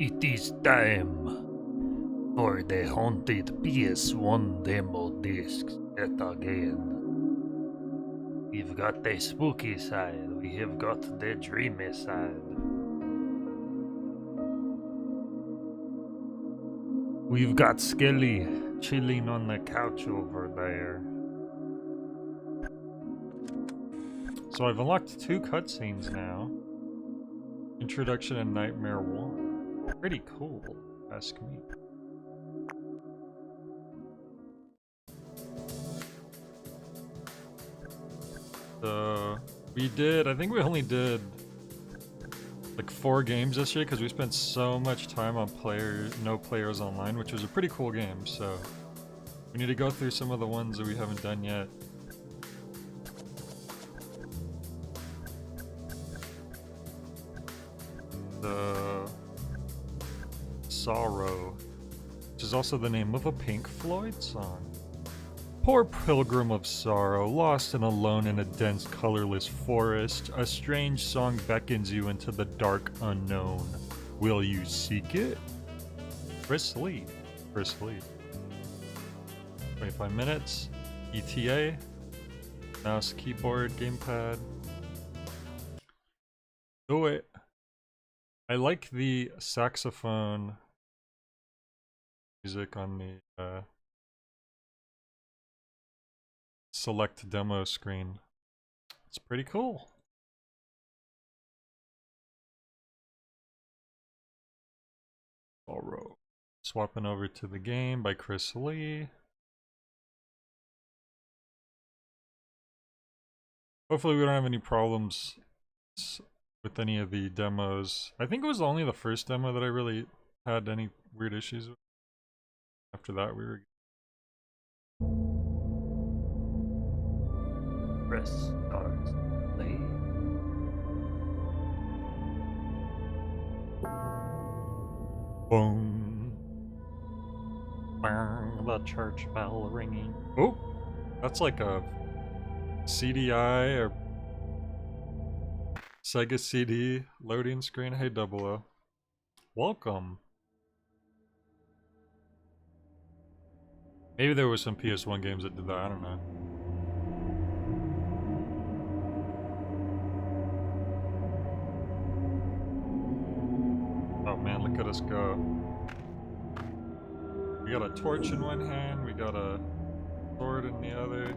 It is time for the haunted PS1 demo discs yet again. We've got the spooky side, we have got the dreamy side. We've got Skelly chilling on the couch over there. So I've unlocked 2 cutscenes now. Introduction and Nightmare 1. Pretty cool, ask me. I think we only did like 4 games this year because we spent so much time on No Players Online, which was a pretty cool game, so we need to go through some of the ones that we haven't done yet. The Sorrow, which is also the name of a Pink Floyd song. Poor pilgrim of sorrow, lost and alone in a dense, colorless forest, a strange song beckons you into the dark unknown. Will you seek it? Press Lee. 25 minutes. ETA. Mouse, keyboard, gamepad. Do it. I like the saxophone music on the select demo screen. It's pretty cool. Alright. Swapping over to the game by Chris Lee. Hopefully we don't have any problems with any of the demos. I think it was only the first demo that I really had any weird issues with. After that we were press start. Play. Boom. Bang, the church bell ringing. Oh, that's like a CDI or Sega CD loading screen. Hey, Double O. Welcome. Maybe there was some PS1 games that did that, I don't know. Oh man, look at us go. We got a torch in one hand, we got a sword in the other.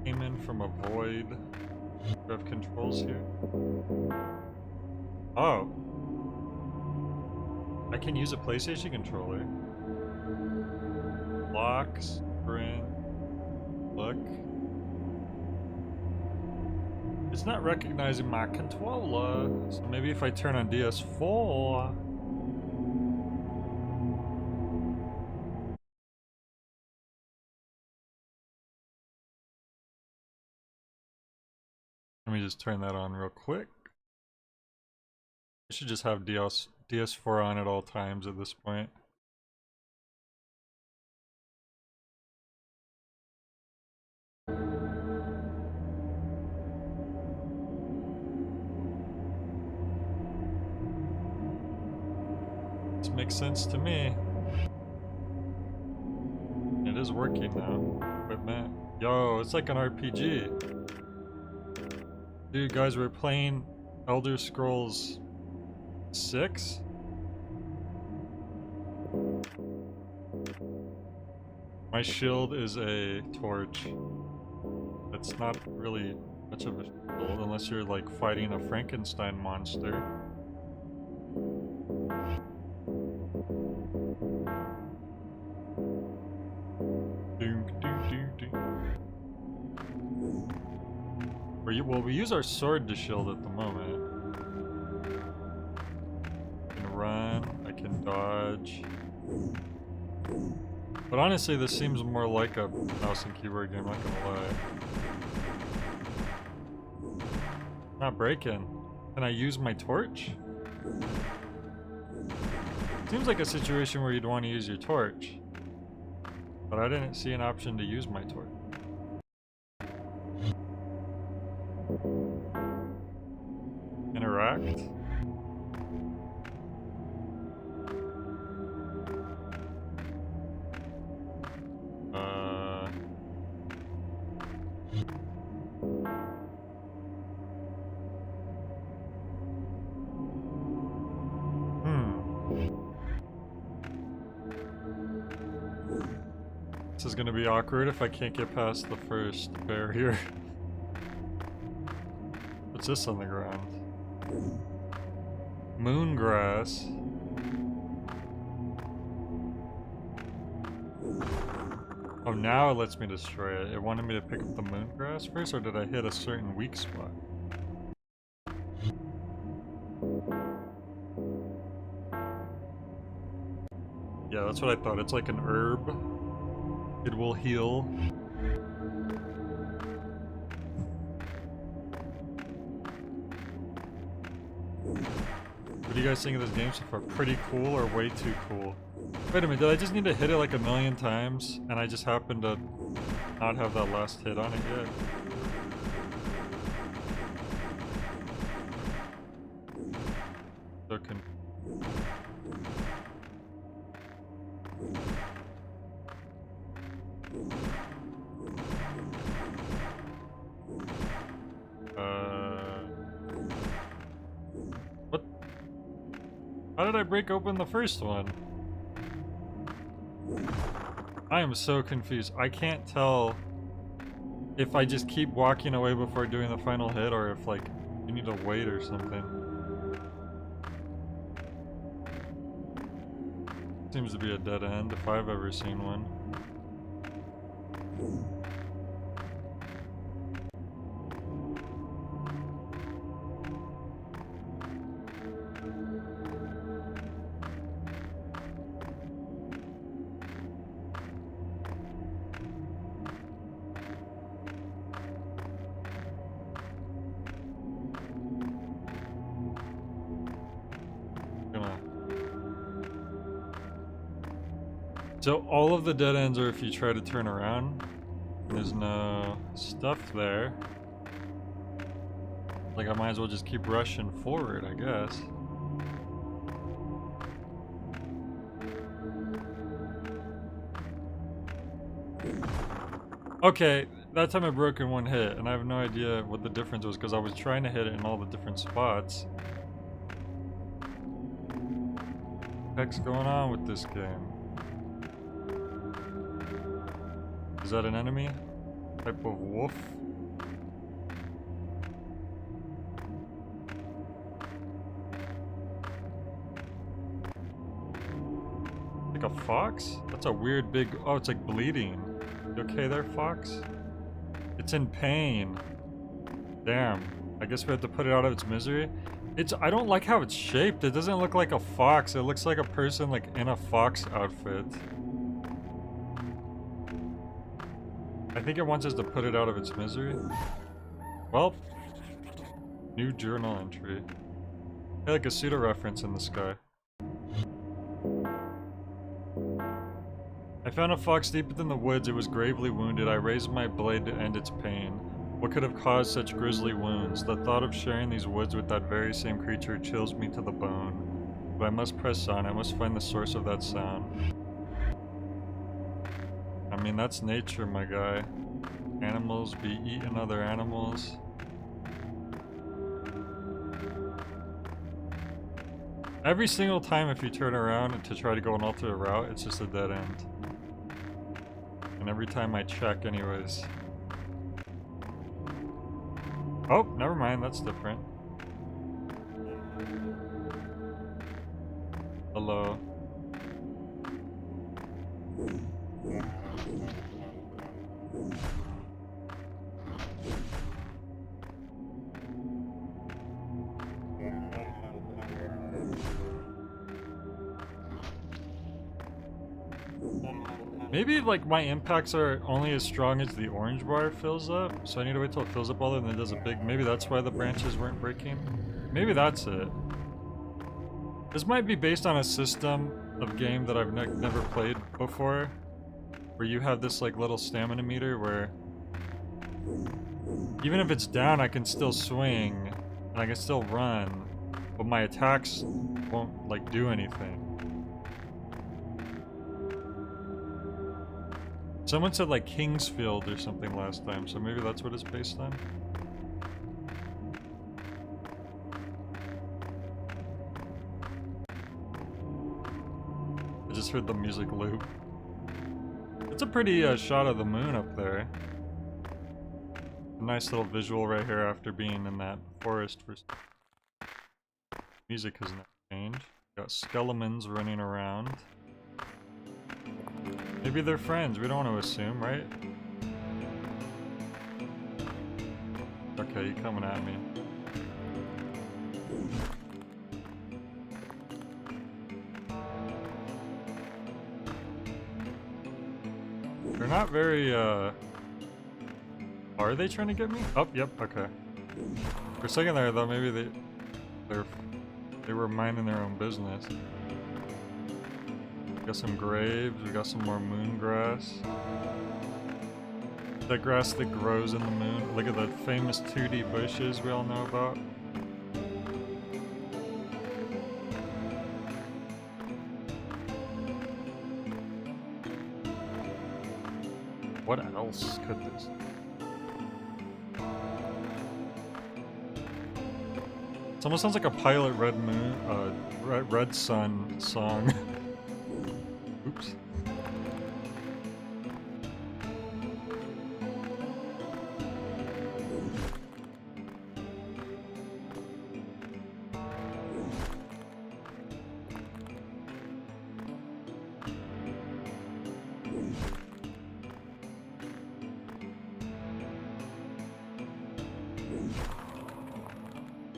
Came in from a void. We have controls here. Oh. I can use a PlayStation controller. Lock, sprint, look. It's not recognizing my controller, so maybe if I turn on DS4. Let me just turn that on real quick. I should just have DS4 on at all times at this point. This makes sense to me. It is working now. Equipment. Yo, it's like an RPG. Dude, guys, we're playing Elder Scrolls 6? My shield is a torch. It's not really much of a shield unless you're like fighting a Frankenstein monster. Well, we use our sword to shield at the moment. I can run, I can dodge. But honestly, this seems more like a mouse and keyboard game, not gonna lie. Not breaking. Can I use my torch? Seems like a situation where you'd want to use your torch. But I didn't see an option to use my torch. Interact. This is gonna be awkward if I can't get past the first barrier. What's this on the ground? Moongrass. Oh, now it lets me destroy it. It wanted me to pick up the moongrass first, or did I hit a certain weak spot? Yeah, that's what I thought. It's like an herb. It will heal. What do you guys think of this game so far? Pretty cool or way too cool? Wait a minute, did I just need to hit it like a million times and I just happened to not have that last hit on it yet? So what? How did I break open the first one? I am so confused. I can't tell if I just keep walking away before doing the final hit or if, like, you need to wait or something. Seems to be a dead end if I've ever seen one. So all of the dead ends are if you try to turn around. There's no stuff there. Like I might as well just keep rushing forward, I guess. Okay, that time I broke in one hit, and I have no idea what the difference was because I was trying to hit it in all the different spots. What the heck's going on with this game? Is that an enemy? Type of wolf? Like a fox? That's a weird big... Oh, it's like bleeding. You okay there, fox? It's in pain. Damn. I guess we have to put it out of its misery. I don't like how it's shaped. It doesn't look like a fox. It looks like a person like in a fox outfit. I think it wants us to put it out of its misery. Well, new journal entry. Hey, like a pseudo reference in the sky. I found a fox deep within the woods. It was gravely wounded. I raised my blade to end its pain. What could have caused such grisly wounds? The thought of sharing these woods with that very same creature chills me to the bone. But I must press on. I must find the source of that sound. I mean, that's nature, my guy. Animals be eating other animals. Every single time if you turn around to try to go an alternate route, it's just a dead end. And every time I check anyways. Oh, never mind, that's different. Hello. Maybe like my impacts are only as strong as the orange bar fills up, so I need to wait till it fills up all and then it does a big... Maybe that's why the branches weren't breaking. Maybe that's it. This might be based on a system of game that I've never played before, where you have this like little stamina meter where even if it's down I can still swing and I can still run, but my attacks won't like do anything. Someone said like Kingsfield or something last time, so maybe that's what it's based on. I just heard the music loop. It's a pretty shot of the moon up there. A nice little visual right here after being in that forest for... Music has not changed. Got skeletons running around. Maybe they're friends, we don't want to assume, right? Okay, you coming at me. They're not very, Are they trying to get me? Oh, yep, okay. For a second there, though, maybe they were minding their own business. Got some graves, we got some more moon grass. That grass that grows in the moon. Look at the famous 2D bushes we all know about. What else could this? It almost sounds like a Pilot Red Moon, Red Sun song. Oops.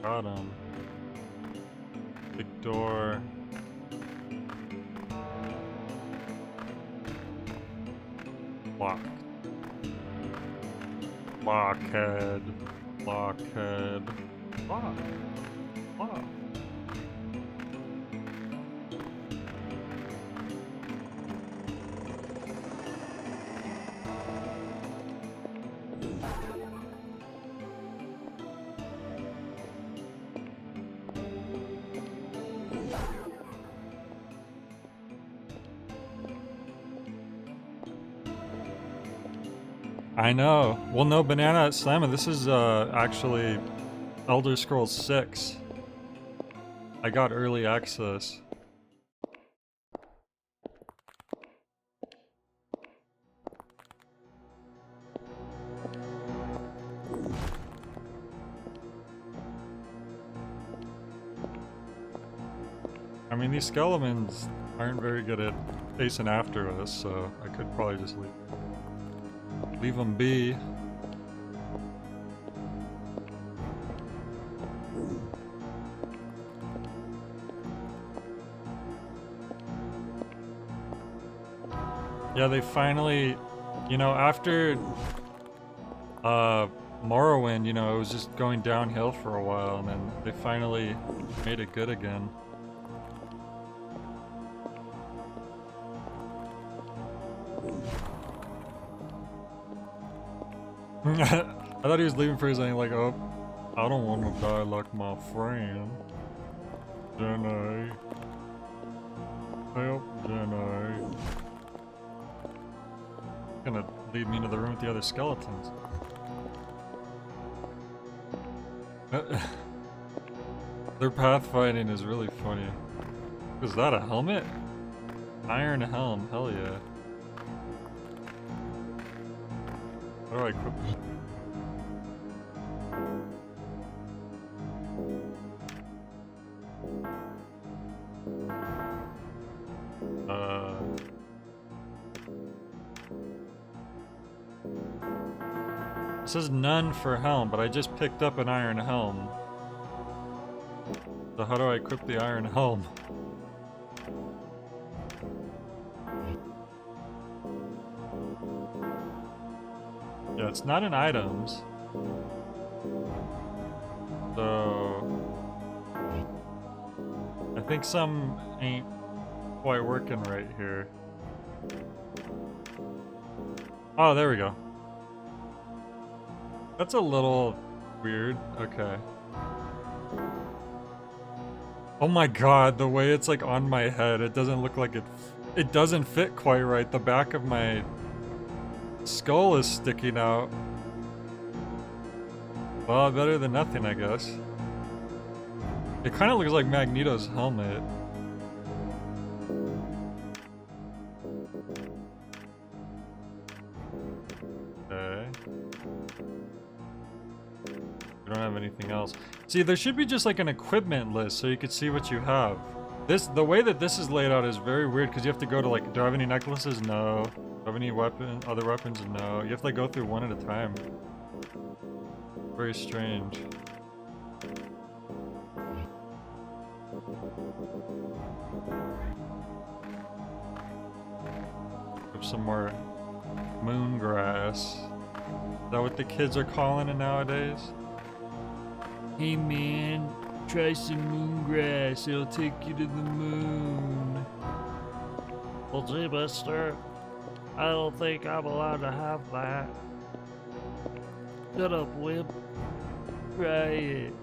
Got him. Big door. Locked. Blockhead. Blockhead. Lock. Lock. I know. Well, no, Banana Slammer. This is actually Elder Scrolls 6. I got early access. I mean, these skeletons aren't very good at chasing after us, so I could probably just leave them be. Yeah, they finally, you know, after Morrowind, you know, it was just going downhill for a while, and then they finally made it good again. I thought he was leaving for his name, like, oh, I don't want to die like my friend. Jenny. Help, Jenny. Gonna lead me into the room with the other skeletons. Their pathfinding is really funny. Is that a helmet? Iron helm, hell yeah. How do I equip this? It says none for helm, but I just picked up an iron helm. So how do I equip the iron helm? Yeah, it's not in items. So I think some ain't quite working right here. Oh, there we go. That's a little weird. Okay. Oh my god, the way it's like on my head, it doesn't look like it doesn't fit quite right. The back of my skull is sticking out. Well, better than nothing, I guess. It kind of looks like Magneto's helmet. anything else. See, there should be just like an equipment list so you could see what you have. The way that this is laid out is very weird because you have to go to like, do I have any necklaces? No. Do I have any other weapons? No. You have to like go through one at a time. Very strange. Have some more moon grass. Is that what the kids are calling it nowadays? Hey man, try some moon grass. It'll take you to the moon. Well, gee, mister, I don't think I'm allowed to have that. Shut up, wimp. Try it.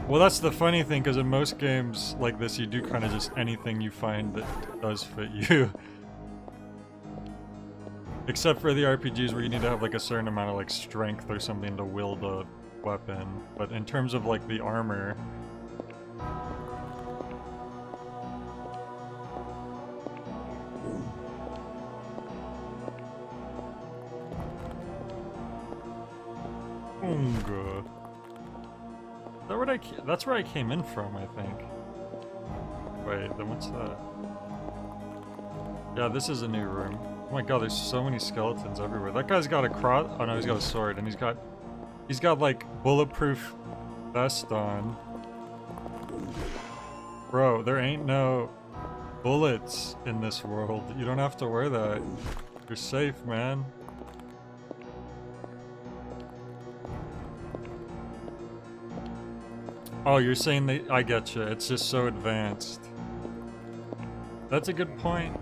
Well, that's the funny thing, because in most games like this, you do kind of just anything you find that does fit you. Except for the RPGs where you need to have like a certain amount of like strength or something to wield a weapon. But in terms of like the armor... Unga. That's where I came in from, I think. Wait, then what's that? Yeah, this is a new room. Oh my god, there's so many skeletons everywhere. That guy's got a cross. Oh no, he's got a sword, and he's got like bulletproof vest on. Bro, there ain't no bullets in this world. You don't have to wear that. You're safe, man. Oh, you're saying that... I get you. It's just so advanced. That's a good point.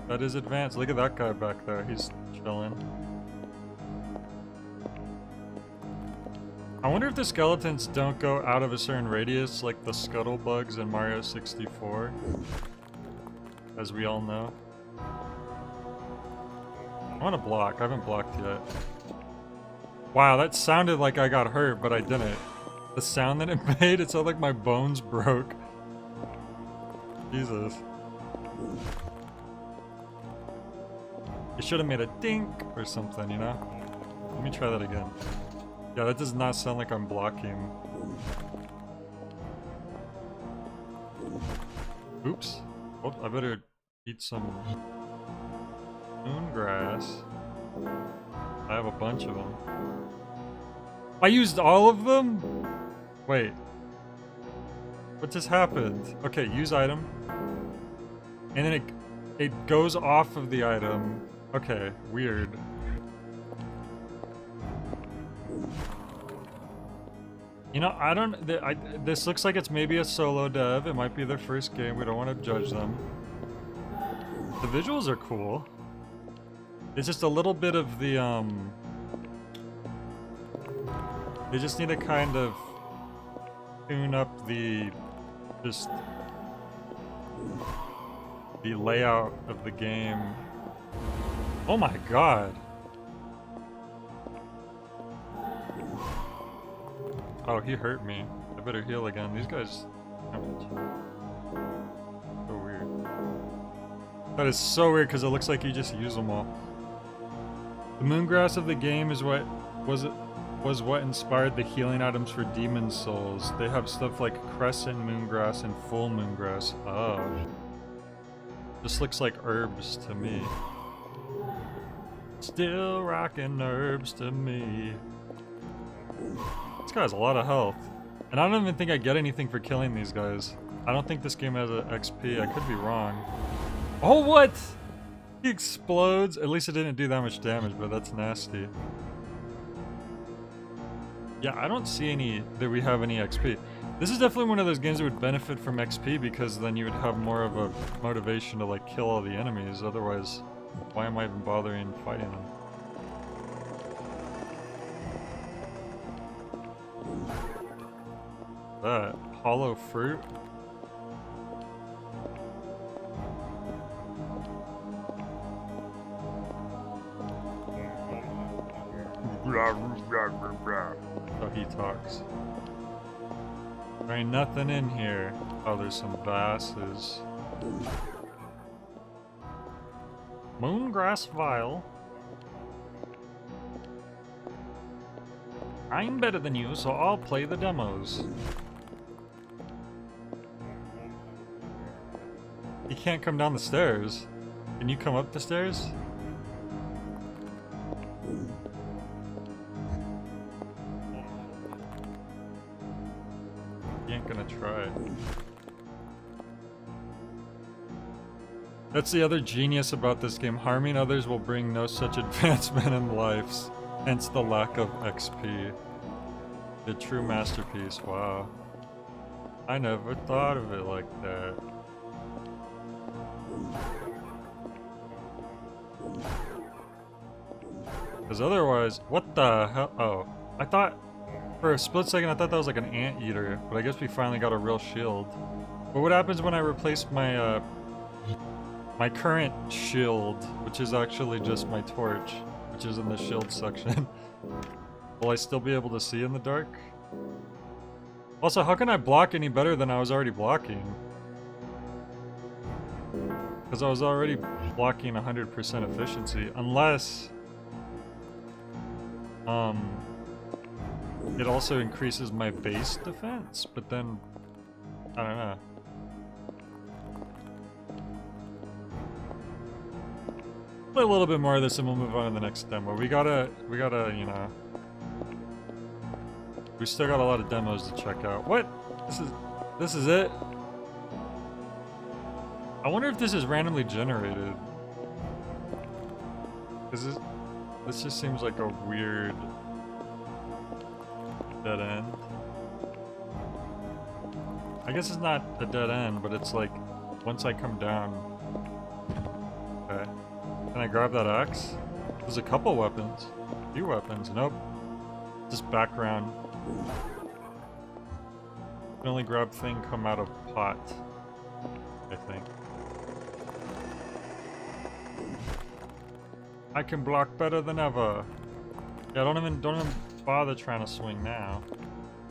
That is advanced. Look at that guy back there. He's chilling. I wonder if the skeletons don't go out of a certain radius, like the scuttle bugs in Mario 64. As we all know. I want to block. I haven't blocked yet. Wow, that sounded like I got hurt, but I didn't. The sound that it made, it sounded like my bones broke. Jesus. You should have made a dink or something, you know? Let me try that again. Yeah, that does not sound like I'm blocking. Oops. Oh, I better eat some moon grass. I have a bunch of them. I used all of them? Wait. What just happened? Okay, use item. And then it goes off of the item. Okay, weird. You know, I don't... this looks like it's maybe a solo dev. It might be their first game. We don't want to judge them. The visuals are cool. It's just a little bit of the, They just need to kind of tune up the layout of the game. Oh my god. Oh, he hurt me. I better heal again. These guys... So weird. That is so weird because it looks like you just use them all. The moongrass of the game is what... was what inspired the healing items for demon souls. They have stuff like crescent moongrass and full moongrass. Oh. This looks like herbs to me. Still rocking herbs to me. This guy has a lot of health. And I don't even think I get anything for killing these guys. I don't think this game has an XP. I could be wrong. Oh, what? He explodes. At least it didn't do that much damage, but that's nasty. Yeah, I don't see that we have any XP. This is definitely one of those games that would benefit from XP because then you would have more of a motivation to like kill all the enemies. Otherwise, why am I even bothering fighting them? That hollow fruit? Oh, he talks. There ain't nothing in here. Oh, there's some vases. Moongrass Vial. I'm better than you, so I'll play the demos. You can't come down the stairs. Can you come up the stairs? You ain't gonna try. That's the other genius about this game. Harming others will bring no such advancement in lives. Hence the lack of XP. The true masterpiece, wow. I never thought of it like that. Because otherwise, what the hell? Oh, I thought, for a split second, I thought that was like an anteater, but I guess we finally got a real shield. But what happens when I replace my, my current shield, which is actually just my torch, which is in the shield section? Will I still be able to see in the dark? Also, how can I block any better than I was already blocking? Because I was already blocking 100% efficiency, unless it also increases my base defense, but then I don't know. Play a little bit more of this and we'll move on to the next demo. We gotta, you know, we still got a lot of demos to check out. What? This is it? I wonder if this is randomly generated. This just seems like a weird dead end. I guess it's not a dead end, but it's like once I come down. Okay. Can I grab that axe? There's a couple weapons. A few weapons. Nope. Just background. Can only grab thing come out of pot. I think. I can block better than ever. Yeah, don't even bother trying to swing now.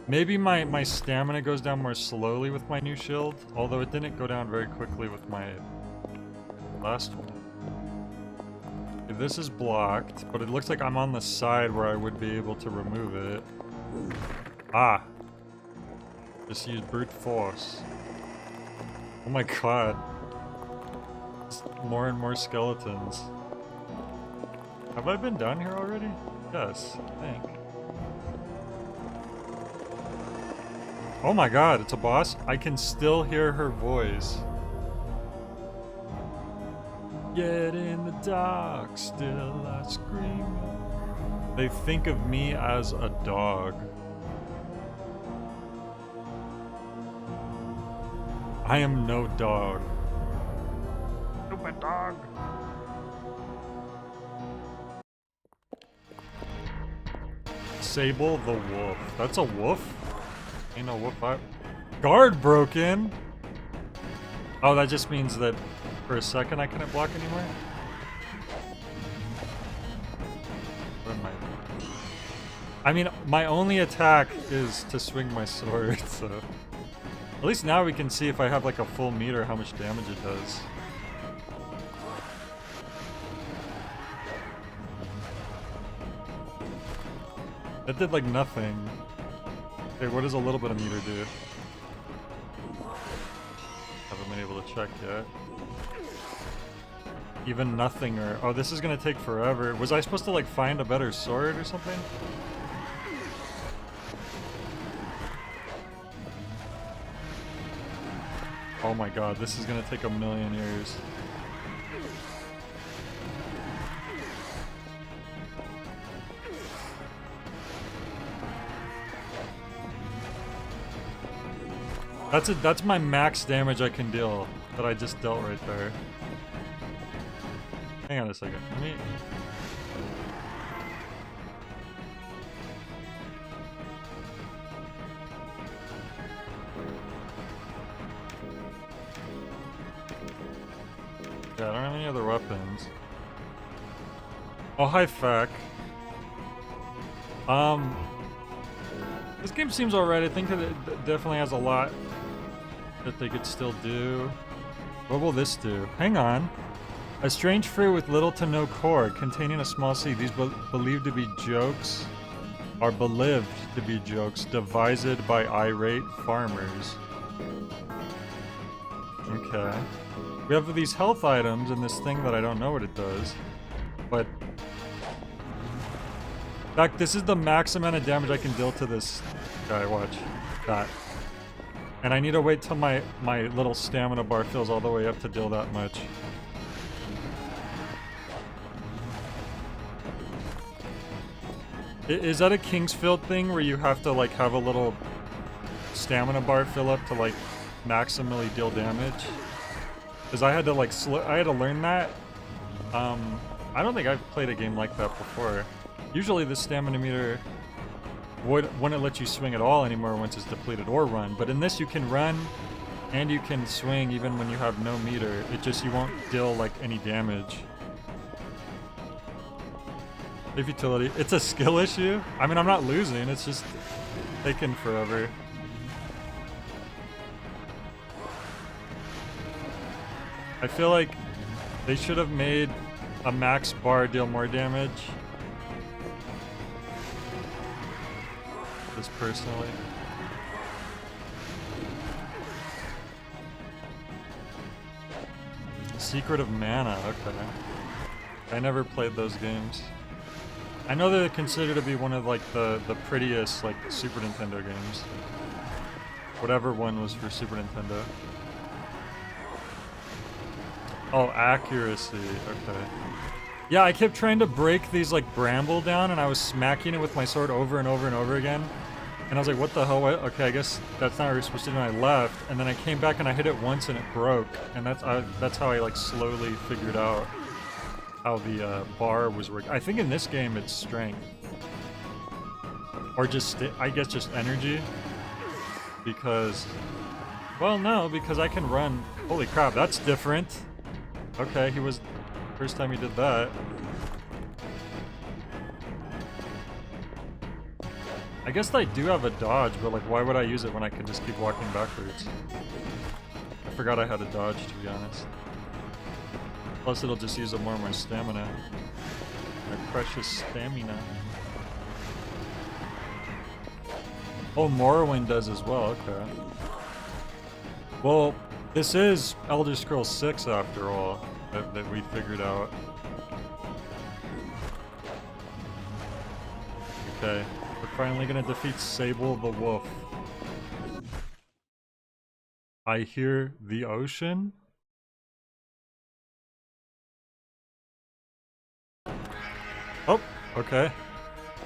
Maybe my stamina goes down more slowly with my new shield, although it didn't go down very quickly with my last one. Okay, this is blocked, but it looks like I'm on the side where I would be able to remove it. Ah. Just use brute force. Oh my god. Just more and more skeletons. Have I been down here already? Yes, I think. Oh my god, it's a boss? I can still hear her voice. Yet in the dark, still I scream. They think of me as a dog. I am no dog. Stupid dog. Sable the wolf. That's a wolf? Ain't no wolf out. Guard broken! Oh, that just means that for a second I couldn't block anymore? What am I mean, my only attack is to swing my sword, so... At least now we can see if I have like a full meter how much damage it does. That did like nothing. Okay, what does a little bit of meter do? Haven't been able to check yet. Even nothing or... Oh, this is gonna take forever. Was I supposed to like find a better sword or something? Oh my god, this is gonna take a million years. That's my max damage I can deal that I just dealt right there. Hang on a second. Let me... Yeah, I don't have any other weapons. Oh, hi, Feck. This game seems alright. I think that it definitely has a lot that they could still do. What will this do? Hang on. A strange fruit with little to no core, containing a small seed. These believed to be jokes, are believed to be jokes devised by irate farmers. Okay. We have these health items and this thing that I don't know what it does. But... in fact, this is the max amount of damage I can deal to this guy, watch. That. And I need to wait till my little stamina bar fills all the way up to deal that much. Is that a Kingsfield thing where you have to like have a little stamina bar fill up to like maximally deal damage? Because I had to like I had to learn that. I don't think I've played a game like that before. Usually the stamina meter wouldn't let you swing at all anymore once it's depleted or run. But in this you can run and you can swing even when you have no meter. It just you won't deal like any damage. If utility, it's a skill issue. I mean, I'm not losing, it's just taking forever. I feel like they should have made a max bar deal more damage. Just personally. Secret of Mana, okay. I never played those games. I know they're considered to be one of like the prettiest like Super Nintendo games. Whatever one was for Super Nintendo. Oh, accuracy, okay. Yeah, I kept trying to break these like bramble down and I was smacking it with my sword over and over and over again. And I was like, what the hell? Okay, I guess that's not what you're supposed to do. And I left, and then I came back and I hit it once and it broke. And that's how I like slowly figured out how the bar was working. I think in this game it's strength. Or just, I guess just energy. Because, well no, because I can run. Holy crap, that's different. Okay, he was, first time he did that. I guess I do have a dodge, but like why would I use it when I could just keep walking backwards? I forgot I had a dodge, to be honest. Plus it'll just use up more of my stamina. My precious stamina. Oh, Morrowind does as well, okay. Well, this is Elder Scrolls 6 after all, that we figured out. Okay, we're finally gonna defeat Sable the Wolf. I hear the ocean? Oh, okay.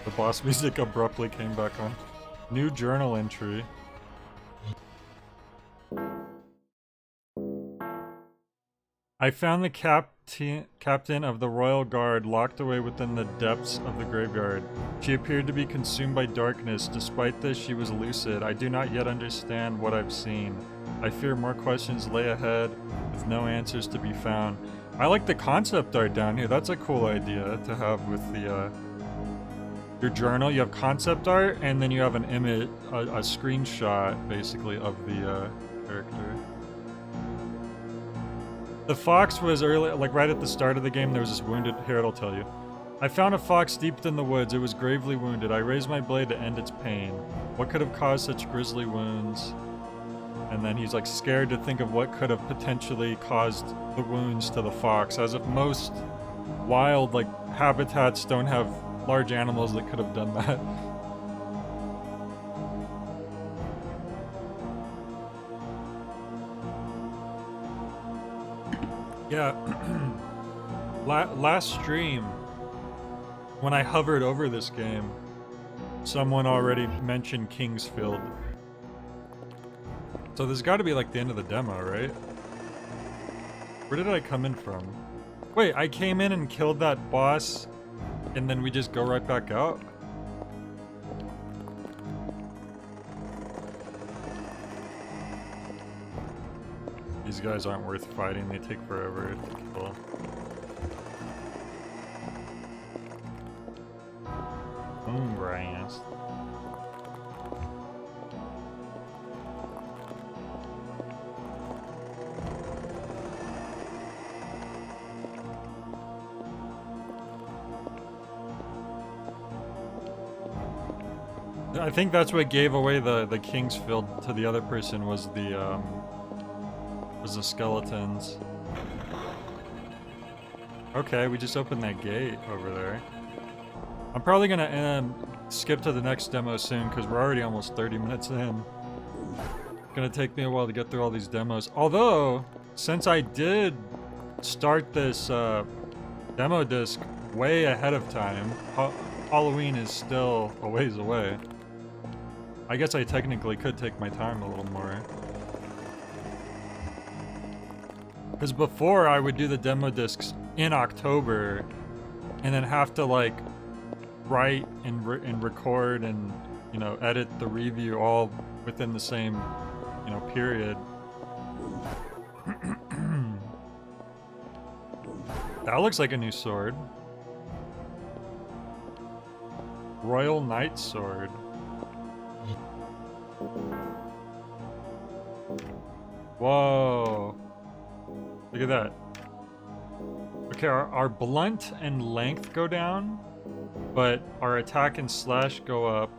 The boss music abruptly came back on. New journal entry. I found the captain of the Royal Guard locked away within the depths of the graveyard. She appeared to be consumed by darkness. Despite this, she was lucid. I do not yet understand what I've seen. I fear more questions lay ahead with no answers to be found. I like the concept art down here. That's a cool idea to have with the your journal. You have concept art and then you have an image, a screenshot basically of the character. The fox was early, like right at the start of the game, there was this wounded, here it'll tell you. I found a fox deep in the woods. It was gravely wounded. I raised my blade to end its pain. What could have caused such grisly wounds? And then he's like scared to think of what could have potentially caused the wounds to the fox, as if most wild like habitats don't have large animals that could have done that. Yeah, last stream, when I hovered over this game, someone already mentioned Kingsfield. So there's got to be like the end of the demo, right? Where did I come in from? Wait, I came in and killed that boss, and then we just go right back out? These guys aren't worth fighting, they take forever to kill. Grass. I think that's what gave away the Kingsfield to the other person was the skeletons. Okay, we just opened that gate over there. I'm probably gonna skip to the next demo soon because we're already almost 30 minutes in. Gonna take me a while to get through all these demos. Although, since I did start this demo disc way ahead of time, Halloween is still a ways away. I guess I technically could take my time a little more. Because before I would do the demo discs in October and then have to like write and record and, you know, edit the review all within the same, you know, period. That looks like a new sword. Royal Knight Sword. Whoa. Look at that. Okay, our blunt and length go down, but our attack and slash go up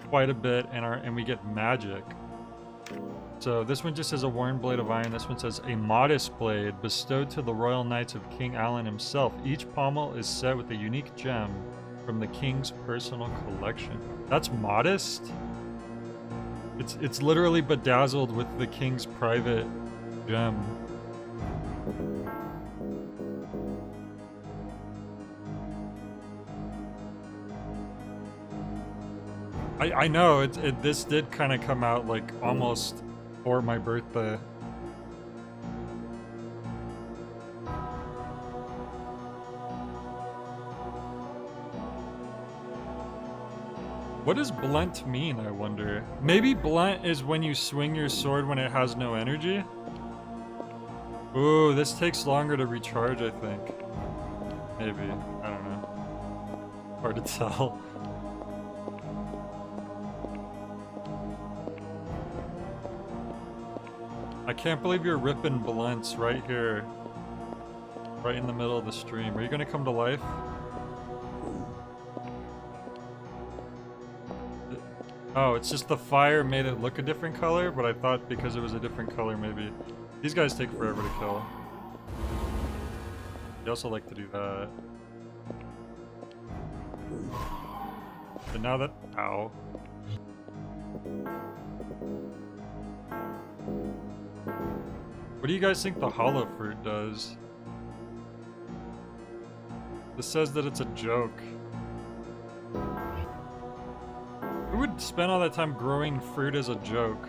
quite a bit, and we get magic. So this one just says a worn blade of iron. This one says a modest blade bestowed to the royal knights of King Alan himself. Each pommel is set with a unique gem from the king's personal collection. That's modest? It's literally bedazzled with the king's private gem. I know this did kind of come out like almost for my birthday. What does blunt mean, I wonder? Maybe blunt is when you swing your sword when it has no energy? Ooh, this takes longer to recharge, I think. Maybe. I don't know. Hard to tell. I can't believe you're ripping blunts right here. Right in the middle of the stream. Are you gonna come to life? Oh, it's just the fire made it look a different color, but I thought because it was a different color maybe. These guys take forever to kill. You also like to do that. But now that... Ow. What do you guys think the hollow fruit does? This says that it's a joke. Who would spend all that time growing fruit as a joke?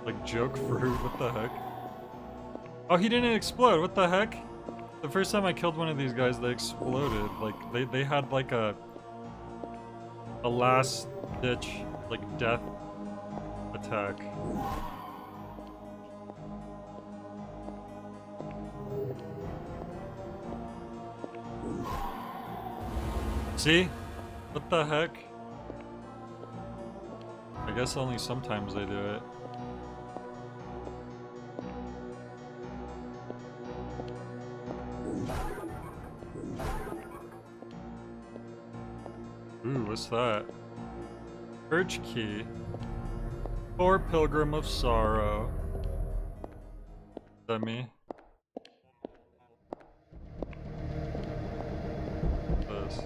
Like joke fruit, what the heck? Oh, he didn't explode, what the heck? The first time I killed one of these guys, they exploded. Like, they had like a last ditch, like death attack. See? What the heck? I guess only sometimes they do it. Ooh, what's that? Urge key. Poor Pilgrim of Sorrow. Is that me? What's this?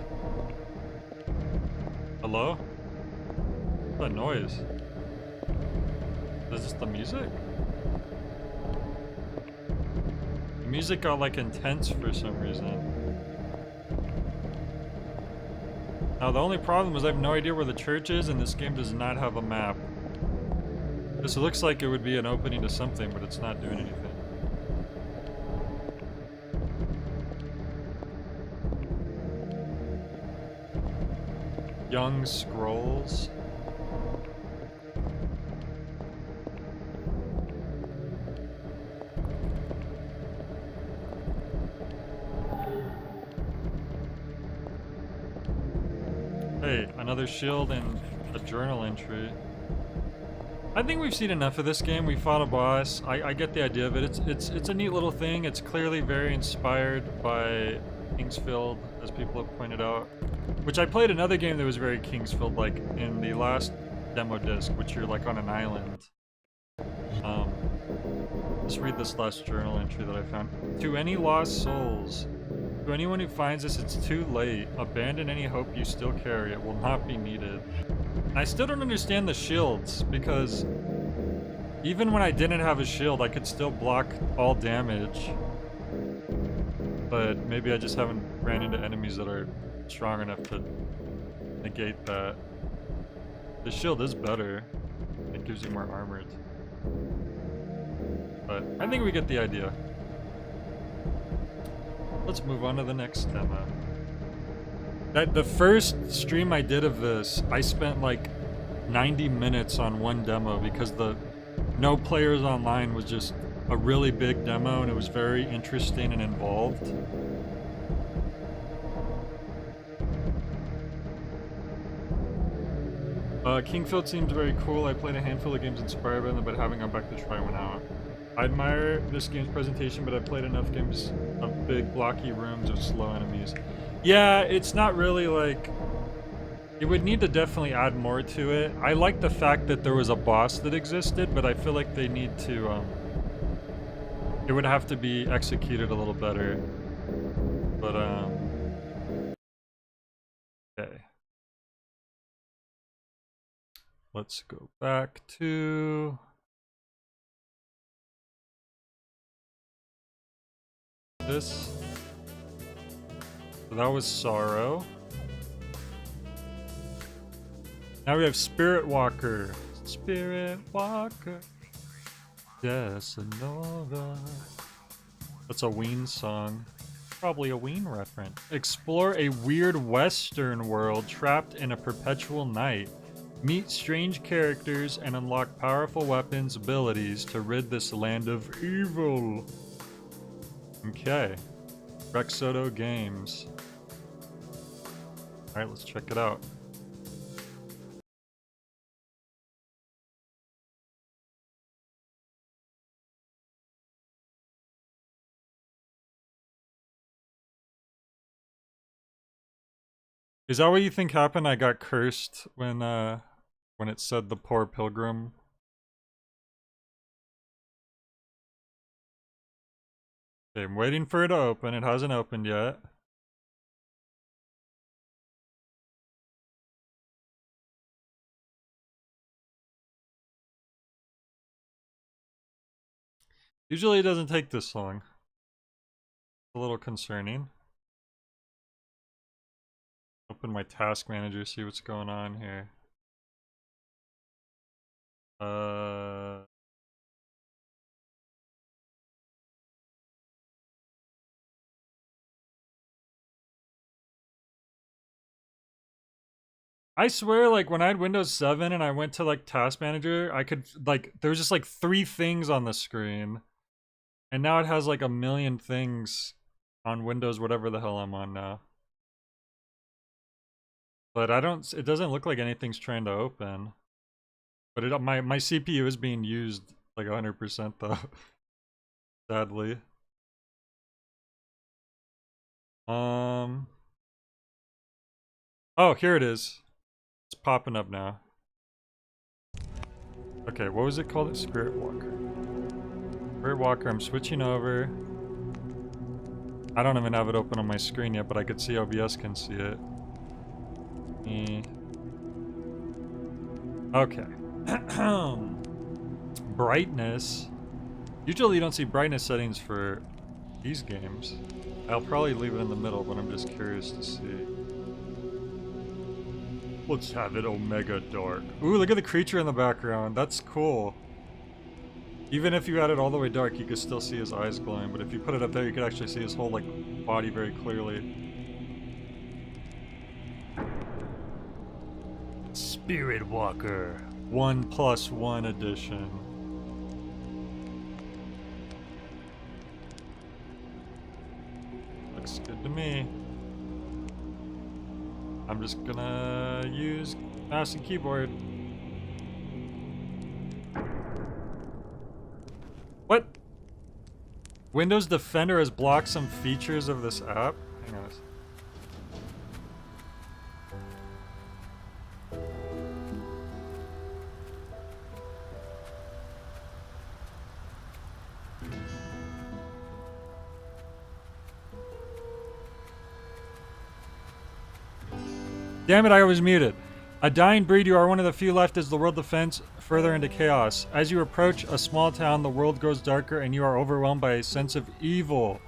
Hello? What's that noise? Is this the music? The music got like intense for some reason. Now the only problem is I have no idea where the church is and this game does not have a map. This looks like it would be an opening to something, but it's not doing anything. Young Scrolls. Hey, another shield and a journal entry. I think we've seen enough of this game. We fought a boss. I get the idea of it. It's a neat little thing. It's clearly very inspired by Kingsfield, as people have pointed out. Which I played another game that was very Kingsfield, like in the last demo disc, which you're like on an island. Just read this last journal entry that I found. To any lost souls, to anyone who finds this, it's too late. Abandon any hope you still carry. It will not be needed. I still don't understand the shields, because even when I didn't have a shield, I could still block all damage. But maybe I just haven't ran into enemies that are strong enough to negate that. The shield is better. It gives you more armor. But I think we get the idea. Let's move on to the next demo. The first stream I did of this, I spent like 90 minutes on one demo because the no players online was just a really big demo and it was very interesting and involved. Kingfield seems very cool. I played a handful of games inspired by them, but haven't gone back to try one out. I admire this game's presentation, but I've played enough games of big blocky rooms of slow enemies. Yeah, it's not really like... It would need to definitely add more to it. I like the fact that there was a boss that existed, but I feel like they need to, it would have to be executed a little better. But, okay. Let's go back to... this. So that was Sorrow. Now we have Spirit Walker. Spirit Walker. Desanova. That's a Ween song. Probably a Ween reference. Explore a weird western world trapped in a perpetual night. Meet strange characters and unlock powerful weapons abilities to rid this land of evil. Okay. Rex Soto Games. Alright, let's check it out. Is that what you think happened? I got cursed when it said the poor pilgrim. Okay, I'm waiting for it to open. It hasn't opened yet. Usually it doesn't take this long. It's a little concerning. Open my task manager, see what's going on here. I swear, like, when I had Windows 7 and I went to, like, Task Manager, I could, like, there was just, like, 3 things on the screen. And now it has, like, a million things on Windows, whatever the hell I'm on now. But it doesn't look like anything's trying to open. But my CPU is being used, like, 100% though. Sadly. Oh, here it is. It's popping up now. Okay, what was it called? Spirit Walker. Spirit Walker, I'm switching over. I don't even have it open on my screen yet, but I could see OBS can see it. Okay. Brightness. Usually you don't see brightness settings for these games. I'll probably leave it in the middle, but I'm just curious to see. Let's have it Omega Dark. Ooh, look at the creature in the background. That's cool. Even if you had it all the way dark, you could still see his eyes glowing, but if you put it up there, you could actually see his whole, like, body very clearly. Spirit Walker 1+1 edition. Looks good to me. I'm just gonna use mouse and keyboard. What? Windows Defender has blocked some features of this app? Hang on a second. Damn it, I was muted. A dying breed, you are one of the few left as the world descends further into chaos. As you approach a small town, the world grows darker and you are overwhelmed by a sense of evil.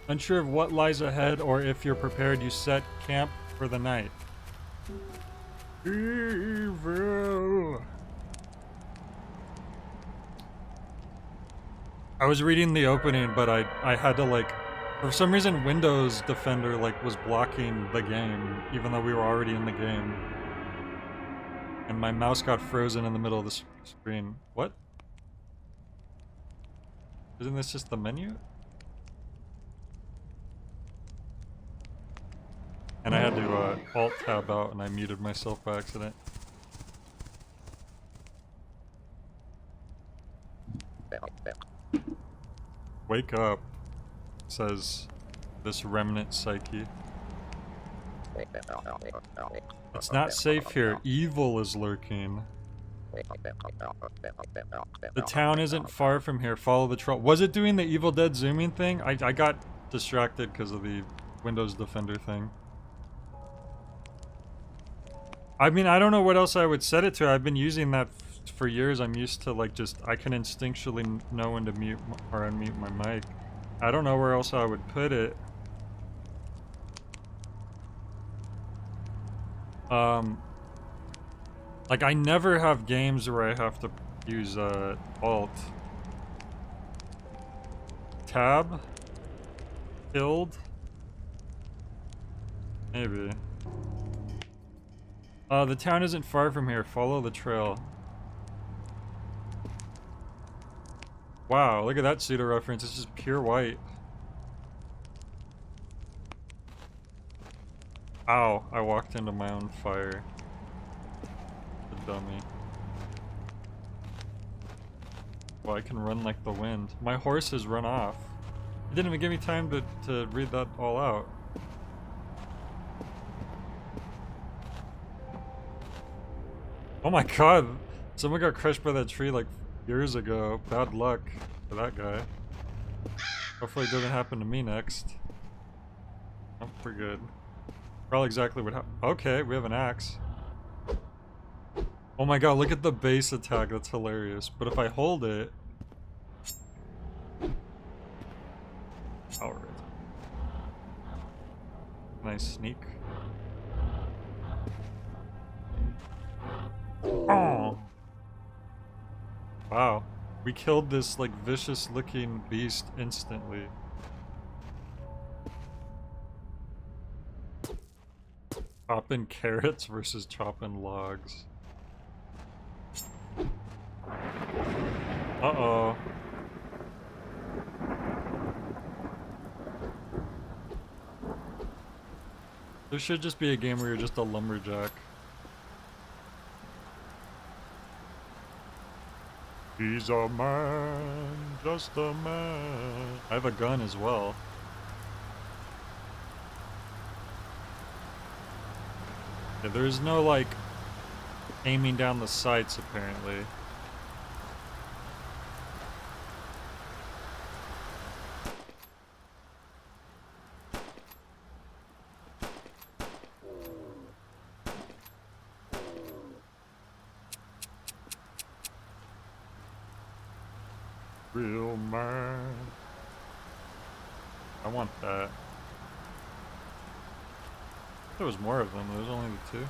Unsure of what lies ahead or if you're prepared, you set camp for the night. Evil. I was reading the opening, but I had to like, for some reason Windows Defender like was blocking the game, even though we were already in the game. And my mouse got frozen in the middle of the screen. What? Isn't this just the menu? And I had to alt-tab out and I muted myself by accident. Wake up, says this remnant psyche. It's not safe here. Evil is lurking. The town isn't far from here. Follow the trail. Was it doing the Evil Dead zooming thing? I got distracted because of the Windows Defender thing. I mean, I don't know what else I would set it to. I've been using that for years. I'm used to like just, I can instinctually know when to mute or unmute my mic. I don't know where else I would put it. Like I never have games where I have to use alt. Tab? Killed? Maybe. The town isn't far from here. Follow the trail. Wow, look at that pseudo reference. It's just pure white. Ow, I walked into my own fire. The dummy. Well, I can run like the wind. My horse has run off. It didn't even give me time to read that all out. Oh my god! Someone got crushed by that tree like years ago. Bad luck for that guy. Hopefully it doesn't happen to me next. Oh, we're good. Probably exactly what happened. Okay, we have an axe. Oh my god, look at the base attack. That's hilarious. But if I hold it... Alright. Nice sneak. Oh! Wow. We killed this, like, vicious-looking beast instantly. Chopping carrots versus chopping logs. Uh-oh. There should just be a game where you're just a lumberjack. He's a man, just a man. I have a gun as well. Yeah, there's no, like, aiming down the sights, apparently. Real man. I want that. There was more of them. There's only the two.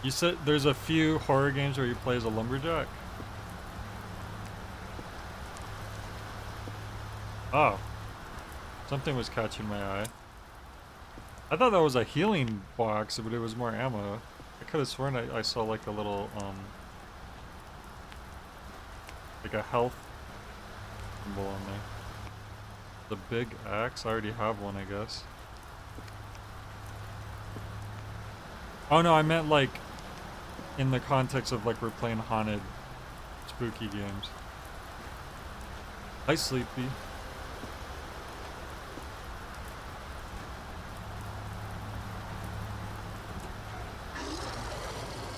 You said there's a few horror games where you play as a lumberjack? Oh. Something was catching my eye. I thought that was a healing box, but it was more ammo. I could have sworn I saw like a little, like a health symbol on there. The big axe? I already have one, I guess. Oh no, I meant like in the context of like we're playing haunted, spooky games. Hi, Sleepy.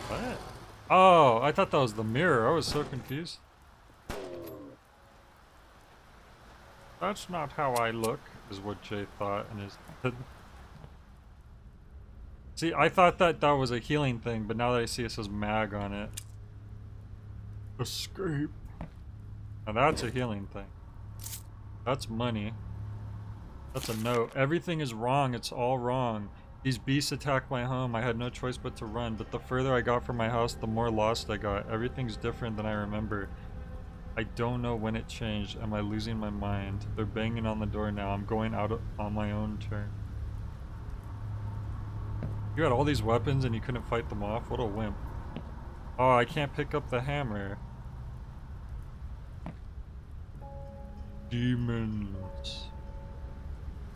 What? Oh, I thought that was the mirror. I was so confused. That's not how I look, is what Jay thought in his head. See, I thought that that was a healing thing, but now that I see it says mag on it. Escape. Now that's a healing thing. That's money. That's a note. Everything is wrong. It's all wrong. These beasts attacked my home. I had no choice but to run, but the further I got from my house, the more lost I got. Everything's different than I remember. I don't know when it changed. Am I losing my mind? They're banging on the door now. I'm going out on my own turn. You had all these weapons and you couldn't fight them off? What a wimp. Oh, I can't pick up the hammer. Demons.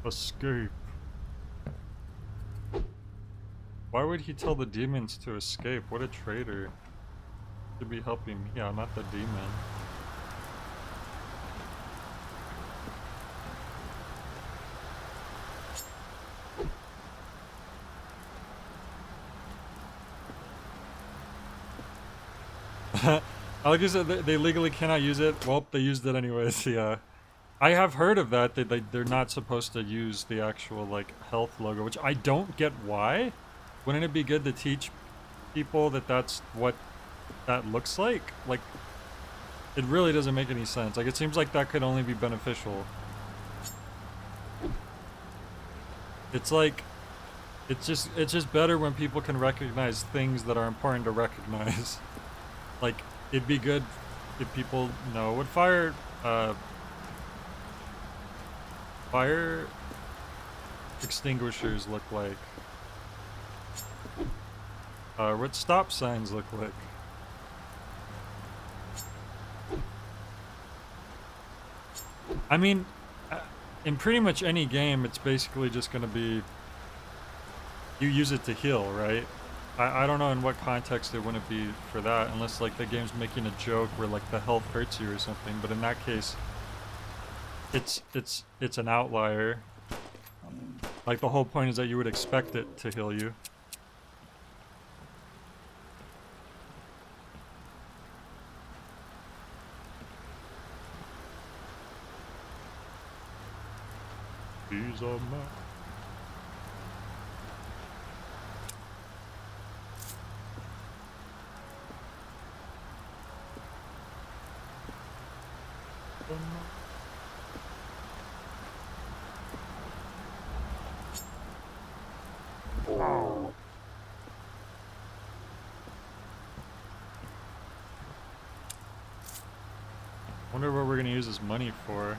Escape. Why would he tell the demons to escape? What a traitor. Should be helping me out, not the demon. Like you said, they legally cannot use it. Well, they used it anyways, yeah. I have heard of that. They're not supposed to use the actual, like, health logo, which I don't get why. Wouldn't it be good to teach people that that's what that looks like? Like, it really doesn't make any sense. Like, it seems like that could only be beneficial. It's like, it's just better when people can recognize things that are important to recognize. Like, it'd be good if people know what fire extinguishers look like. What stop signs look like. I mean, in pretty much any game, it's basically just gonna be you use it to heal, right? I don't know in what context it wouldn't be for that, unless like the game's making a joke where like the health hurts you or something. But in that case, it's an outlier. Like the whole point is that you would expect it to heal you. These are my... Wonder what we're gonna use this money for.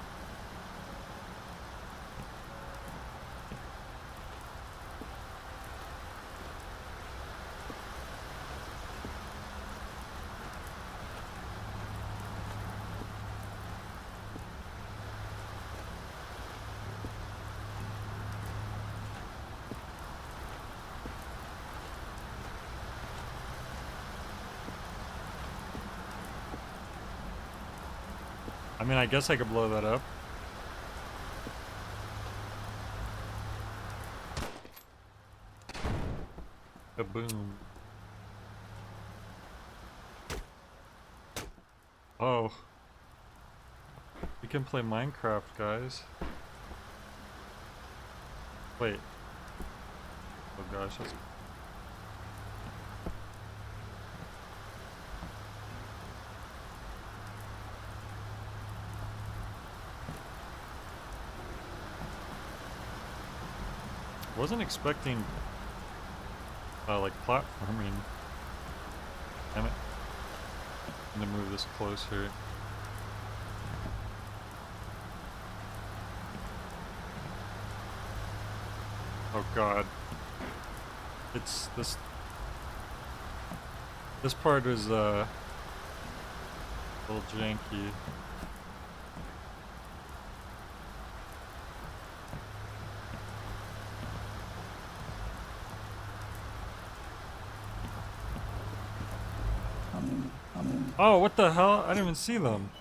I mean, I guess I could blow that up. Kaboom. Oh. We can play Minecraft, guys. Wait. Oh gosh, that's... Wasn't expecting like platforming. Damn it. I'm gonna move this closer. Oh god. It's this part is a little janky. Oh, what the hell? I didn't even see them.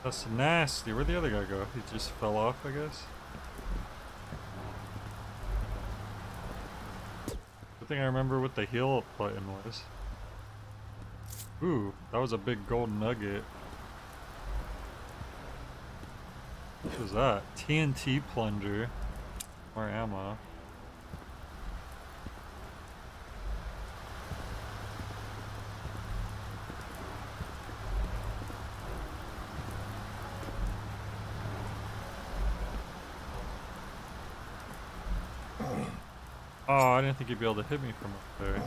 That's nasty. Where'd the other guy go? He just fell off, I guess. Good thing I remember what the heal button was. Ooh, that was a big gold nugget. What was that? TNT plunger. More ammo. Oh, I didn't think you'd be able to hit me from up there.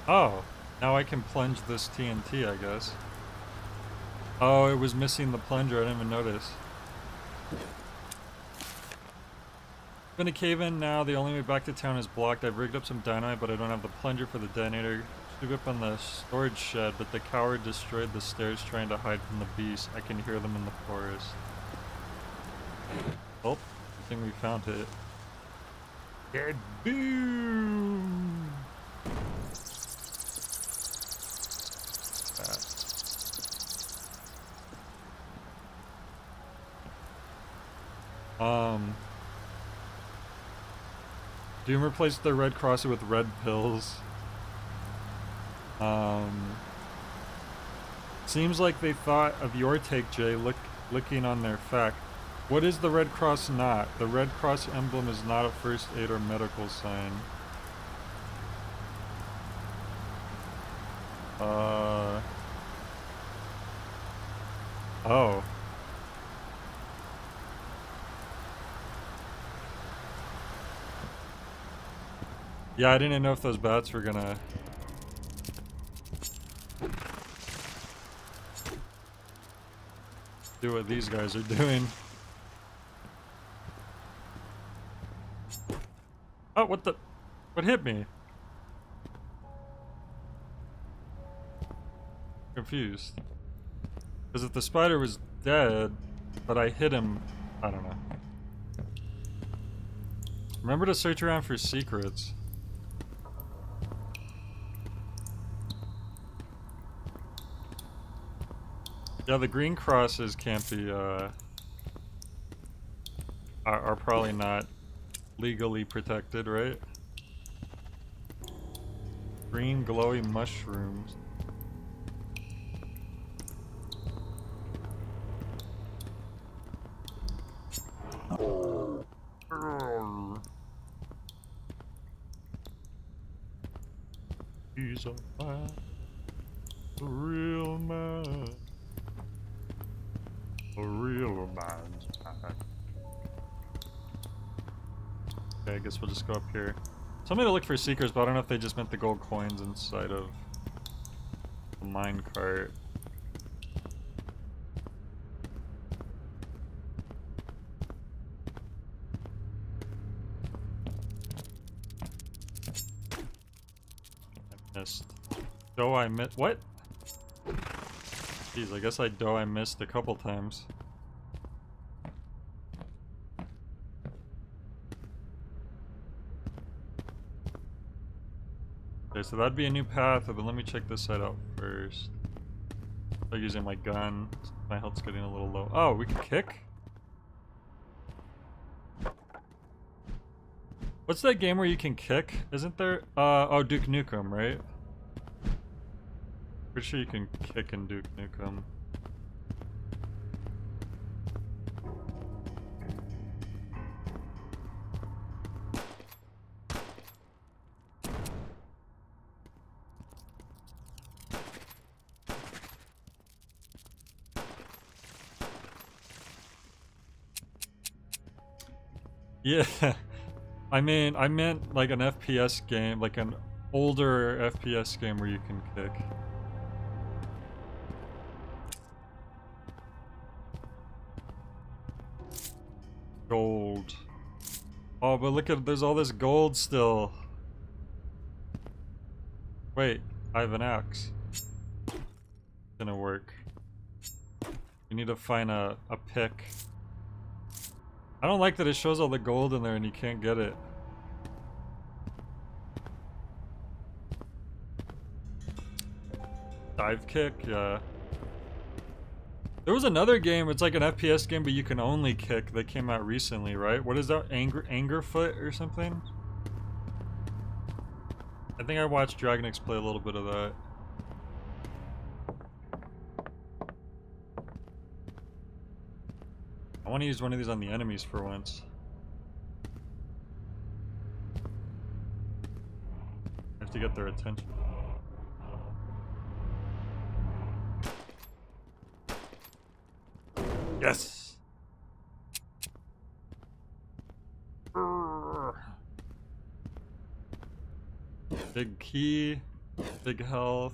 Oh, now I can plunge this TNT, I guess. Oh, it was missing the plunger, I didn't even notice. I'm gonna cave in now, the only way back to town is blocked. I've rigged up some dynamite, but I don't have the plunger for the detonator. Should up on the storage shed, but the coward destroyed the stairs trying to hide from the beast. I can hear them in the forest. Oh, I think we found it. Yeah, boom! Doom replaced the red crosser with red pills. Seems like they thought of your take, Jay, licking on their fact. What is the red cross not? The red cross emblem is not a first aid or medical sign. Oh. Yeah, I didn't know if those bats were gonna... do what these guys are doing. Oh, what the... What hit me? Confused. Because if the spider was dead, but I hit him... I don't know. Remember to search around for secrets. Yeah, the green crosses can't be, are probably not legally protected, right? Green glowy mushrooms. He's a man, a real man. A real man's man. Okay, I guess we'll just go up here. Told me to look for seekers, but I don't know if they just meant the gold coins inside of the minecart. I missed. Oh, I missed. What? Jeez, I guess I missed a couple times. Okay, so that'd be a new path, but let me check this side out first. I'm using my gun. My health's getting a little low. Oh, we can kick? What's that game where you can kick? Isn't there? Oh, Duke Nukem, right? Pretty sure you can kick in Duke Nukem. Yeah, I meant like an FPS game, like an older FPS game where you can kick. Gold. Oh, but look at, there's all this gold still. Wait, I have an axe. Gonna work. You need to find a pick. I don't like that it shows all the gold in there and you can't get it. Dive kick, yeah. There was another game, it's like an FPS game, but you can only kick, that came out recently, right? What is that? Angerfoot or something? think I watched Dragonix play a little bit of that. I want to use one of these on the enemies for once. I have to get their attention. Yes! Big key, big health,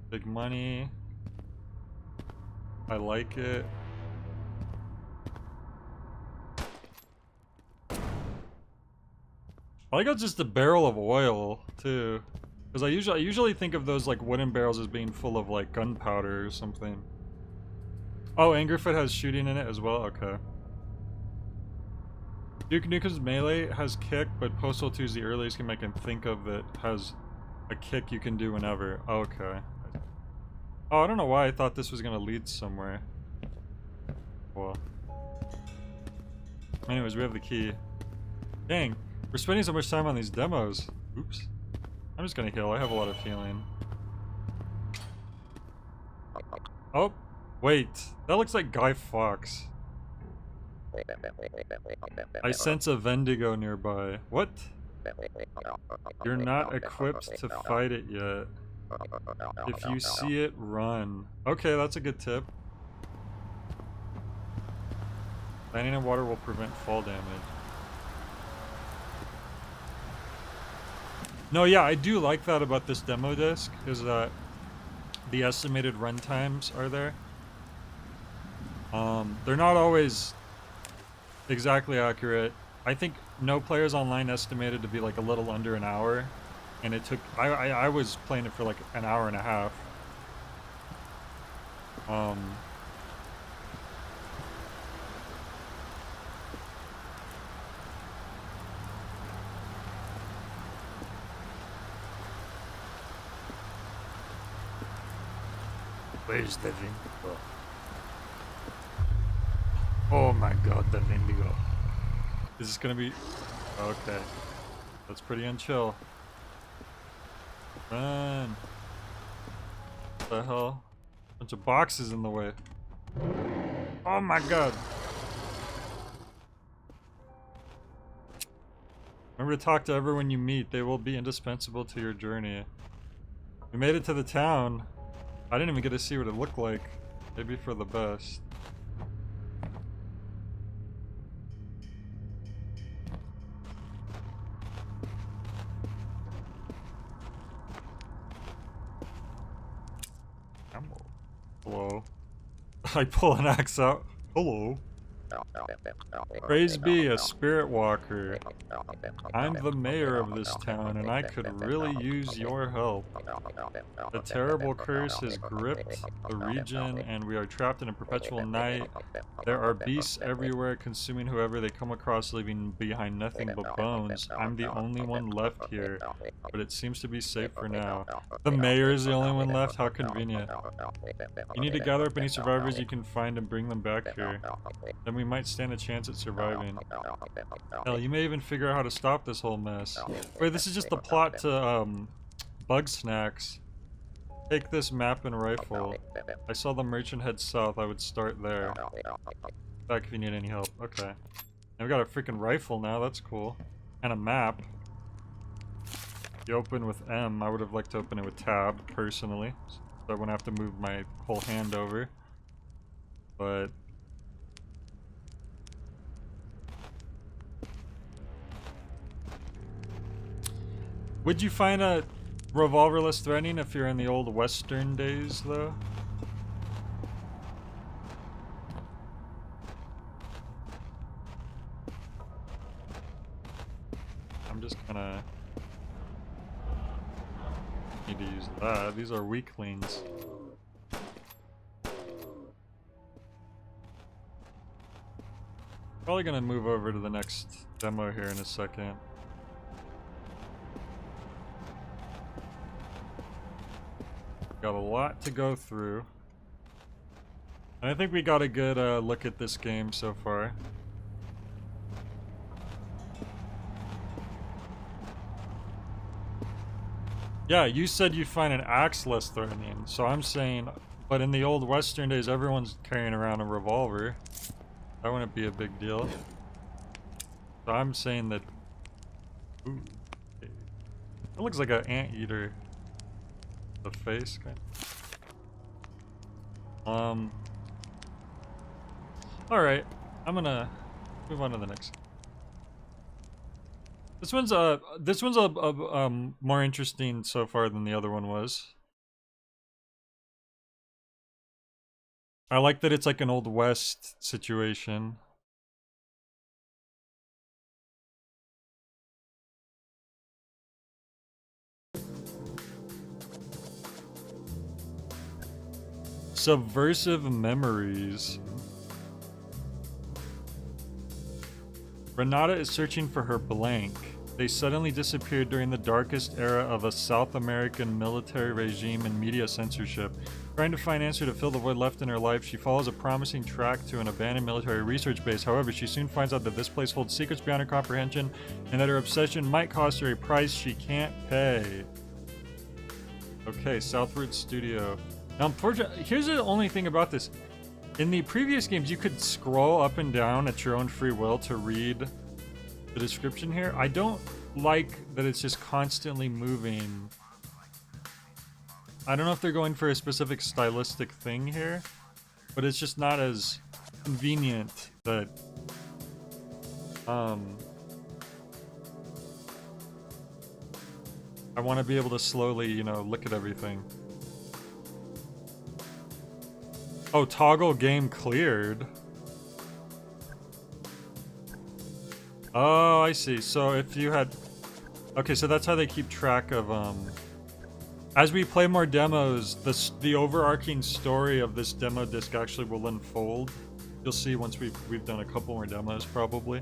big money. I like it. I like how it's just a barrel of oil too, because I usually think of those like wooden barrels as being full of like gunpowder or something. Oh, Angerfoot has shooting in it as well. Okay. Duke Nukem's melee has kick, but Postal 2 is the earliest game I can think of that has a kick you can do whenever. Oh, okay. Oh, I don't know why I thought this was gonna lead somewhere. Well. Anyways, we have the key. Dang, we're spending so much time on these demos. Oops. I'm just gonna heal, I have a lot of healing. Oh, wait. That looks like Guy Fawkes. I sense a Vendigo nearby. What? You're not equipped to fight it yet. If you see it, run. Okay, that's a good tip. Landing in water will prevent fall damage. No, yeah, I do like that about this demo disc, is that the estimated run times are there. They're not always exactly accurate. I think No Players Online estimated to be like a little under an hour, and it took I was playing it for like an hour and a half. Where's the Vindigo? Oh my god, the Vindigo. Is this gonna be... Okay. That's pretty unchill. Run. What the hell? Bunch of boxes in the way. Oh my god. Remember to talk to everyone you meet. They will be indispensable to your journey. We made it to the town. I didn't even get to see what it looked like. Maybe for the best. Hello. I pull an axe out. Hello. Praise be, a spirit walker. I'm the mayor of this town, and I could really use your help. A terrible curse has gripped the region, and we are trapped in a perpetual night. There are beasts everywhere, consuming whoever they come across, leaving behind nothing but bones. I'm the only one left here, but it seems to be safe for now. The mayor is the only one left? How convenient. You need to gather up any survivors you can find and bring them back here. Then we might stand a chance at surviving. Hell, you may even figure out how to stop this whole mess. Wait, this is just the plot to, Bug Snacks. Take this map and rifle. I saw the merchant head south, I would start there. Back if you need any help. Okay. Now we got a freaking rifle now, that's cool. And a map. You open with M, I would have liked to open it with tab, personally. So I wouldn't have to move my whole hand over. But... would you find a revolver less threatening if you're in the old Western days, though? I'm just gonna need to use that. These are weaklings. Probably gonna move over to the next demo here in a second. Got a lot to go through. And I think we got a good look at this game so far. Yeah, you said you find an axe less threatening, so I'm saying, but in the old Western days, everyone's carrying around a revolver. That wouldn't be a big deal. So I'm saying that. Ooh, okay. It looks like an anteater. The face, kind of. All right, I'm gonna move on to the next. This one's more interesting so far than the other one was. I like that it's like an old west situation. Subversive memories. Renata is searching for her blank. They suddenly disappeared during the darkest era of a South American military regime and media censorship. Trying to find answer to fill the void left in her life, she follows a promising track to an abandoned military research base. However, she soon finds out that this place holds secrets beyond her comprehension and that her obsession might cost her a price she can't pay. Okay, Southward Studio. Now, unfortunately, here's the only thing about this. In the previous games, you could scroll up and down at your own free will to read the description here. I don't like that it's just constantly moving. I don't know if they're going for a specific stylistic thing here, but it's just not as convenient that I want to be able to slowly, you know, look at everything. Oh, toggle game cleared. Oh, I see. So if you had... Okay, so that's how they keep track of, as we play more demos, the overarching story of this demo disc actually will unfold. You'll see once we've done a couple more demos, probably.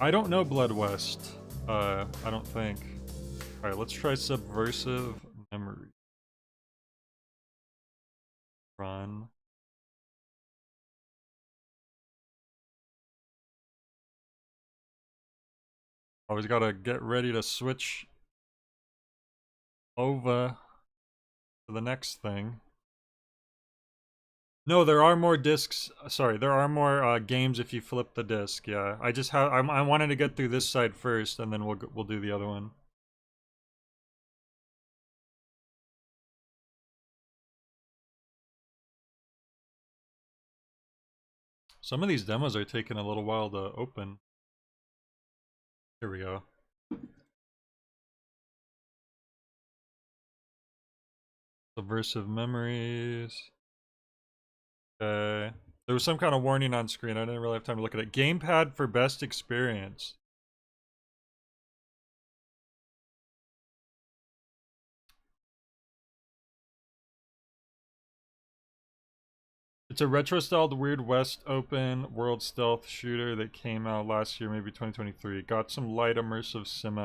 I don't know Blood West. I don't think. Alright, let's try Subversive Memory. Run. Always gotta get ready to switch over to the next thing. No, there are more discs. Sorry, there are more games if you flip the disc. Yeah, I wanted to get through this side first, and then we'll do the other one. Some of these demos are taking a little while to open. Here we go. Subversive memories. Okay. There was some kind of warning on screen. I didn't really have time to look at it. Gamepad for best experience. It's a retro-styled Weird West open world stealth shooter that came out last year, maybe 2023. Got some light immersive sim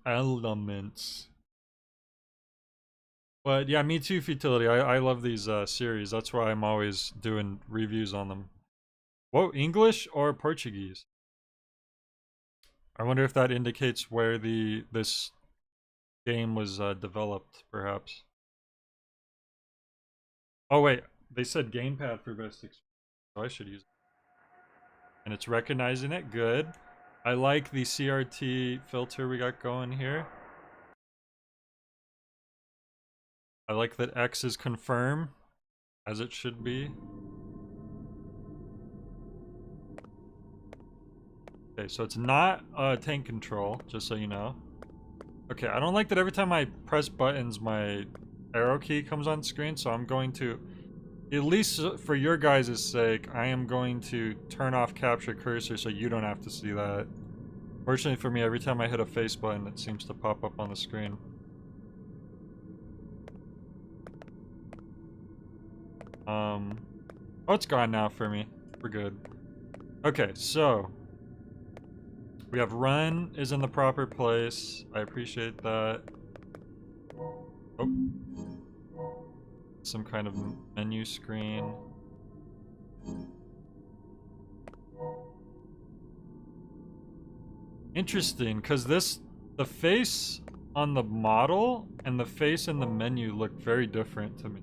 elements. But yeah, me too, Futility. I love these series. That's why I'm always doing reviews on them. Whoa, English or Portuguese? I wonder if that indicates where this game was developed, perhaps. Oh wait, they said gamepad for best experience. So I should use it. And it's recognizing it. Good. I like the CRT filter we got going here. I like that X is confirm, as it should be. Okay, so it's not tank control, just so you know. Okay, I don't like that every time I press buttons, my arrow key comes on screen, so I'm going to, at least for your guys' sake, I am going to turn off capture cursor so you don't have to see that. Fortunately for me, every time I hit a face button, it seems to pop up on the screen. Oh, it's gone now for me. We're good. Okay, so we have run is in the proper place. I appreciate that. Oh. Some kind of menu screen. Interesting, because this The face on the model and the face in the menu look very different to me.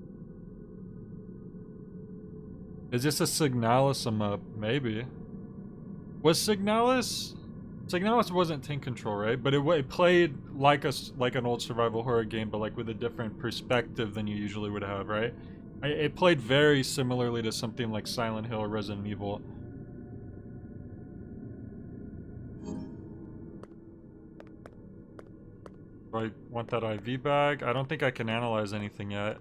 Is this a Signalis up? Maybe. Was Signalis? Signalis wasn't tank control, right? But it played like an old survival horror game, but like with a different perspective than you usually would have, right? It played very similarly to something like Silent Hill or Resident Evil. Do I want that IV bag? I don't think I can analyze anything yet.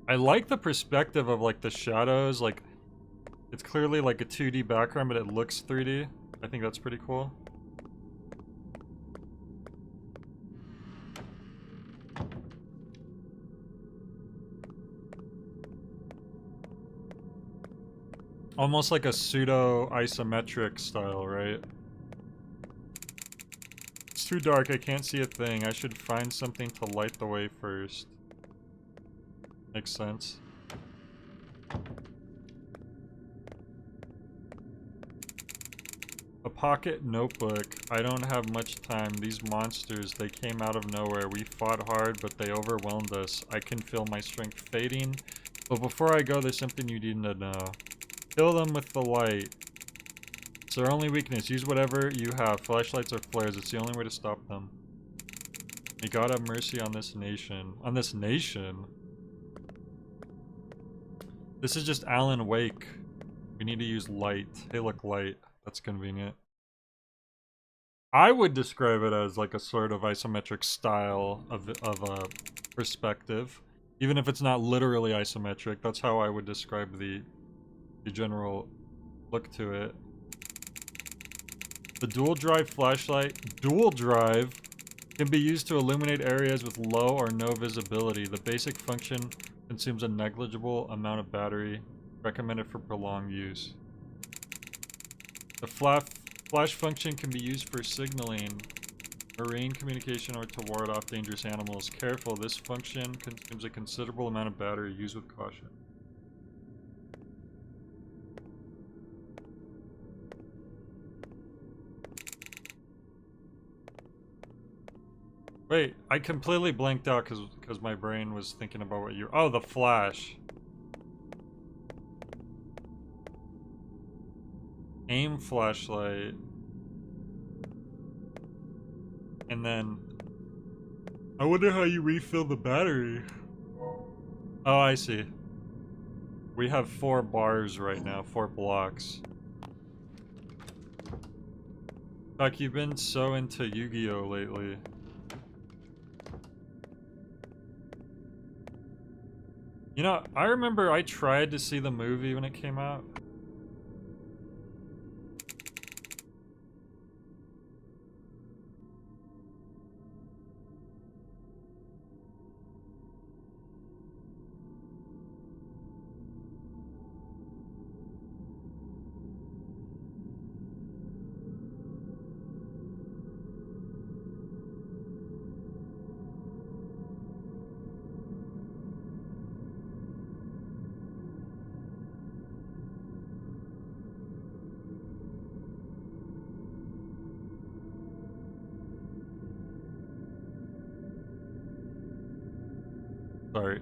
I like the perspective of like the shadows, like it's clearly like a 2D background, but it looks 3D. I think that's pretty cool. Almost like a pseudo isometric style, right? It's too dark, I can't see a thing. I should find something to light the way first. Makes sense. A pocket notebook. I don't have much time. These monsters, they came out of nowhere. We fought hard, but they overwhelmed us. I can feel my strength fading. But before I go, there's something you need to know. Kill them with the light. It's their only weakness. Use whatever you have. Flashlights or flares. It's the only way to stop them. May God have mercy on this nation. On this nation? This is just Alan Wake. We need to use light. Hey, look, light. That's convenient. I would describe it as like a sort of isometric style of a perspective. Even if it's not literally isometric, that's how I would describe the general look to it. The dual drive flashlight, dual drive, can be used to illuminate areas with low or no visibility. The basic function consumes a negligible amount of battery, recommended for prolonged use. The flash function can be used for signaling, marine communication, or to ward off dangerous animals. Careful, this function consumes a considerable amount of battery. Use with caution. Wait, I completely blanked out because my brain was thinking about what you... Oh, the flash. Aim flashlight. And then... I wonder how you refill the battery. Oh, I see. We have 4 bars right now, 4 blocks. Fuck, you've been so into Yu-Gi-Oh! Lately. You know, I remember I tried to see the movie when it came out. Sorry.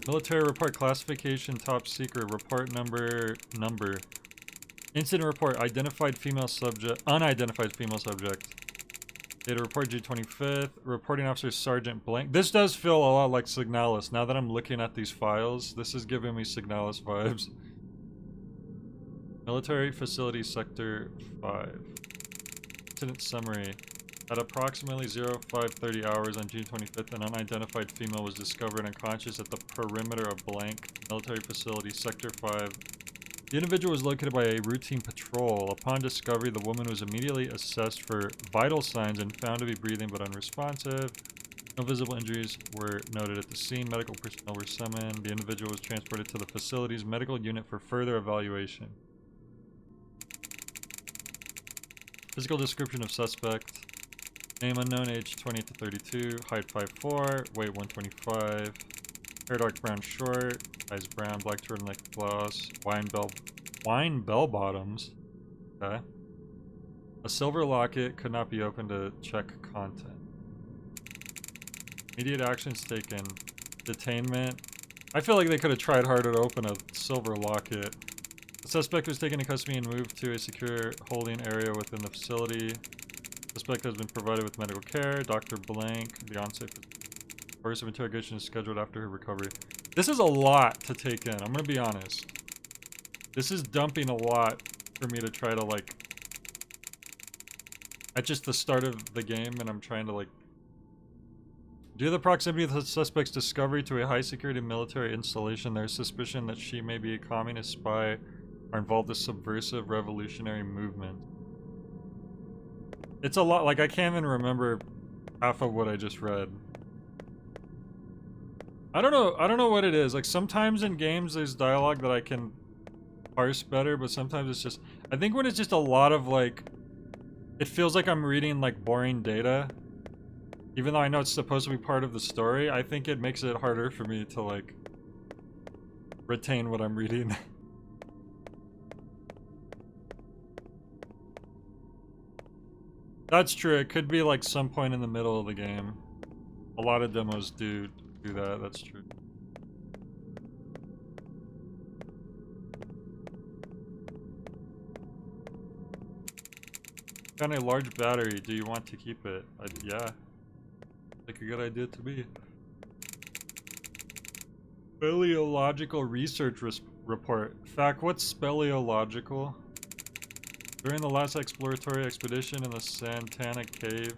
Military report classification top secret report number. Incident report identified female subject, unidentified female subject. Data report June 25th. Reporting officer Sergeant Blank. This does feel a lot like Signalis. Now that I'm looking at these files, this is giving me Signalis vibes. Military facility sector 5. Incident summary. At approximately 0530 hours on June 25th, an unidentified female was discovered unconscious at the perimeter of blank military facility, Sector 5. The individual was located by a routine patrol. Upon discovery, the woman was immediately assessed for vital signs and found to be breathing but unresponsive. No visible injuries were noted at the scene. Medical personnel were summoned. The individual was transported to the facility's medical unit for further evaluation. Physical description of suspect. Name unknown, age 20 to 32, height 5'4", weight 125, hair dark brown short, eyes brown, black turtleneck blouse, wine bell bottoms. Okay. A silver locket could not be opened to check content. Immediate actions taken. Detainment. I feel like they could have tried harder to open a silver locket. The suspect was taken into custody and moved to a secure holding area within the facility. The suspect has been provided with medical care. Dr. Blank, the on-site course of interrogation is scheduled after her recovery. This is a lot to take in, I'm gonna be honest. This is dumping a lot for me to try to, like, at just the start of the game, and I'm trying to, like, due to the proximity of the suspect's discovery to a high-security military installation, there's suspicion that she may be a communist spy or involved in subversive revolutionary movement. It's a lot, like, I can't even remember half of what I just read. I don't know what it is. Like, sometimes in games there's dialogue that I can parse better, but sometimes it's just... I think when it's just a lot of, like... It feels like I'm reading, like, boring data. Even though I know it's supposed to be part of the story, I think it makes it harder for me to, like, retain what I'm reading. That's true, it could be, like, some point in the middle of the game. A lot of demos do that, that's true. Got a large battery, do you want to keep it? Yeah. Like a good idea to me. Speleological research report. Fact, what's speleological? During the last exploratory expedition in the Santana Cave,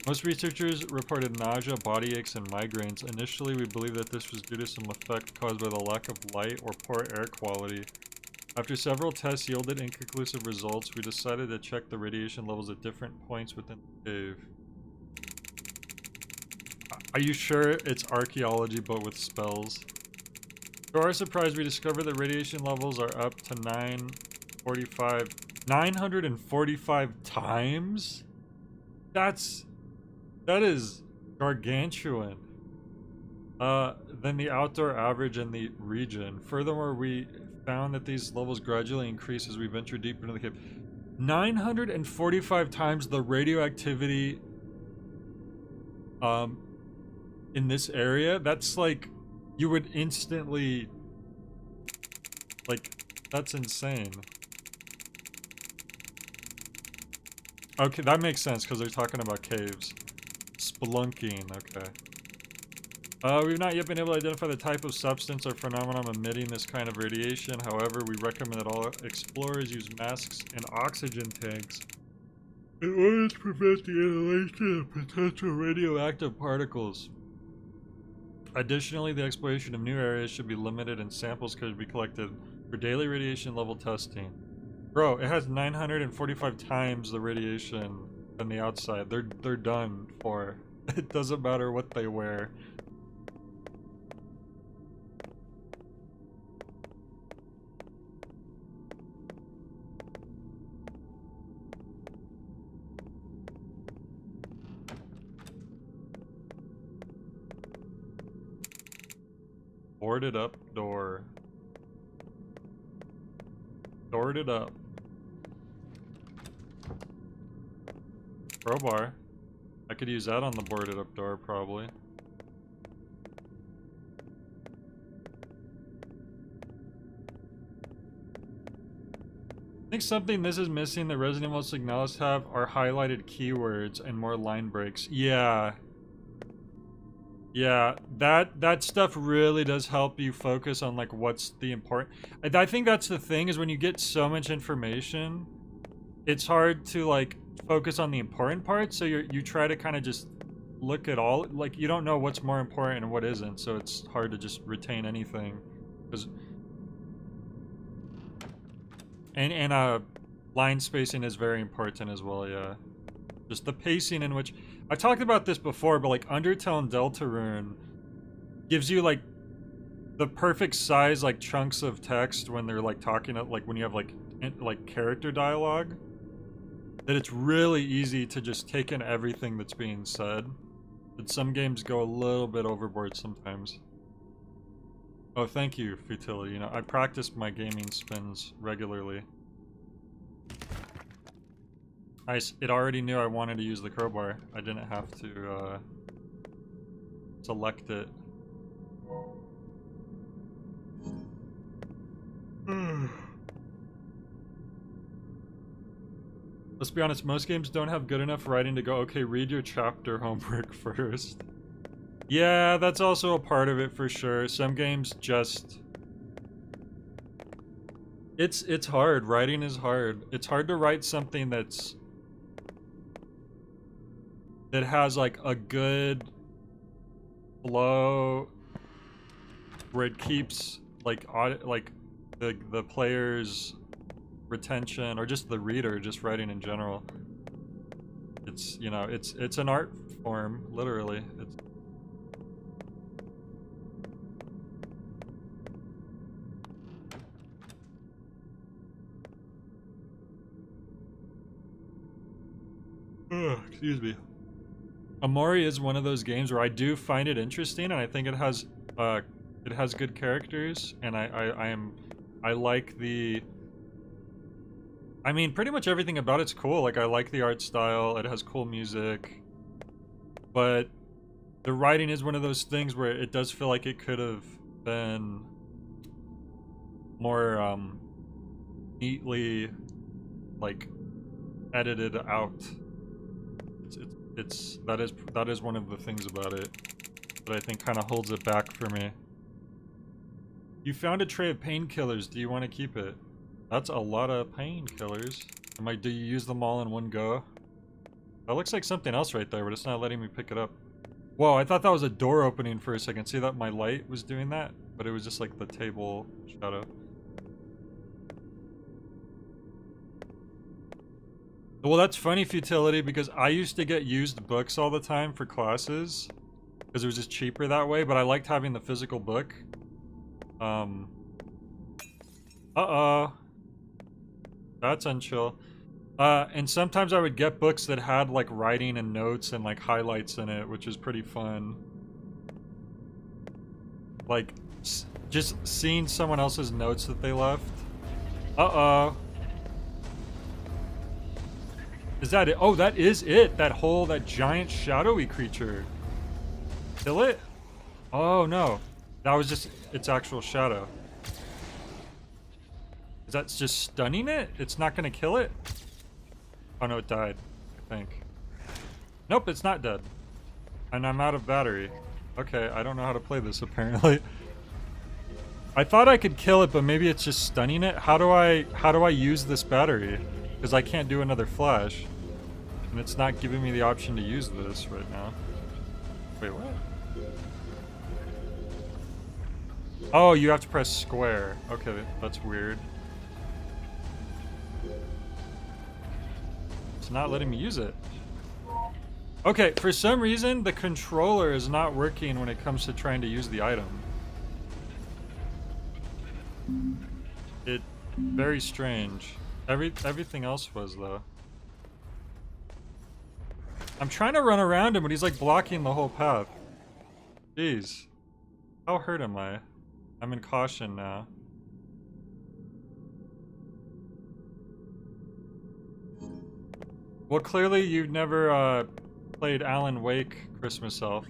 most researchers reported nausea, body aches, and migraines. Initially, we believed that this was due to some effect caused by the lack of light or poor air quality. After several tests yielded inconclusive results, we decided to check the radiation levels at different points within the cave. Are you sure it's archaeology but with spells? To our surprise, we discovered that radiation levels are up to 945 times? That is gargantuan. Than the outdoor average in the region. Furthermore, we found that these levels gradually increase as we venture deeper into the cave. 945 times the radioactivity in this area. That's like, you would instantly, like, that's insane. Okay, that makes sense because they're talking about caves. Spelunking, okay. We've not yet been able to identify the type of substance or phenomenon emitting this kind of radiation. However, we recommend that all explorers use masks and oxygen tanks in order to prevent the inhalation of potential radioactive particles. Additionally, the exploration of new areas should be limited and samples could be collected for daily radiation level testing. Bro, it has 945 times the radiation than the outside. They're done for. It doesn't matter what they wear. Boarded up door. Doored it up. Crowbar. I could use that on the boarded up door, probably. I think something this is missing that Resident Evil Signalis have are highlighted keywords and more line breaks. Yeah. Yeah, that stuff really does help you focus on, like, what's the important... I think that's the thing, is when you get so much information, it's hard to, like, focus on the important parts, so you try to kind of just look at all, like, you don't know what's more important and what isn't, so it's hard to just retain anything. And line spacing is very important as well, yeah. Just the pacing in which... I've talked about this before, but, like, Undertale and Deltarune gives you, like, the perfect size, like, chunks of text when they're, like, talking, like, when you have, like, character dialogue, that it's really easy to just take in everything that's being said. But some games go a little bit overboard sometimes. Oh, thank you, Futility. You know, I practice my gaming spins regularly. It already knew I wanted to use the crowbar. I didn't have to select it. Let's be honest, most games don't have good enough writing to go, okay, read your chapter homework first. Yeah, that's also a part of it for sure. Some games just... It's hard. Writing is hard. It's hard to write something that has like a good flow where it keeps like the player's retention, or just the reader just writing in general. It's, you know, it's an art form, literally. It's excuse me. Amori is one of those games where I do find it interesting, and I think it has good characters, and I like the... I mean, pretty much everything about it's cool. Like, I like the art style, it has cool music, but the writing is one of those things where it does feel like it could have been more neatly like edited out. That is one of the things about it that I think kind of holds it back for me. You found a tray of painkillers. Do you want to keep it? That's a lot of painkillers. Do you use them all in one go? That looks like something else right there, but it's not letting me pick it up. Whoa, I thought that was a door opening for a second. See that my light was doing that? But it was just like the table shadow. Well, that's funny, Futility, because I used to get used books all the time for classes because it was just cheaper that way, but I liked having the physical book. Uh-oh. That's unchill. And sometimes I would get books that had like writing and notes and like highlights in it, which is pretty fun. Like, just seeing someone else's notes that they left. Uh-oh. Is that it? Oh, that is it. That giant shadowy creature. Kill it? Oh, no. That was just its actual shadow. Is that just stunning it? It's not gonna kill it? Oh, no, it died, I think. Nope, it's not dead. And I'm out of battery. Okay, I don't know how to play this, apparently. I thought I could kill it, but maybe it's just stunning it. How do I use this battery? Because I can't do another flash. And it's not giving me the option to use this right now. Wait, what? Oh, you have to press square. Okay, that's weird. It's not letting me use it. Okay, for some reason, the controller is not working when it comes to trying to use the item. Very strange. Everything else was, though. I'm trying to run around him, but he's like blocking the whole path. Jeez. How hurt am I? I'm in caution now. Well, clearly you've never played Alan Wake Christmas Elf.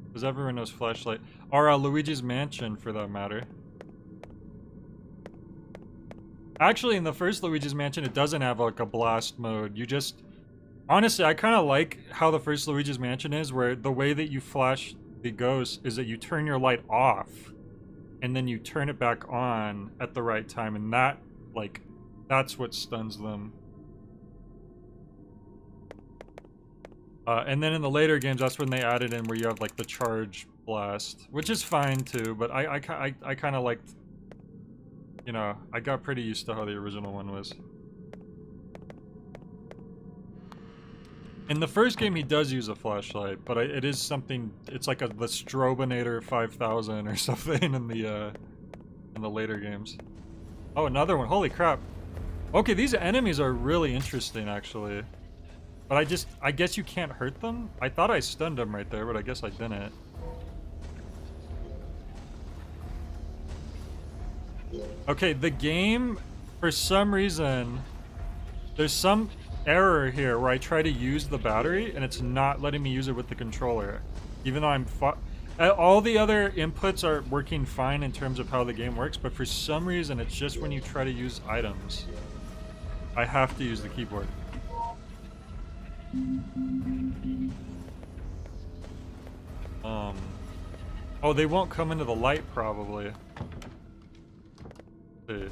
Because everyone knows Flashlight. Or Luigi's Mansion, for that matter. Actually, in the first Luigi's Mansion, it doesn't have like a blast mode. You just... Honestly, I kind of like how the first Luigi's Mansion is, where the way that you flash the ghost is that you turn your light off, and then you turn it back on at the right time, and that, like, that's what stuns them. And then in the later games, that's when they added in where you have, like, the charge blast, which is fine, too, but I kind of liked, you know, I got pretty used to how the original one was. In the first game, he does use a flashlight, but it is something. It's like the Strobinator 5000 or something in the later games. Oh, another one! Holy crap! Okay, these enemies are really interesting, actually. But I guess you can't hurt them. I thought I stunned them right there, but I guess I didn't. Okay, the game, for some reason, there's some error here where I try to use the battery and it's not letting me use it with the controller. Even though I'm all the other inputs are working fine in terms of how the game works, but for some reason it's just when you try to use items, I have to use the keyboard. Oh, they won't come into the light probably. Let's see.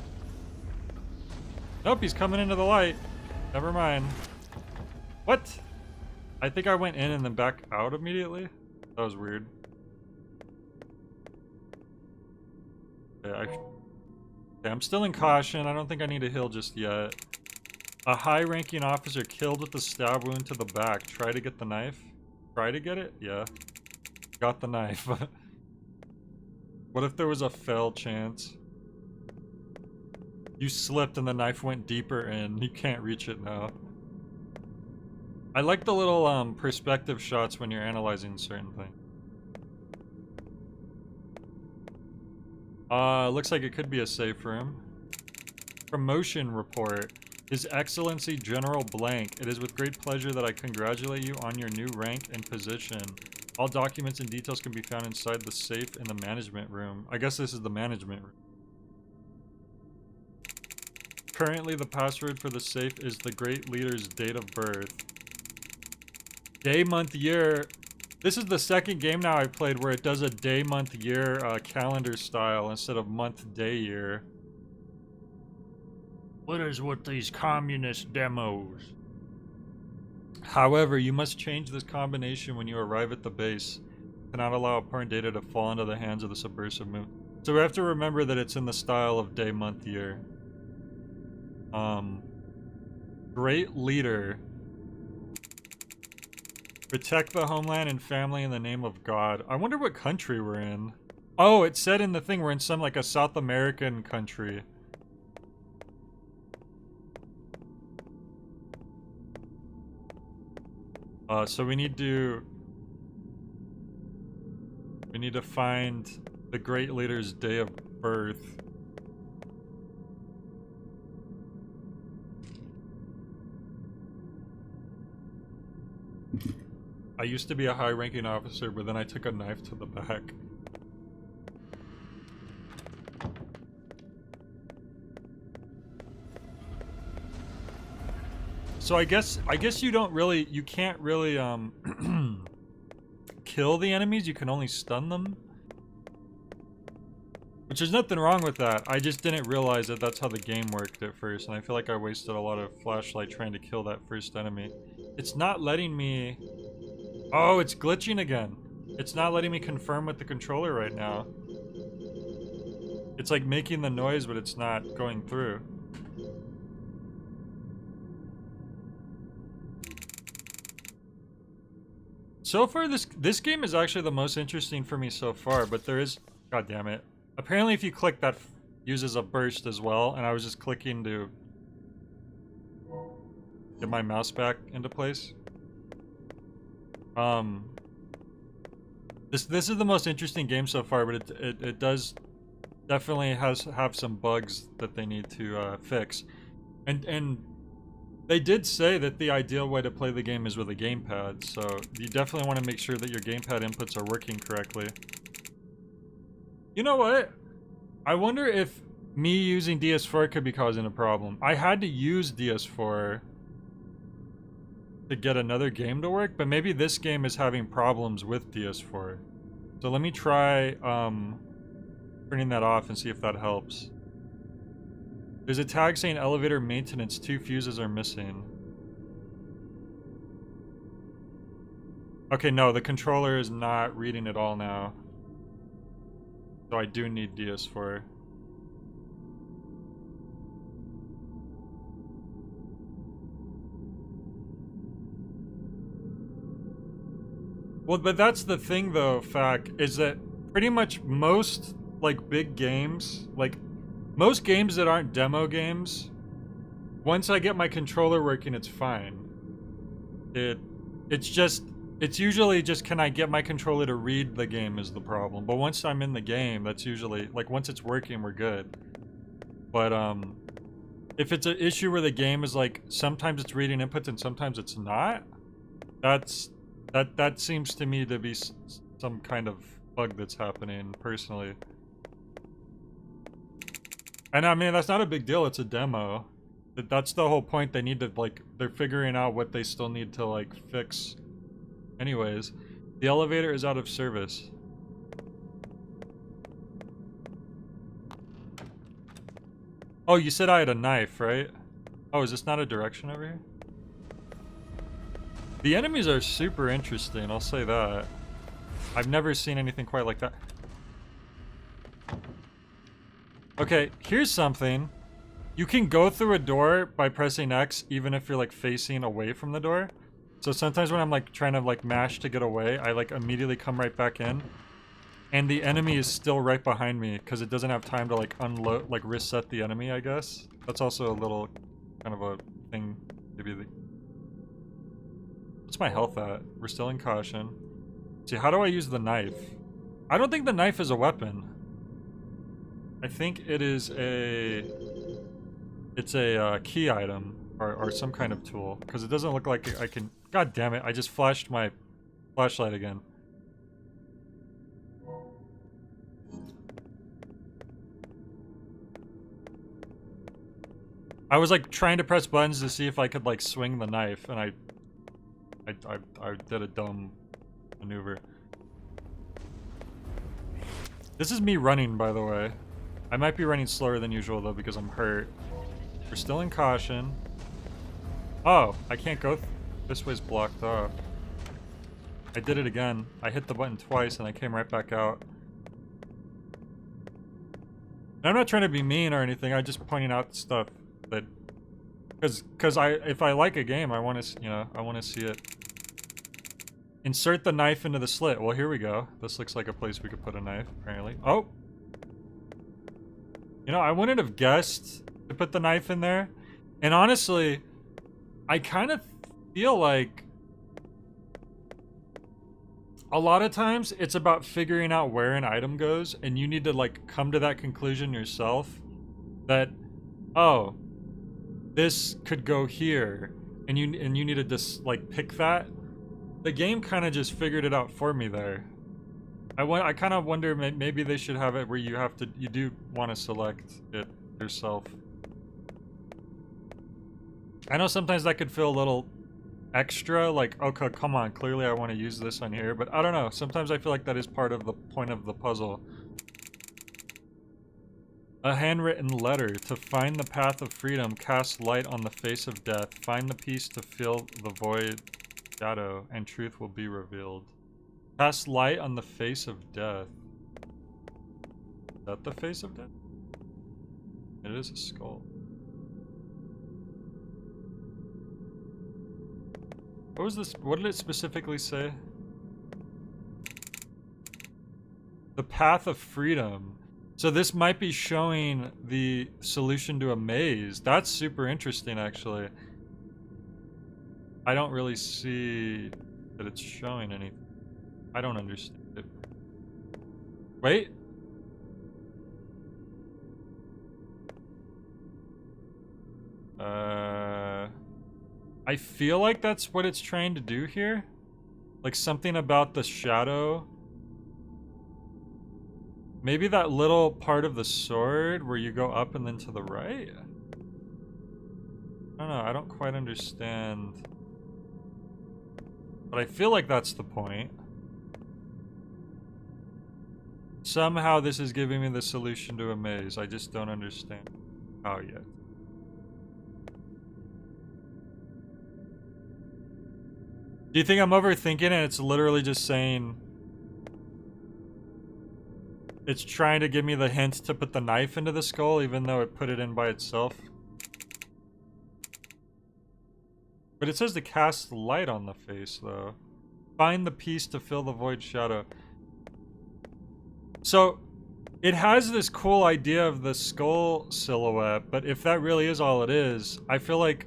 Nope, he's coming into the light. Never mind. What? I think I went in and then back out immediately. That was weird. Okay, I'm still in caution. I don't think I need to heal just yet. A high-ranking officer killed with a stab wound to the back. Try to get the knife. Try to get it? Yeah. Got the knife. What if there was a fail chance? You slipped and the knife went deeper in. You can't reach it now. I like the little perspective shots when you're analyzing certain things. Looks like it could be a safe room. Promotion report. His Excellency General Blank. It is with great pleasure that I congratulate you on your new rank and position. All documents and details can be found inside the safe in the management room. I guess this is the management room. Currently, the password for the safe is the great leader's date of birth. Day, month, year. This is the second game now I've played where it does a day, month, year calendar style instead of month, day, year. What is with these communist demos? However, you must change this combination when you arrive at the base. Cannot allow important data to fall into the hands of the subversive movement. So we have to remember that it's in the style of day, month, year. Great leader. Protect the homeland and family in the name of God. I wonder what country we're in. Oh, it said in the thing we're in some like a South American country. So we need to find the great leader's day of birth. I used to be a high-ranking officer, but then I took a knife to the back. So I guess you can't really kill the enemies, you can only stun them. Which there's nothing wrong with that. I just didn't realize that that's how the game worked at first, and I feel like I wasted a lot of flashlight trying to kill that first enemy. It's not letting me... Oh, it's glitching again. It's not letting me confirm with the controller right now. It's like making the noise, but it's not going through. So far, this game is actually the most interesting for me so far, but there is... God damn it. Apparently if you click that uses a burst as well, and I was just clicking to get my mouse back into place. This is the most interesting game so far, but it does definitely have some bugs that they need to fix. And they did say that the ideal way to play the game is with a gamepad, so you definitely want to make sure that your gamepad inputs are working correctly. You know what? I wonder if me using DS4 could be causing a problem. I had to use DS4 to get another game to work, but maybe this game is having problems with DS4. So let me try turning that off and see if that helps. There's a tag saying elevator maintenance, 2 fuses are missing. Okay, no, the controller is not reading it all now. So I do need DS4. Well, but that's the thing though, Fac, is that pretty much most, like, big games, like, most games that aren't demo games, once I get my controller working, it's fine. It's usually just, can I get my controller to read the game is the problem. But once I'm in the game, that's usually, like, once it's working, we're good. But, if it's an issue where the game is like sometimes it's reading inputs and sometimes it's not, that seems to me to be some kind of bug that's happening personally. And I mean, that's not a big deal, it's a demo. That's the whole point. They need to, like, they're figuring out what they still need to, like, fix. Anyways, the elevator is out of service. Oh, you said I had a knife, right? Oh, is this not a direction over here? The enemies are super interesting, I'll say that. I've never seen anything quite like that. Okay, here's something. You can go through a door by pressing X even if you're like facing away from the door. So sometimes when I'm like trying to like mash to get away, I like immediately come right back in. And the enemy is still right behind me because it doesn't have time to like unload, like reset the enemy, I guess. That's also a little kind of a thing. Maybe the... What's my health at? We're still in caution. See, how do I use the knife? I don't think the knife is a weapon. I think it is a... It's a key item or some kind of tool because it doesn't look like I can... God damn it, I just flashed my flashlight again. I was like trying to press buttons to see if I could like swing the knife and I did a dumb maneuver. This is me running, by the way. I might be running slower than usual though because I'm hurt. We're still in caution. Oh, I can't go this way's blocked off. I did it again. I hit the button twice and I came right back out. And I'm not trying to be mean or anything. I'm just pointing out stuff that, because if I like a game, I want to, you know, I want to see it. Insert the knife into the slit. Well, here we go. This looks like a place we could put a knife, apparently. Oh! You know, I wouldn't have guessed to put the knife in there. And honestly, I kind of feel like a lot of times it's about figuring out where an item goes, and you need to like come to that conclusion yourself that, oh, this could go here, and you need to just like pick that. The game kind of just figured it out for me there. I kind of wonder maybe they should have it where you do want to select it yourself. I know sometimes that could feel a little extra, like, okay, come on, clearly I want to use this on here, but I don't know, sometimes I feel like that is part of the point of the puzzle. A handwritten letter. To find the path of freedom, cast light on the face of death, find the piece to fill the void shadow, and truth will be revealed. Cast light on the face of death. Is that the face of death? It is a skull. What was this? What did it specifically say? The path of freedom. So this might be showing the solution to a maze. That's super interesting, actually. I don't really see that it's showing anything. I don't understand it. Wait. I feel like that's what it's trying to do here. Like something about the shadow. Maybe that little part of the sword where you go up and then to the right? I don't know, I don't quite understand. But I feel like that's the point. Somehow this is giving me the solution to a maze. I just don't understand how yet. Do you think I'm overthinking it and it's literally just saying... It's trying to give me the hint to put the knife into the skull even though it put it in by itself? But it says to cast light on the face though. Find the piece to fill the void shadow. So, it has this cool idea of the skull silhouette, but if that really is all it is, I feel like...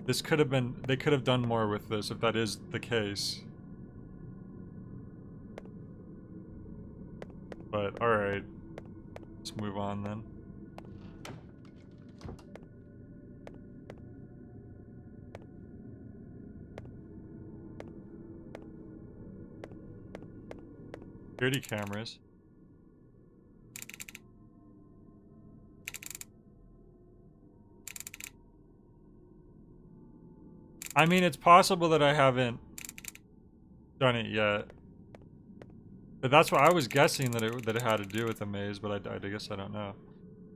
This could have been... They could have done more with this if that is the case. But, alright. Let's move on then. Security cameras. I mean, it's possible that I haven't done it yet. But that's what I was guessing, that it had to do with the maze, but I guess I don't know.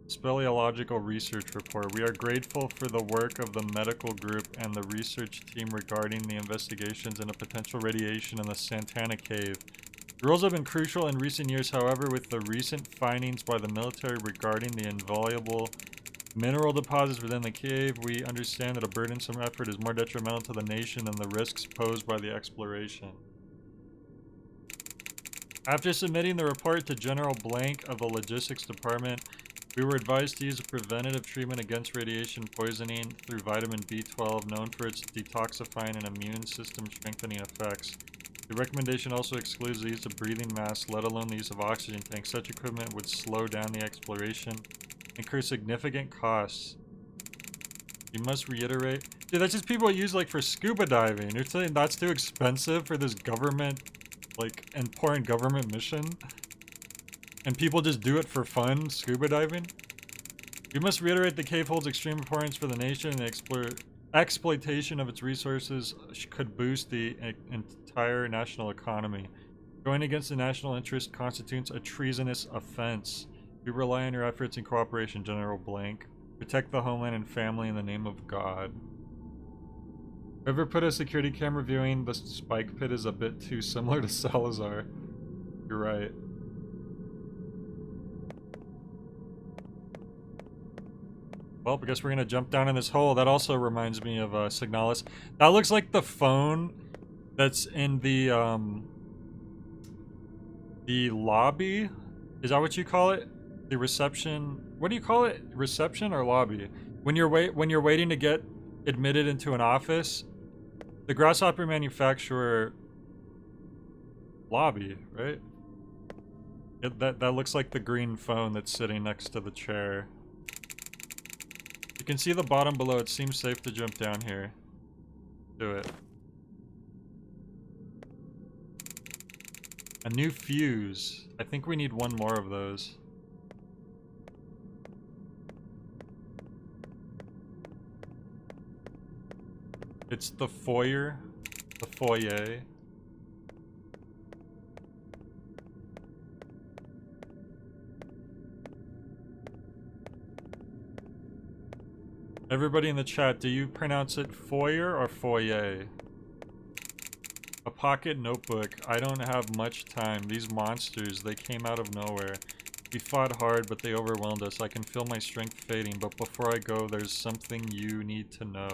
Speleological research report. We are grateful for the work of the medical group and the research team regarding the investigations into potential radiation in the Santana Cave. The rules have been crucial in recent years, however, with the recent findings by the military regarding the invaluable mineral deposits within the cave, we understand that a burdensome effort is more detrimental to the nation than the risks posed by the exploration. After submitting the report to General Blank of the Logistics Department, we were advised to use a preventative treatment against radiation poisoning through vitamin B12, known for its detoxifying and immune system strengthening effects. The recommendation also excludes the use of breathing masks, let alone the use of oxygen tanks. Such equipment would slow down the exploration, incur significant costs. You must reiterate. Dude, that's just people use like for scuba diving. You're saying that's too expensive for this government, like, important government mission? And people just do it for fun, scuba diving? We must reiterate the cave holds extreme importance for the nation, and the exploitation of its resources could boost the entire national economy. Going against the national interest constitutes a treasonous offense. We rely on your efforts and cooperation, General Blank. Protect the homeland and family in the name of God. Whoever put a security camera viewing the spike pit is a bit too similar to Salazar. You're right. Well, I guess we're gonna jump down in this hole. That also reminds me of Signalis. That looks like the phone that's in the lobby. Is that what you call it? The reception. What do you call it? Reception or lobby? When you're waiting to get admitted into an office, the Grasshopper manufacturer lobby, right? That looks like the green phone that's sitting next to the chair. You can see the bottom below. It seems safe to jump down here. Do it. A new fuse. I think we need one more of those. It's the foyer. The foyer. Everybody in the chat, do you pronounce it foyer or foyer? A pocket notebook. I don't have much time. These monsters, they came out of nowhere. We fought hard, but they overwhelmed us. I can feel my strength fading, but before I go, there's something you need to know.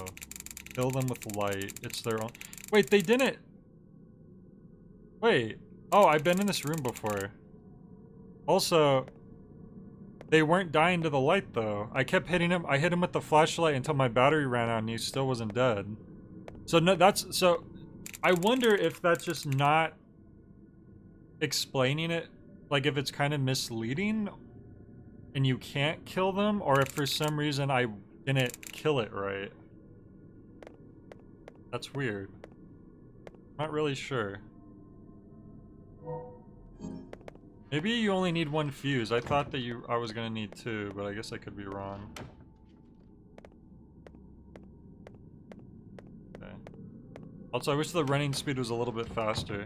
Fill them with light. It's their own. Wait, they didn't. Wait. Oh, I've been in this room before. Also, they weren't dying to the light, though. I kept hitting him. I hit him with the flashlight until my battery ran out and he still wasn't dead. So, no, that's... So, I wonder if that's just not explaining it. Like, if it's kind of misleading and you can't kill them, or if for some reason I didn't kill it right. That's weird. Not really sure. Maybe you only need one fuse. I thought that I was gonna need two, but I guess I could be wrong. Okay. Also, I wish the running speed was a little bit faster.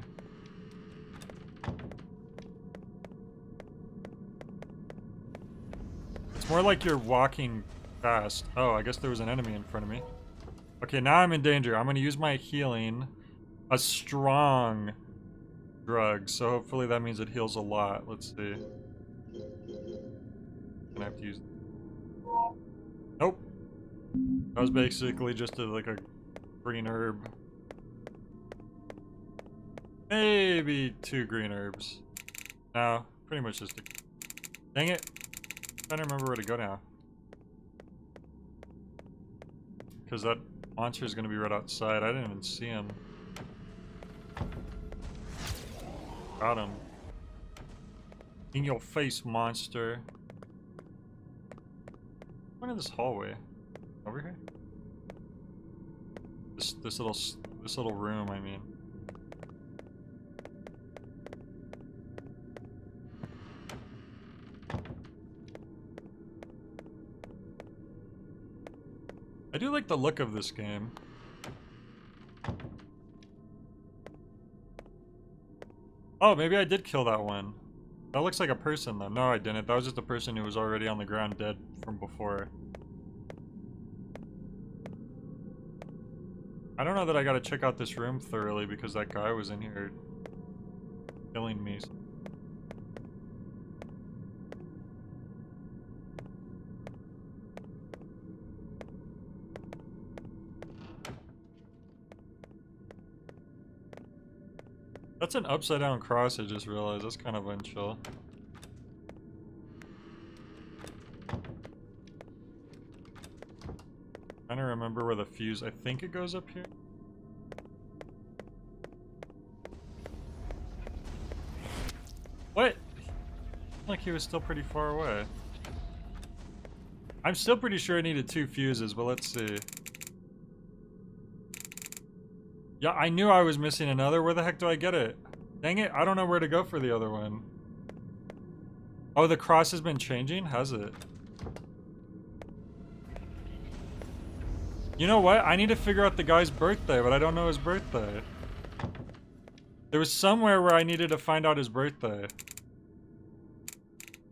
It's more like you're walking fast. Oh, I guess there was an enemy in front of me. Okay, now I'm in danger. I'm gonna use my healing. A strong drug, so hopefully that means it heals a lot. Let's see. Gonna have to use... Nope. That was basically just like a green herb. Maybe 2 green herbs. No, pretty much just a... Dang it. I'm trying to remember where to go now. Because that monster is going to be right outside. I didn't even see him. Got him. In your face, monster. What in this hallway? Over here? This little room, I mean. I do like the look of this game. Oh, maybe I did kill that one. That looks like a person though. No, I didn't. That was just a person who was already on the ground dead from before. I don't know that I gotta check out this room thoroughly because that guy was in here killing me. That's an upside down cross, I just realized. That's kind of unchill. Trying to remember where the fuse, I think it goes up here. What? Like he was still pretty far away. I'm still pretty sure I needed 2 fuses, but let's see. Yeah, I knew I was missing another. Where the heck do I get it? Dang it, I don't know where to go for the other one. Oh, the cross has been changing? Has it? You know what? I need to figure out the guy's birthday, but I don't know his birthday. There was somewhere where I needed to find out his birthday.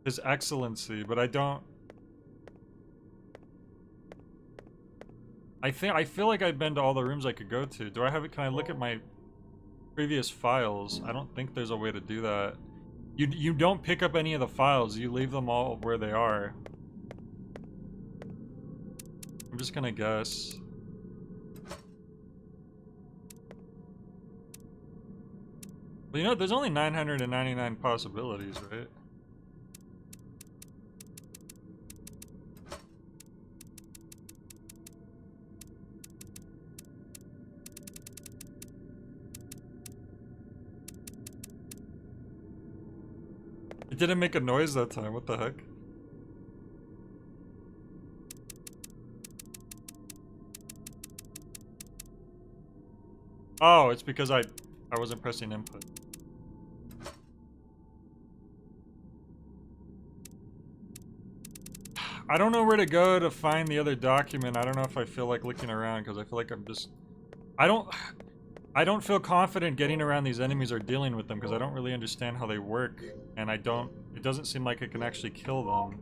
His Excellency, but I don't... I feel like I've been to all the rooms I could go to. Do I have it? Can I look at my previous files? I don't think there's a way to do that. You don't pick up any of the files. You leave them all where they are. I'm just gonna guess. Well, you know, there's only 999 possibilities, right? It didn't make a noise that time, what the heck? Oh, it's because I wasn't pressing input. I don't know where to go to find the other document. I don't know if I feel like looking around because I feel like I'm just... I don't feel confident getting around these enemies or dealing with them because I don't really understand how they work, and it doesn't seem like I can actually kill them.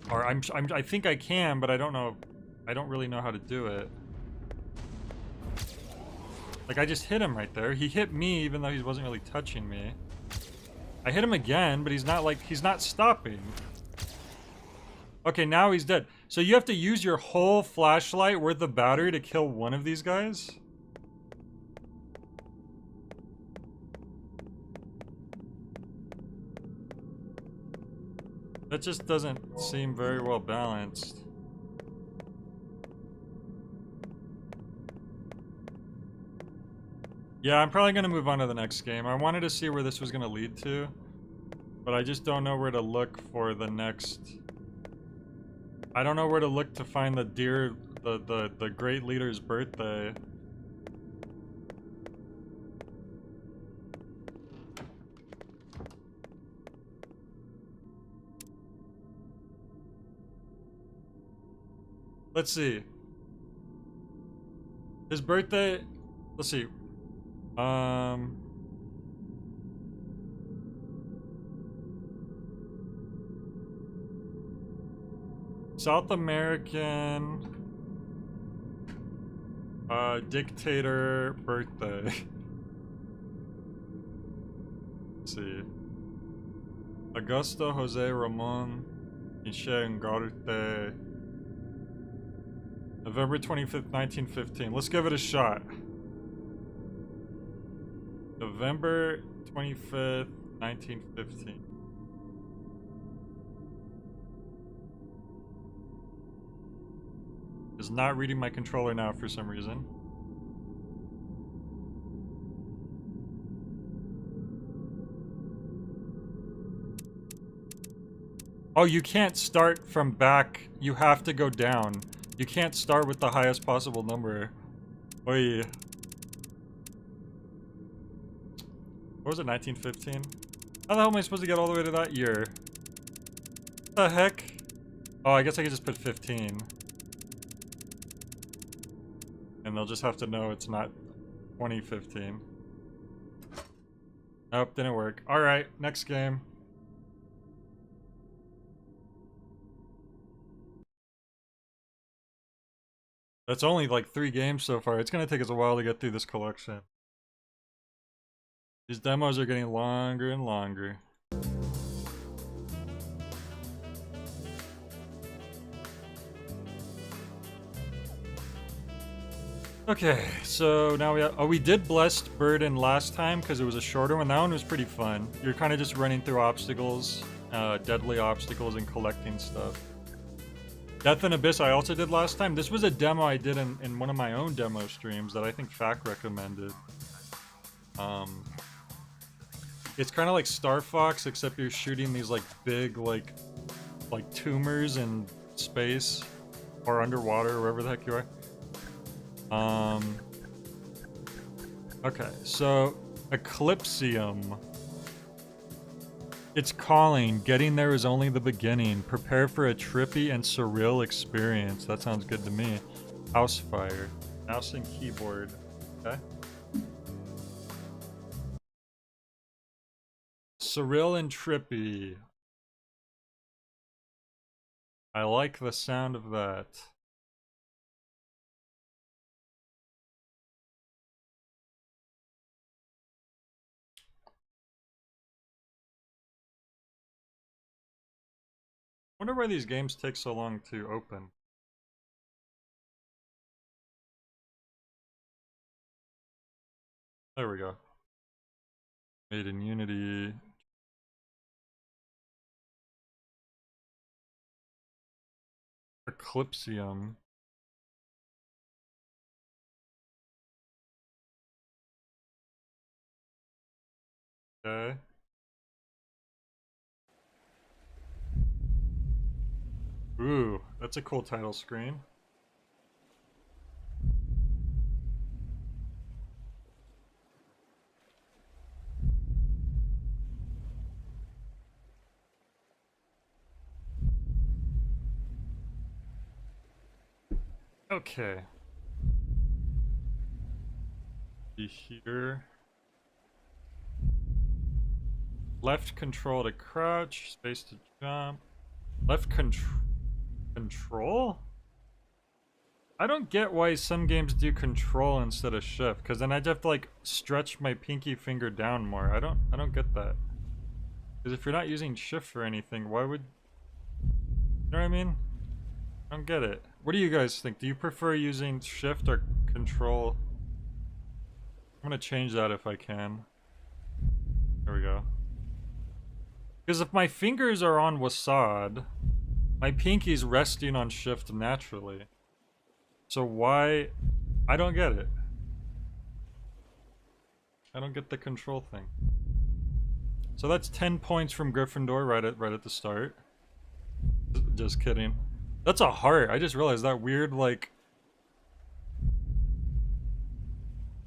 Or I think I can, but I don't know. I don't really know how to do it. Like, I just hit him right there. He hit me even though he wasn't really touching me. I hit him again, but he's not stopping. Okay, now he's dead. So you have to use your whole flashlight worth of battery to kill one of these guys? That just doesn't seem very well balanced. Yeah, I'm probably gonna move on to the next game. I wanted to see where this was gonna lead to, but I just don't know where to look for the next... I don't know where to look to find the the great leader's birthday. Let's see. His birthday, let's see. South American dictator birthday. Let's see. Augusto Jose Ramon Michel Ngarte. November 25th, 1915. Let's give it a shot. November 25th, 1915. Is not reading my controller now for some reason. Oh, you can't start from back. You have to go down. You can't start with the highest possible number. Oy. What was it, 1915? How the hell am I supposed to get all the way to that year? What the heck? Oh, I guess I could just put 15. And they'll just have to know it's not 2015. Nope, didn't work. Alright, next game. That's only like 3 games so far. It's gonna take us a while to get through this collection. These demos are getting longer and longer. Okay, so now we did Blessed Burden last time because it was a shorter one. That one was pretty fun. You're kind of just running through obstacles, deadly obstacles, and collecting stuff. Death and Abyss I also did last time. This was a demo I did in one of my own demo streams that I think FAC recommended. It's kind of like Star Fox, except you're shooting these like big like tumors in space or underwater, wherever the heck you are. Okay, so Eclipsium. It's calling. Getting there is only the beginning. Prepare for a trippy and surreal experience. That sounds good to me. Housefire. Mouse and keyboard. Okay. Surreal and trippy. I like the sound of that. Wonder why these games take so long to open. There we go. Made in Unity. Eclipsium. Okay. Ooh, that's a cool title screen. Okay. Be here. Left control to crouch, space to jump. Left control? I don't get why some games do control instead of shift, because then I'd have to like stretch my pinky finger down more. I don't get that. Because if you're not using shift for anything, why would... You know what I mean? I don't get it. What do you guys think? Do you prefer using shift or control? I'm gonna change that if I can. There we go. Because if my fingers are on WASD, my pinky's resting on shift naturally. So why... I don't get it. I don't get the control thing. So that's 10 points from Gryffindor right at the start. Just kidding. That's a heart. I just realized that weird like...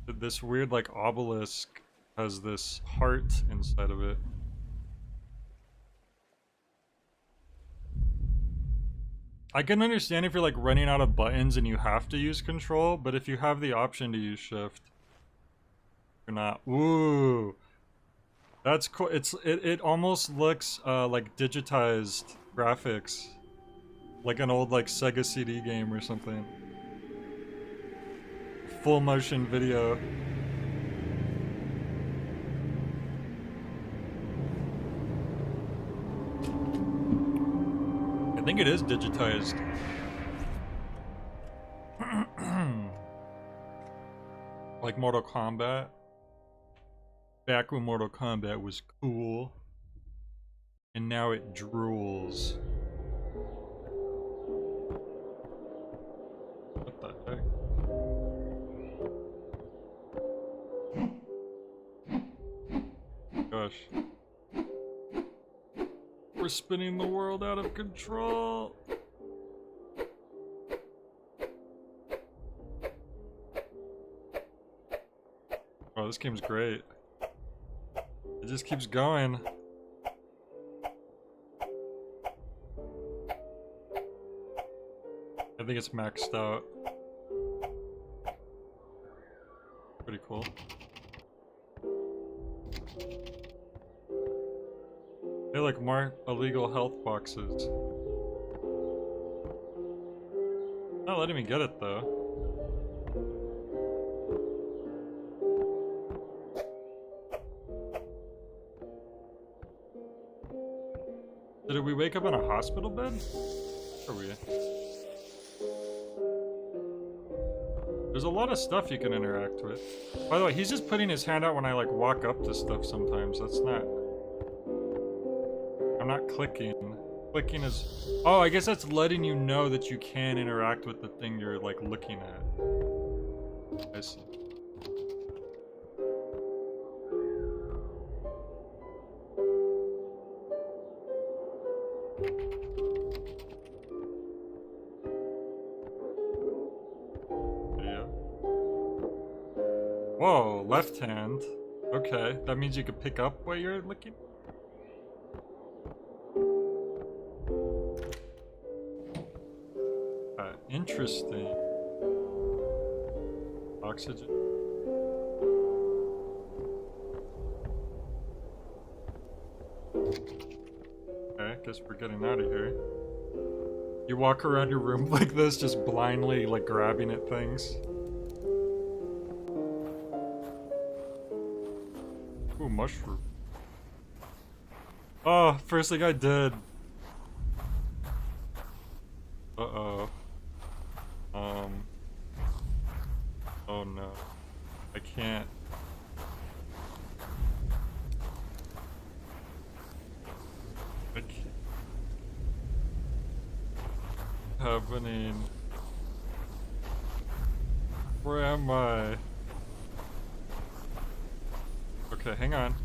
This weird like obelisk has this heart inside of it. I can understand if you're like running out of buttons and you have to use control, but if you have the option to use shift, you're not. Ooh, that's cool. It almost looks like digitized graphics, like an old like Sega CD game or something. Full motion video. I think it is digitized. Like Mortal Kombat. Back when Mortal Kombat was cool. And now it drools. What the heck? Gosh. We're spinning the world out of control. Oh, this game's great. It just keeps going. think it's maxed out. Pretty cool. They like more illegal health boxes. Not letting me get it though. Did we wake up in a hospital bed? Where are we? There's a lot of stuff you can interact with. By the way, he's just putting his hand out when I like walk up to stuff sometimes. That's not... I'm not clicking. Clicking is... Oh, I guess that's letting you know that you can interact with the thing you're like looking at. I see. Whoa, left hand. Okay, that means you can pick up what you're looking. Interesting. Oxygen. Okay, guess we're getting out of here. You walk around your room like this, just blindly like grabbing at things. Ooh, mushroom. Oh, first thing I did. Uh-oh. Oh no. I can't. I can't. Happening. Where am I? Okay, hang on.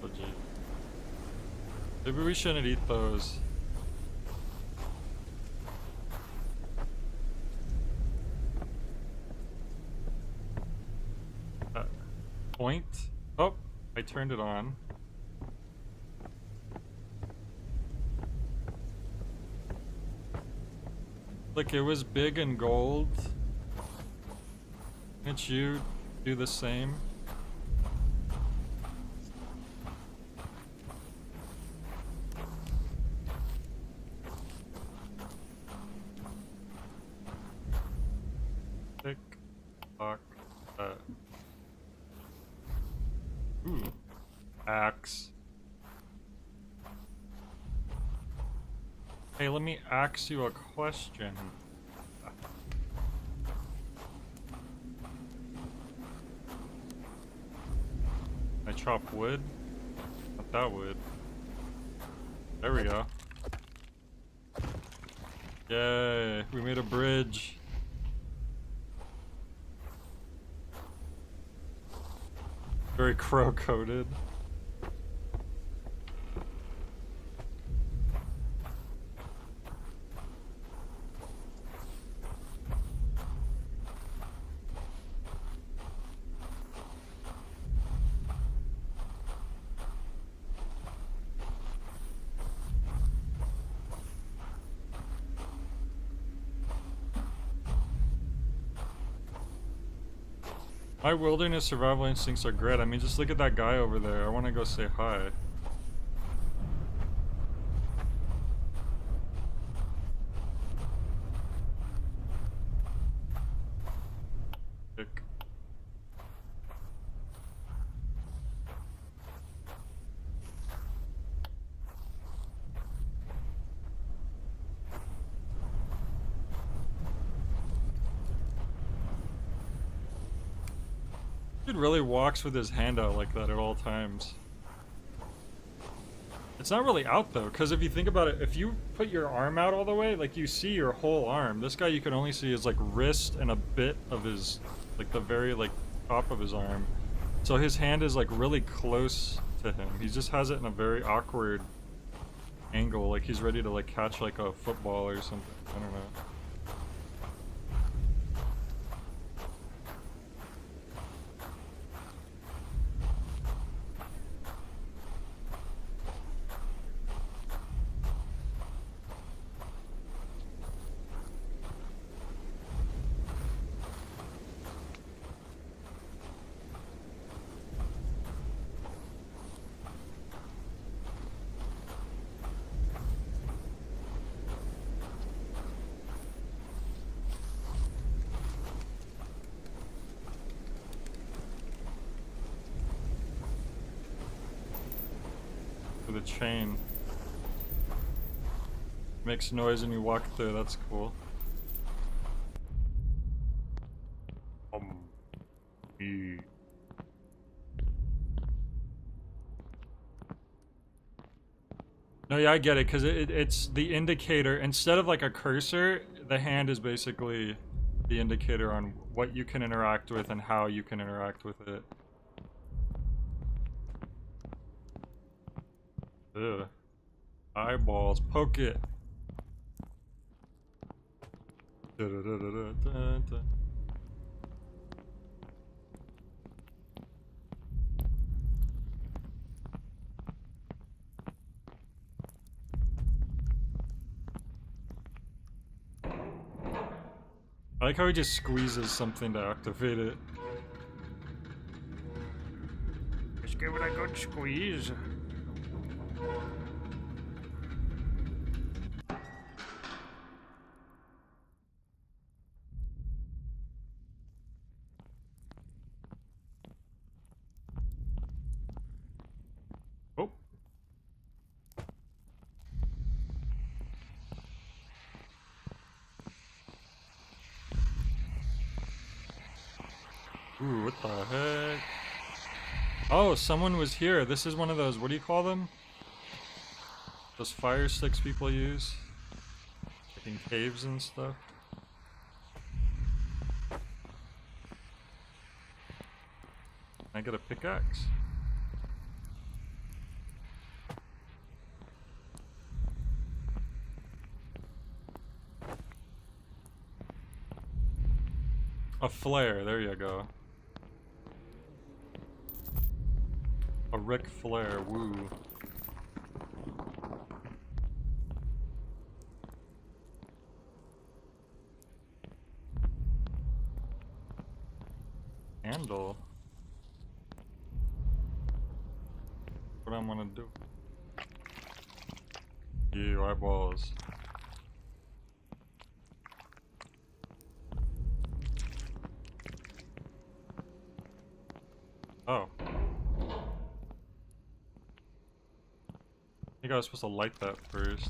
Oh gee. Maybe we shouldn't eat those. Point. Oh, I turned it on. Look, it was big and gold. Can't you do the same? Tick, tock, ooh, axe. Hey, let me ask you a question. I chop wood? Not that wood. There we go. Yay, we made a bridge. Very crow-coated. My wilderness survival instincts are great. I mean, just look at that guy over there. I want to go say hi. Pick. Dude really walks with his hand out like that at all times. It's not really out though, because if you think about it, if you put your arm out all the way, like you see your whole arm. This guy you can only see his like wrist and a bit of his, like the very like top of his arm. So his hand is like really close to him. He just has it in a very awkward angle, like he's ready to like catch like a football or something. I don't know. chain. Makes noise when you walk through, that's cool. E. No, yeah, I get it, because it's the indicator. Instead of like a cursor, the hand is basically the indicator on what you can interact with and how you can interact with it. Ugh. Eyeballs, poke it. Da-da-da-da-da-da-da. I like how he just squeezes something to activate it. Just give it a good squeeze. Oh. Ooh, what the heck? Oh, someone was here. This is one of those, what do you call them? Those fire sticks people use? Like in caves and stuff. Can I get a pickaxe? A flare, there you go. A Ric Flair, woo. Handle. What I'm gonna do? Ew, eyeballs. Oh. I think I was supposed to light that first.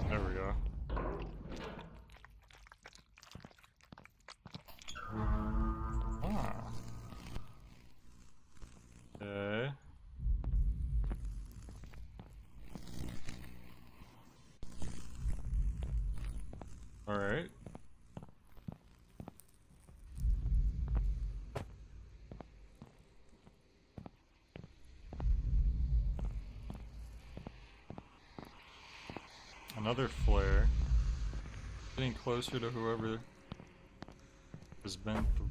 There we go. Ah. Okay. Alright. Another flare. Getting closer to whoever has been through.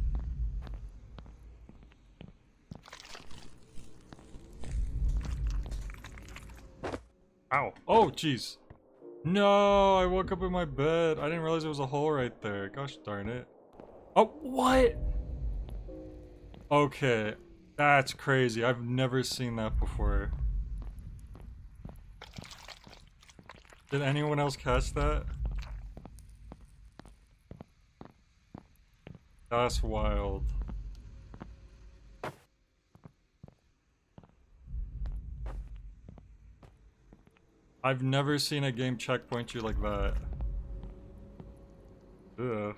Ow. Oh, jeez. No, I woke up in my bed. I didn't realize there was a hole right there. Gosh darn it. Oh, what? Okay. That's crazy. I've never seen that before. Did anyone else catch that? That's wild. I've never seen a game checkpoint you like that. Ugh.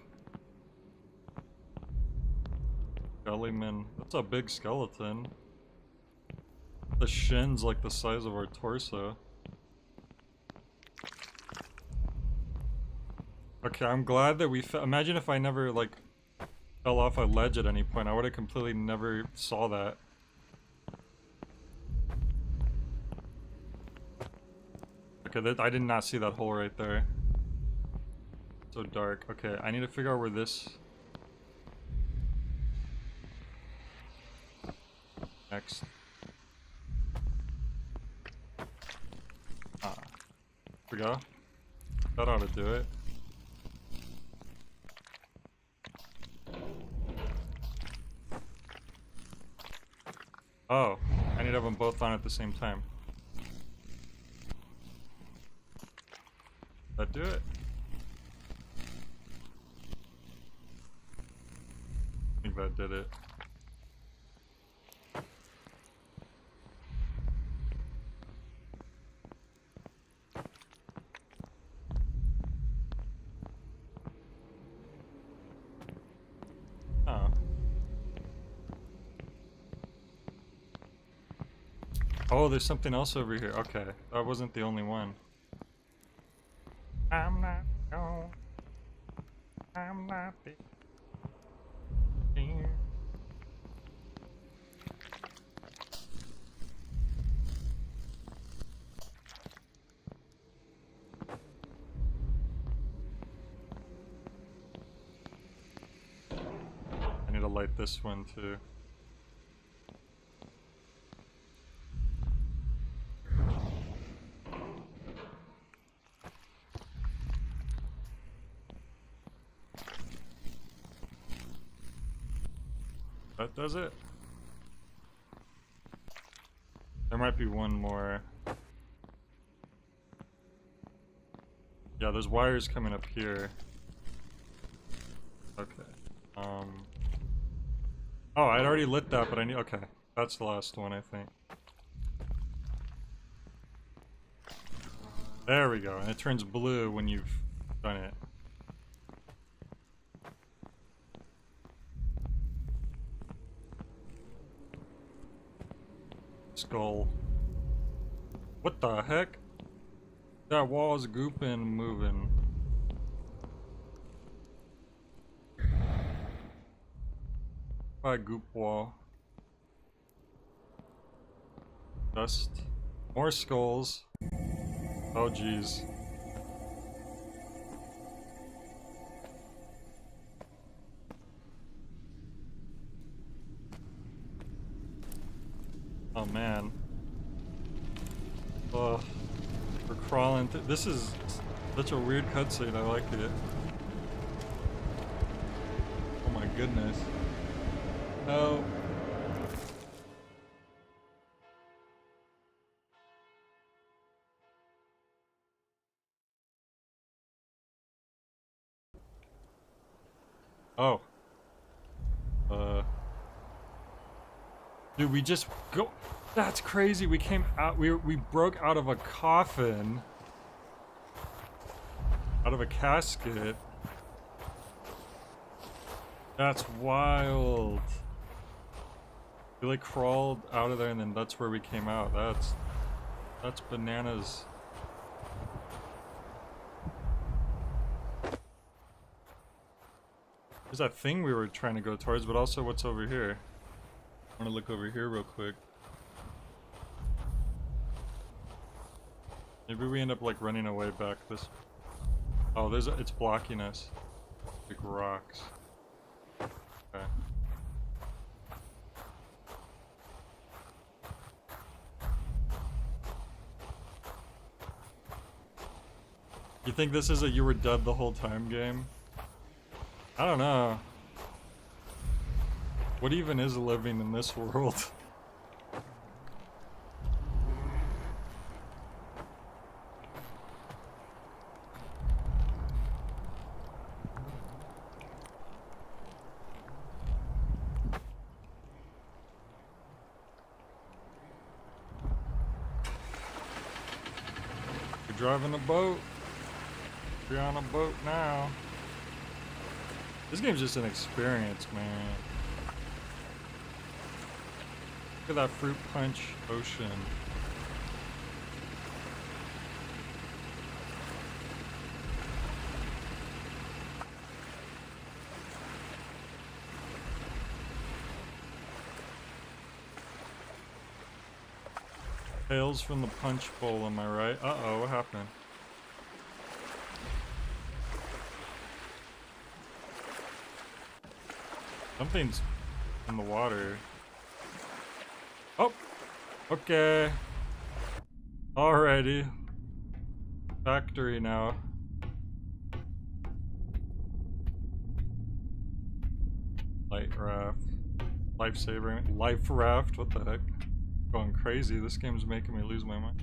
Skellyman. That's a big skeleton. The shin's like the size of our torso. Okay, I'm glad that we imagine if I never, like, fell off a ledge at any point. I would have completely never saw that. Okay, I did not see that hole right there. So dark. Okay, I need to figure out where this... Next. Ah. Here we go. That ought to do it. Oh, I need to have them both on at the same time. that do it? I think that did it. Oh. Oh, there's something else over here. Okay, that wasn't the only one. I'm not gone. I'm not here. I need to light this one too. That does it? There might be one more. Yeah, there's wires coming up here. Okay. Oh, I'd already lit that, but I need. Okay, that's the last one, I think. There we go, and it turns blue when you've done it. Skull. What the heck? That wall's gooping, moving. By goop wall. Dust. More skulls. Oh jeez. Oh man. Ugh. We're crawling through. This is such a weird cutscene. I like it. Oh my goodness. No. Oh. Dude, we just go. That's crazy. We came out. We broke out of a coffin. Out of a casket. That's wild. We like crawled out of there and then that's where we came out. That's bananas. There's that thing we were trying to go towards, but also what's over here? I want to look over here real quick. Maybe we end up like running away back this. Oh, it's blocking us. Big rocks. Okay. You think this is a you were dead the whole time game? I don't know. What even is living in this world? You're driving a boat. You're on a boat now. This game's just an experience, man. Look at that fruit punch ocean. Tales from the punch bowl, am I right? Uh-oh, what happened? Something's in the water. Oh! Okay. Alrighty. Factory now. Light raft. Lifesaver. Life raft? What the heck? Going crazy. This game's making me lose my mind.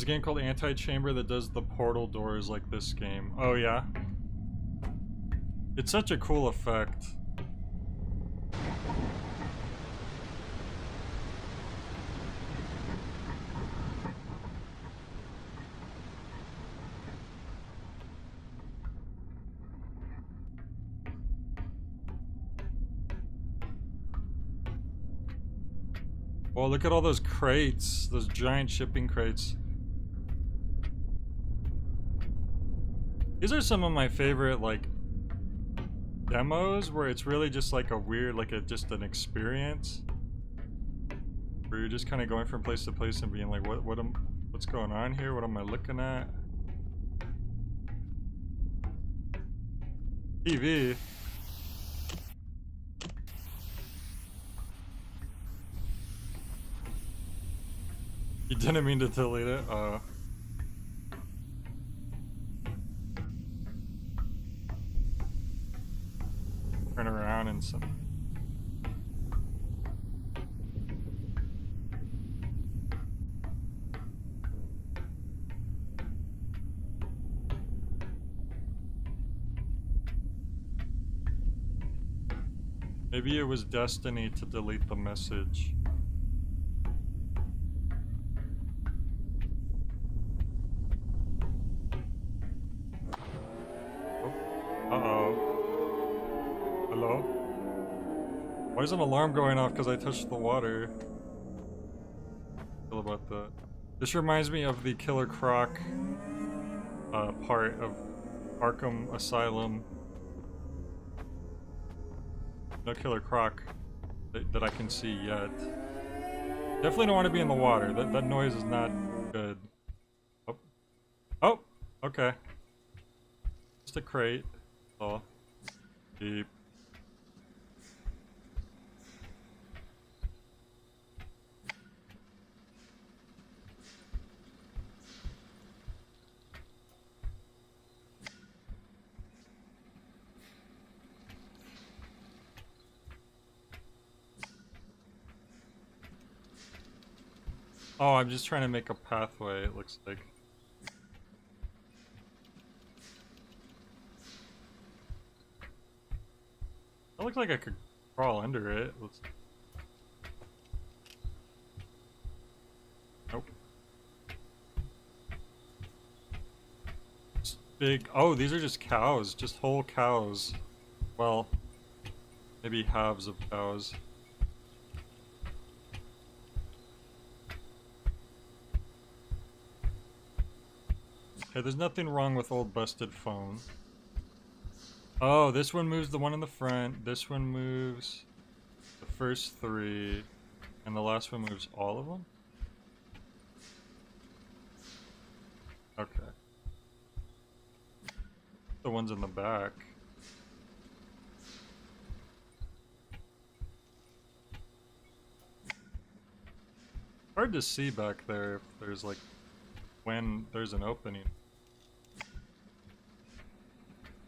There's a game called Anti-Chamber that does the portal doors like this game. Oh yeah? It's such a cool effect. Well, look at all those crates, those giant shipping crates. These are some of my favorite, like, demos where it's really just like a weird, like just an experience. Where you're just kind of going from place to place and being like, what's going on here? What am I looking at? TV. You didn't mean to delete it? Turn around and some. Maybe it was destiny to delete the message. Hello? Why is an alarm going off because I touched the water? Feel about that. This reminds me of the Killer Croc part of Arkham Asylum. No Killer Croc that I can see yet. Definitely don't want to be in the water. That noise is not good. Oh. Oh! Okay. Just a crate. Oh. Deep. Oh, I'm just trying to make a pathway, it looks like. That looks like I could crawl under it. Let's... Nope. It's big. Oh, these are just cows. Just whole cows. Well, maybe halves of cows. Okay, there's nothing wrong with old busted phone. Oh, this one moves the one in the front, this one moves the first three, and the last one moves all of them? Okay. The ones in the back. Hard to see back there if there's like, when there's an opening.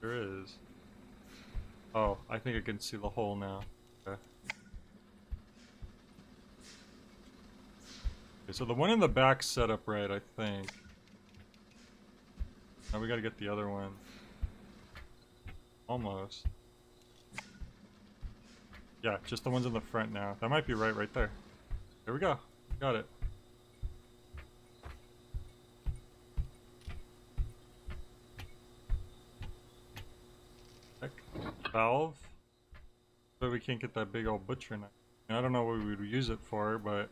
There is. Oh, I think I can see the hole now. Okay. Okay, so the one in the back's set up right, I think. Now we gotta get the other one. Almost. Yeah, just the ones in the front now. That might be right there. There we go. Got it. Valve, but we can't get that big old butcher knife. I don't know what we would use it for, but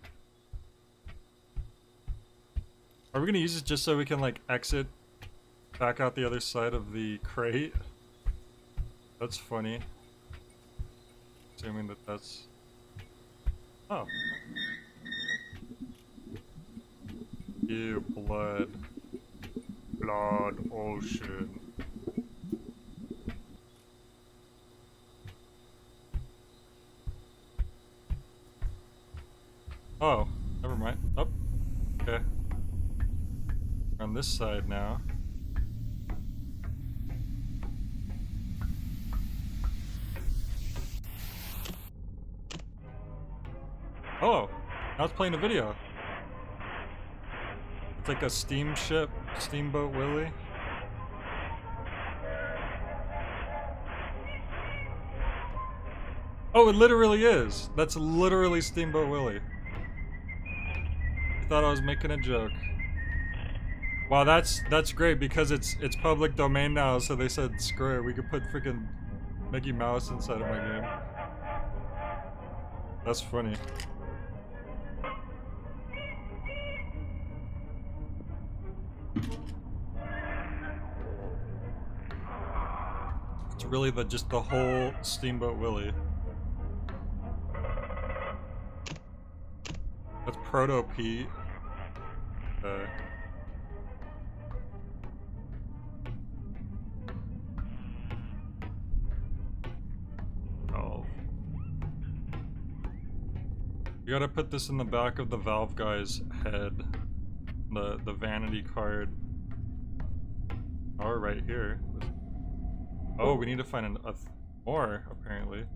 are we gonna use it just so we can like exit back out the other side of the crate? That's funny. Assuming that that's... Oh. Ew, blood. Blood ocean. Oh, never mind. Oh, okay. On this side now. Oh, now it's playing a video. It's like a steamship, Steamboat Willie. Oh, it literally is. That's literally Steamboat Willie. I thought I was making a joke. Wow, that's great because it's public domain now, so they said screw it, we could put freaking Mickey Mouse inside of my game. That's funny. It's really just the whole Steamboat Willie. That's Proto Pete. Oh. You gotta put this in the back of the Valve guy's head. The vanity card. Oh, right here. Oh, we need to find more, apparently.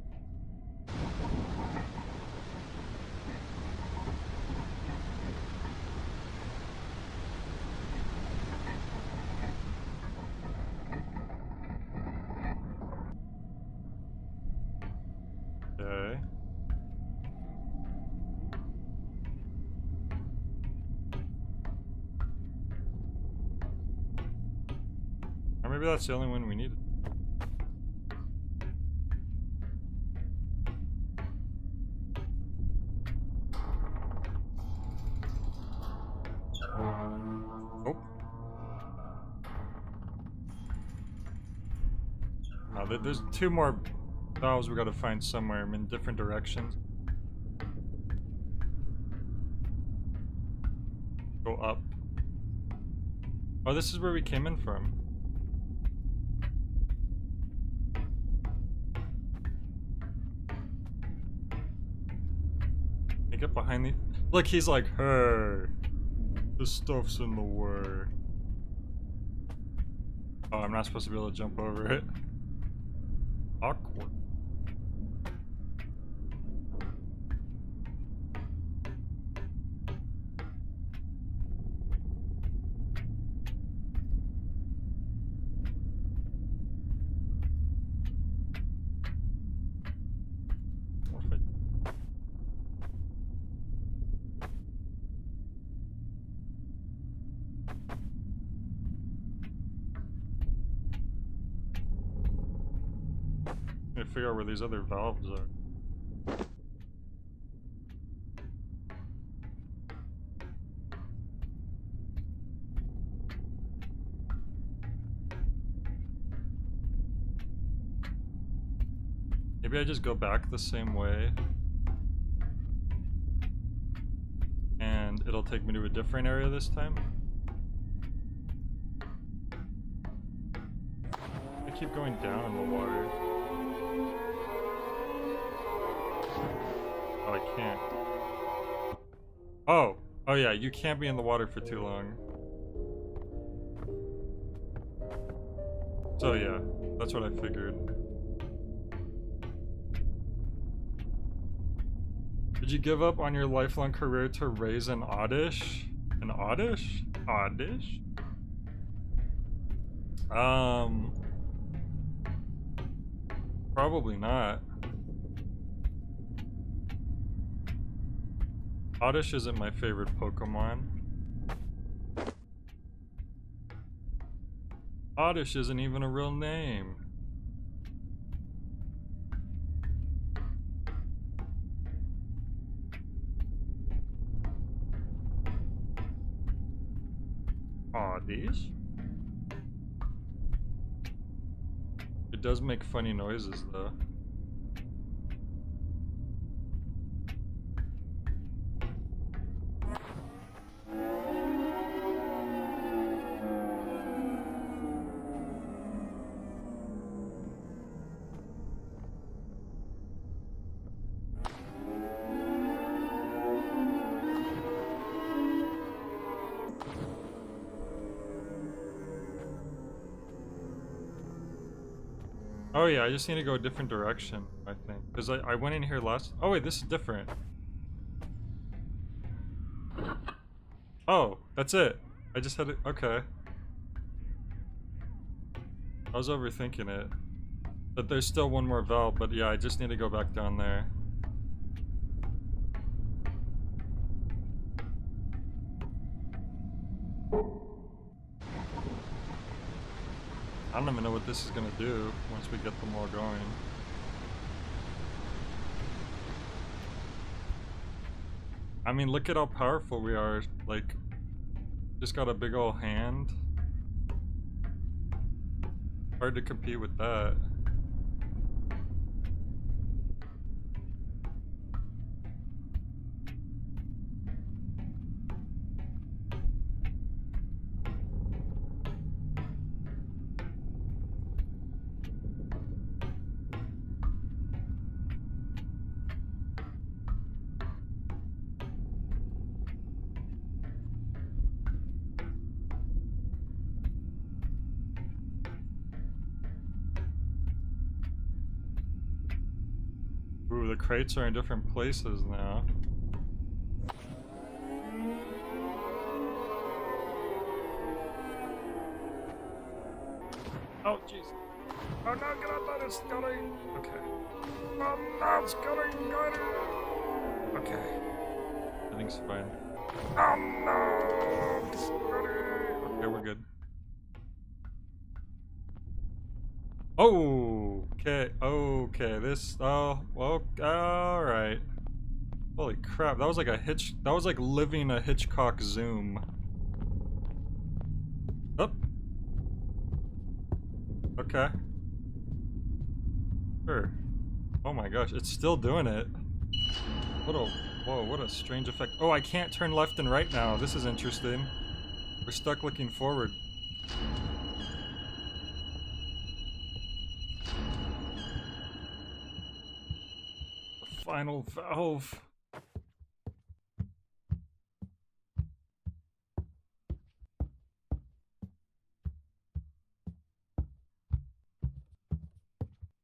Okay. Or maybe that's the only one we needed. Oh. Now, there's two more valves we gotta find somewhere in different directions. Go up. Oh, this is where we came in from. Hey, get behind the... Look, he's like, hey, this stuff's in the way. Oh, I'm not supposed to be able to jump over it. Awkward. Figure out where these other valves are. Maybe I just go back the same way and it'll take me to a different area this time. I keep going down in the water. Oh, I can't. Oh! Oh yeah, you can't be in the water for too long. So yeah, that's what I figured. Did you give up on your lifelong career to raise an oddish? An oddish? Oddish? Probably not. Oddish isn't my favorite Pokemon. Oddish isn't even a real name. Oddish? It does make funny noises though. Oh yeah, I just need to go a different direction, I think. Because I went in here last... Oh wait, this is different. Oh, that's it. I just had it. Okay. I was overthinking it. But there's still one more valve, but yeah, I just need to go back down there. I don't even know what this is gonna do once we get them all going. I mean, look at how powerful we are. Like, just got a big ol' hand. Hard to compete with that. Ooh, the crates are in different places now. Oh, jeez. Oh no, get out that, it's going! Okay. Oh no, it's going, got it! Okay. Everything's fine. Oh no! It's going. Okay, we're good. Oh, okay, okay, this, oh, well, alright. Holy crap, that was like that was like living a Hitchcock zoom. Oh. Okay. Sure. Oh my gosh, it's still doing it. Whoa, what a strange effect. Oh, I can't turn left and right now. This is interesting. We're stuck looking forward. The final valve.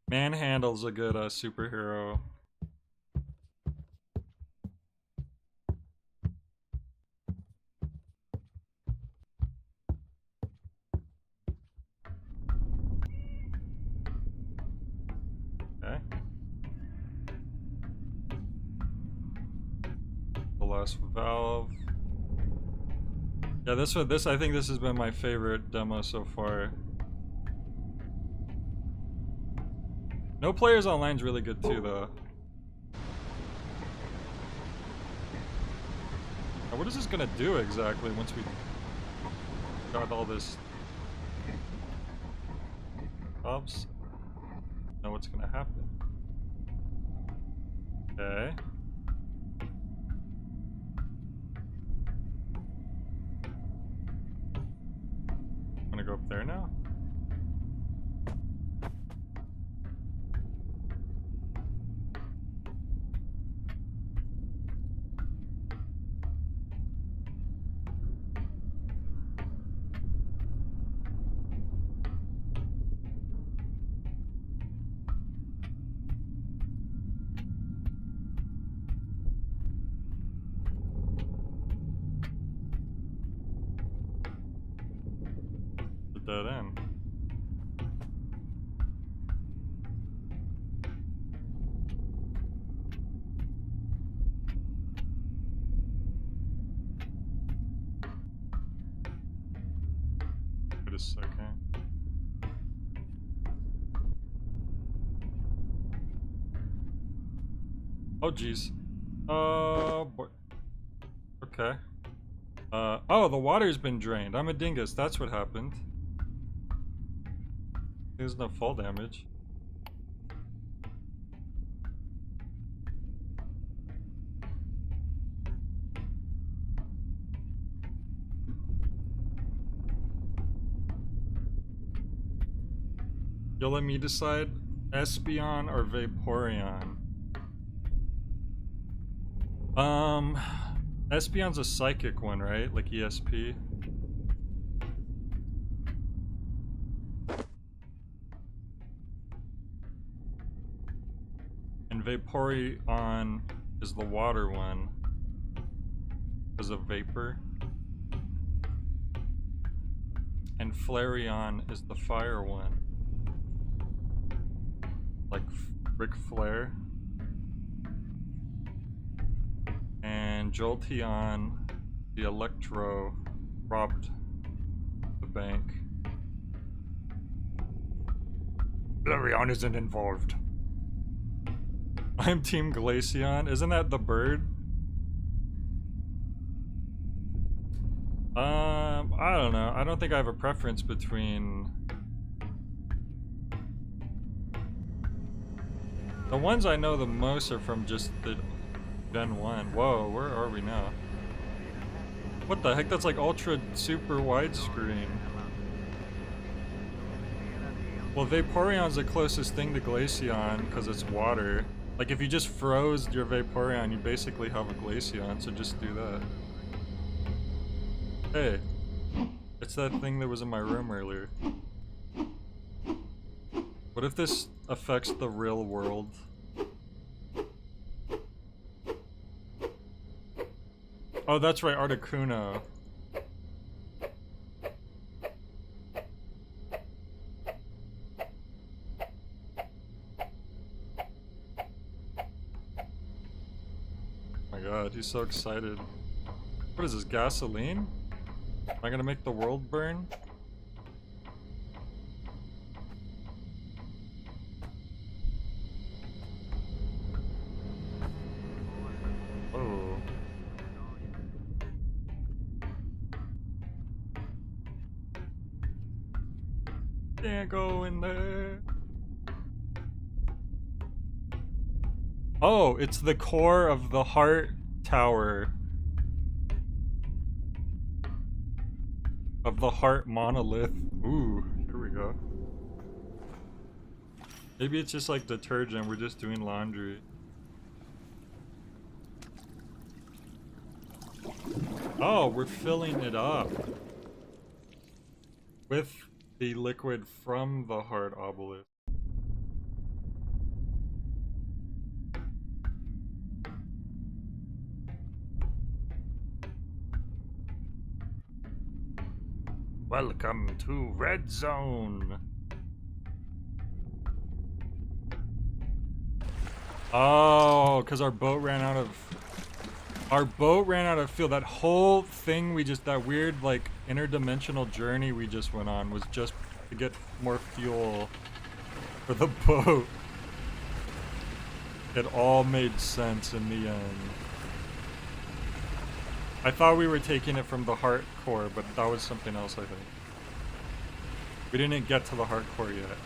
Manhandle's a good superhero. Okay. The last valve. Yeah, I think this has been my favorite demo so far. No Players Online's really good too, though. Now, what is this gonna do exactly once we got all this? Oops. Know what's gonna happen. Okay. I'm gonna go up there now. The dead end. Wait a second. Oh jeez. Boy. Okay. Oh, the water's been drained. I'm a dingus. That's what happened. There's no fall damage. You'll let me decide? Espeon or Vaporeon? Espeon's a psychic one, right? Like ESP? And Vaporeon is the water one. Is a vapor. And Flareon is the fire one. Like Ric Flair. And Jolteon, the Electro, robbed the bank. Flareon isn't involved. I'm Team Glaceon. Isn't that the bird? I don't know. I don't think I have a preference between... The ones I know the most are from just the Gen 1. Whoa, where are we now? What the heck? That's like ultra super widescreen. Well, Vaporeon's the closest thing to Glaceon because it's water. Like if you just froze your Vaporeon, you basically have a Glaceon, so just do that. Hey, it's that thing that was in my room earlier. What if this affects the real world? Oh, that's right, Articuno. Oh my god, he's so excited. What is this, gasoline? Am I gonna make the world burn? Oh. Can't go in there. Oh, it's the core of the heart tower. Of the heart monolith. Ooh, here we go. Maybe it's just like detergent, we're just doing laundry. Oh, we're filling it up with the liquid from the heart obelisk. Welcome to Red Zone. Oh, because our boat ran out of fuel. That whole thing we just, that weird like interdimensional journey we just went on was just to get more fuel for the boat. It all made sense in the end. I thought we were taking it from the heart core, but that was something else, I think. We didn't get to the heart core yet.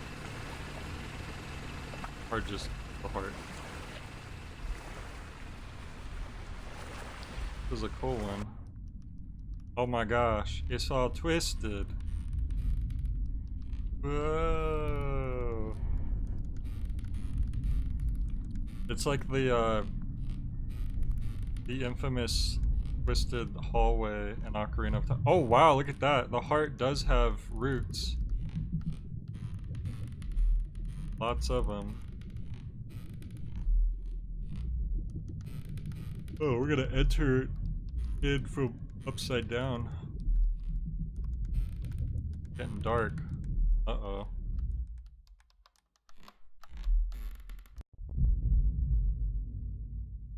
Or just the heart. This is a cool one. Oh my gosh, it's all twisted. Whoa. It's like the infamous twisted hallway in Ocarina of Time. Oh wow, look at that. The heart does have roots. Lots of them. Oh, we're gonna enter it from upside down. Getting dark. Uh-oh.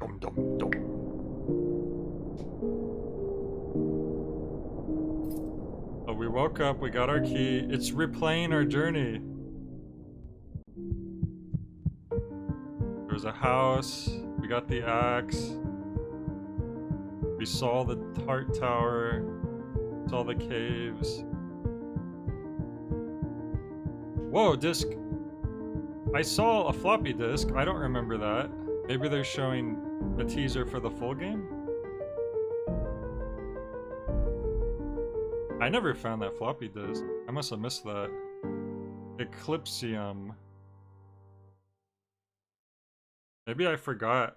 Dum dum dum. Oh, we woke up, we got our key. It's replaying our journey. There's a house, we got the axe. We saw the heart tower, saw the caves. Whoa, disc. I saw a floppy disk, I don't remember that. Maybe they're showing a teaser for the full game? I never found that floppy disk. I must have missed that. Eclipsium. Maybe I forgot.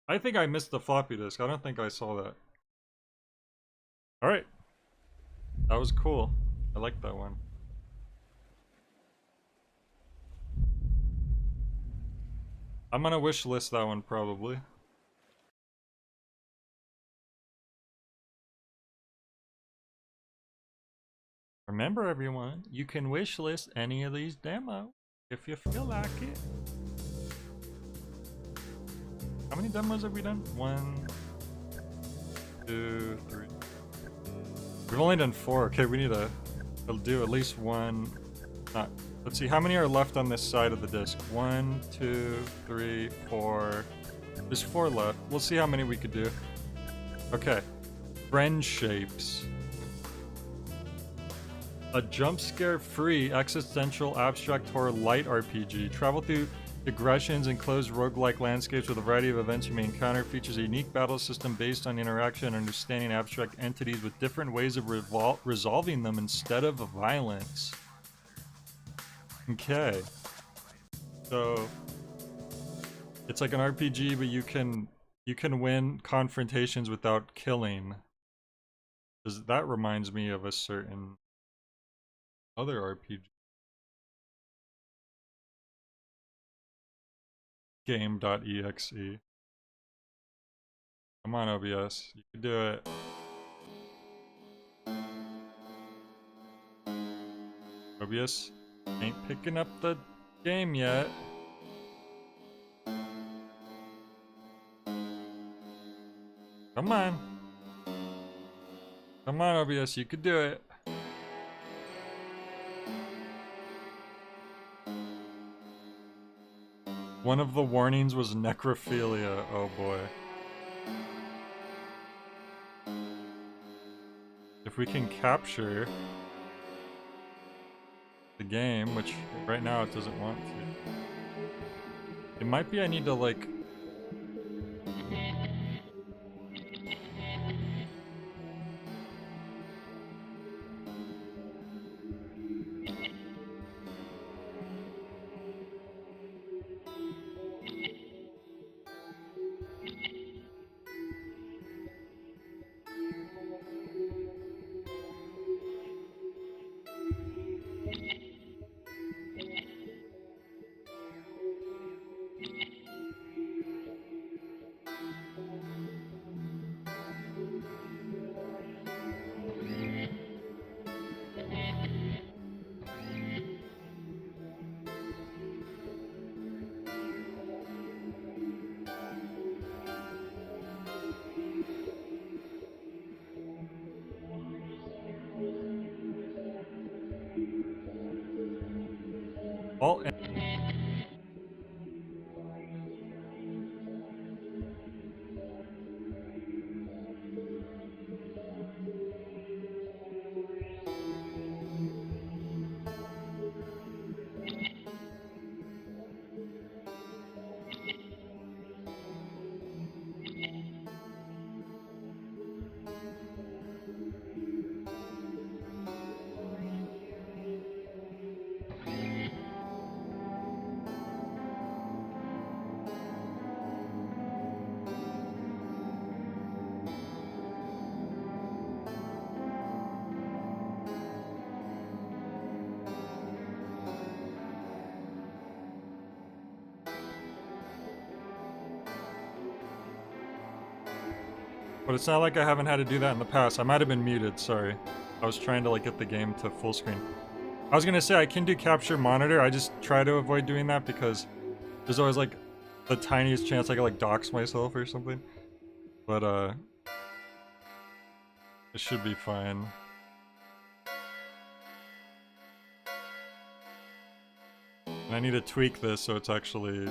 I think I missed the floppy disk. I don't think I saw that. Alright. That was cool. I like that one. I'm gonna wish list that one probably. Or Remember, everyone, you can wishlist any of these demos if you feel like it. How many demos have we done? 1, 2, 3. We've only done 4. Okay, we need to do at least one. Let's see, how many are left on this side of the disc? 1, 2, 3, 4. There's 4 left. We'll see how many we could do. Okay. Friend Shapes. A jump scare free existential abstract horror light RPG. Travel through digressions and closed roguelike landscapes with a variety of events you may encounter. Features a unique battle system based on interaction and understanding abstract entities with different ways of resolving them instead of violence. Okay. So it's like an RPG, but you can win confrontations without killing. That reminds me of a certain other RPG. Game.exe. Come on, OBS. You can do it. OBS ain't picking up the game yet. Come on. Come on, OBS. You could do it. One of the warnings was necrophilia. Oh boy. If we can capture the game, which right now it doesn't want to. It might be I need to like... all But it's not like I haven't had to do that in the past. I might have been muted, sorry. I was trying to like get the game to full screen. I was gonna say I can do capture monitor, I just try to avoid doing that because there's always like the tiniest chance I could like dox myself or something. But it should be fine. And I need to tweak this so it's actually...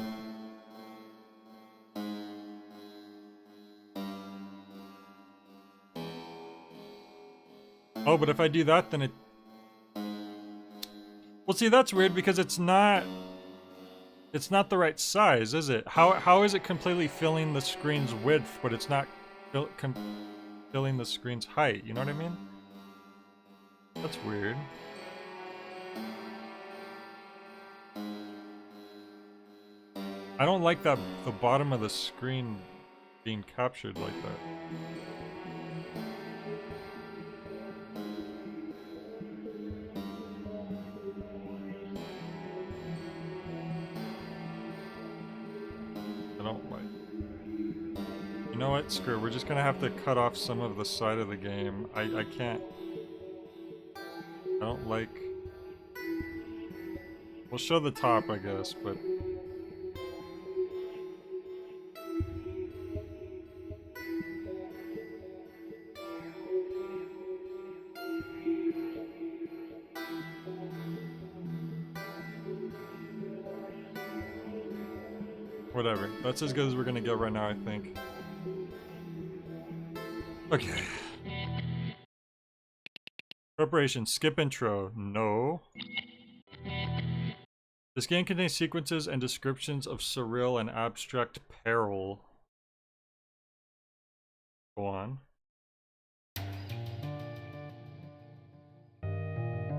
Oh, but if I do that, then it... Well, see, that's weird because it's not the right size, is it? How is it completely filling the screen's width, but it's not filling the screen's height? You know what I mean? That's weird. I don't like that the bottom of the screen being captured like that. I don't like. You know what? Screw it. We're just gonna have to cut off some of the side of the game. I I don't like... We'll show the top, I guess, but... Whatever. That's as good as we're gonna get right now, I think. Okay. Preparation. Skip intro. No. This game contains sequences and descriptions of surreal and abstract peril. Go on.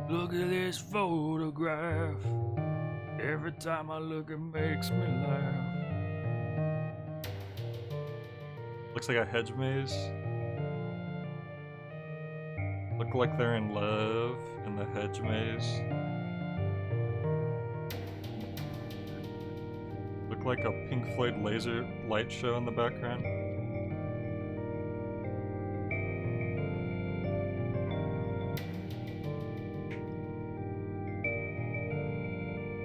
Look at this photograph. Every time I look, it makes me laugh. Looks like a hedge maze. Look like they're in love in the hedge maze. Look like a Pink Floyd laser light show in the background.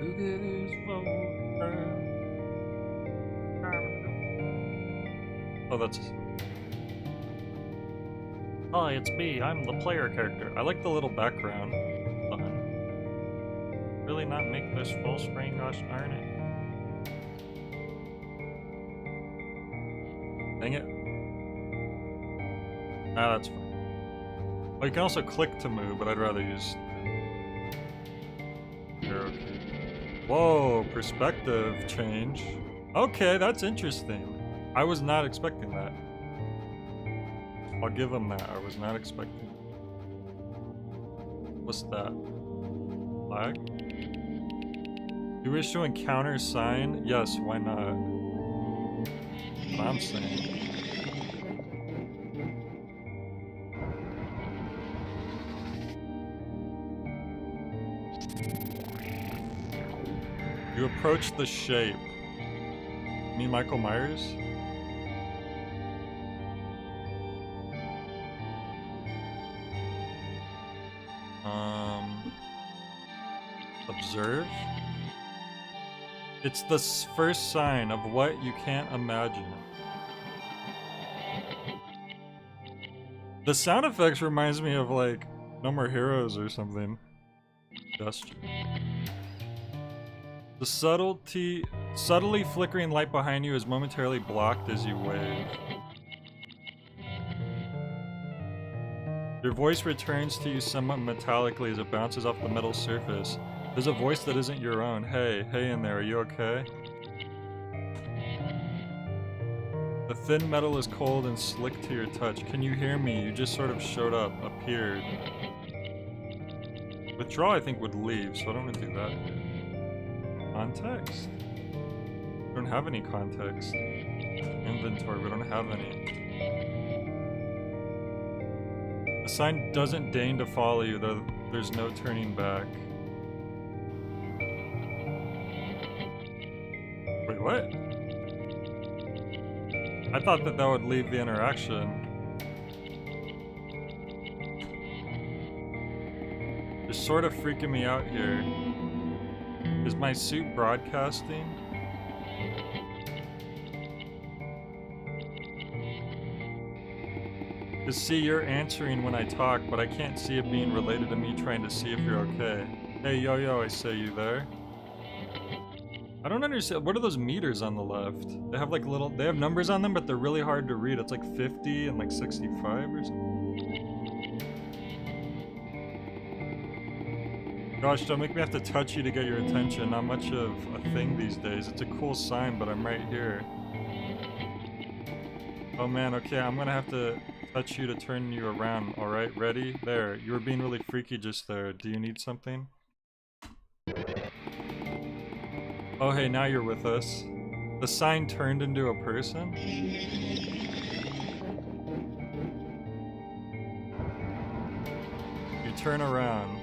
Look at this photograph. Oh, that's... Hi, it's me. I'm the player character. I like the little background. Fun. Really not make this full screen, gosh darn it. Dang it. Ah, that's fine. Oh, you can also click to move, but I'd rather use... arrow key. Whoa, perspective change. Okay, that's interesting. I was not expecting that. I'll give him that. I was not expecting. What's that? Flag? You wish to encounter a sign? Yes, why not? What I'm saying. You approach the shape. You mean Michael Myers? Observe? It's the first sign of what you can't imagine. The sound effects reminds me of like No More Heroes or something. Gesture. The subtly flickering light behind you is momentarily blocked as you wave. Your voice returns to you somewhat metallically as it bounces off the metal surface. There's a voice that isn't your own. Hey in there, are you okay? The thin metal is cold and slick to your touch. Can you hear me? You just sort of showed up, appeared. Withdraw, I think, would leave, so I don't want to do that. Context? We don't have any context. Inventory, we don't have any. The sign doesn't deign to follow you, though there's no turning back. Wait, what? I thought that would leave the interaction. You're sort of freaking me out here. Is my suit broadcasting? Cause see, you're answering when I talk, but I can't see it being related to me trying to see if you're okay. Hey, yo, I say, you there? I don't understand. What are those meters on the left? They have like they have numbers on them, but they're really hard to read. It's like 50 and like 65 or something. Gosh, don't make me have to touch you to get your attention. Not much of a thing these days. It's a cool sign, but I'm right here. Oh man, okay, I'm gonna have to touch you to turn you around. Alright, ready? There. You were being really freaky just there. Do you need something? Oh hey, now you're with us. The sign turned into a person? You turn around.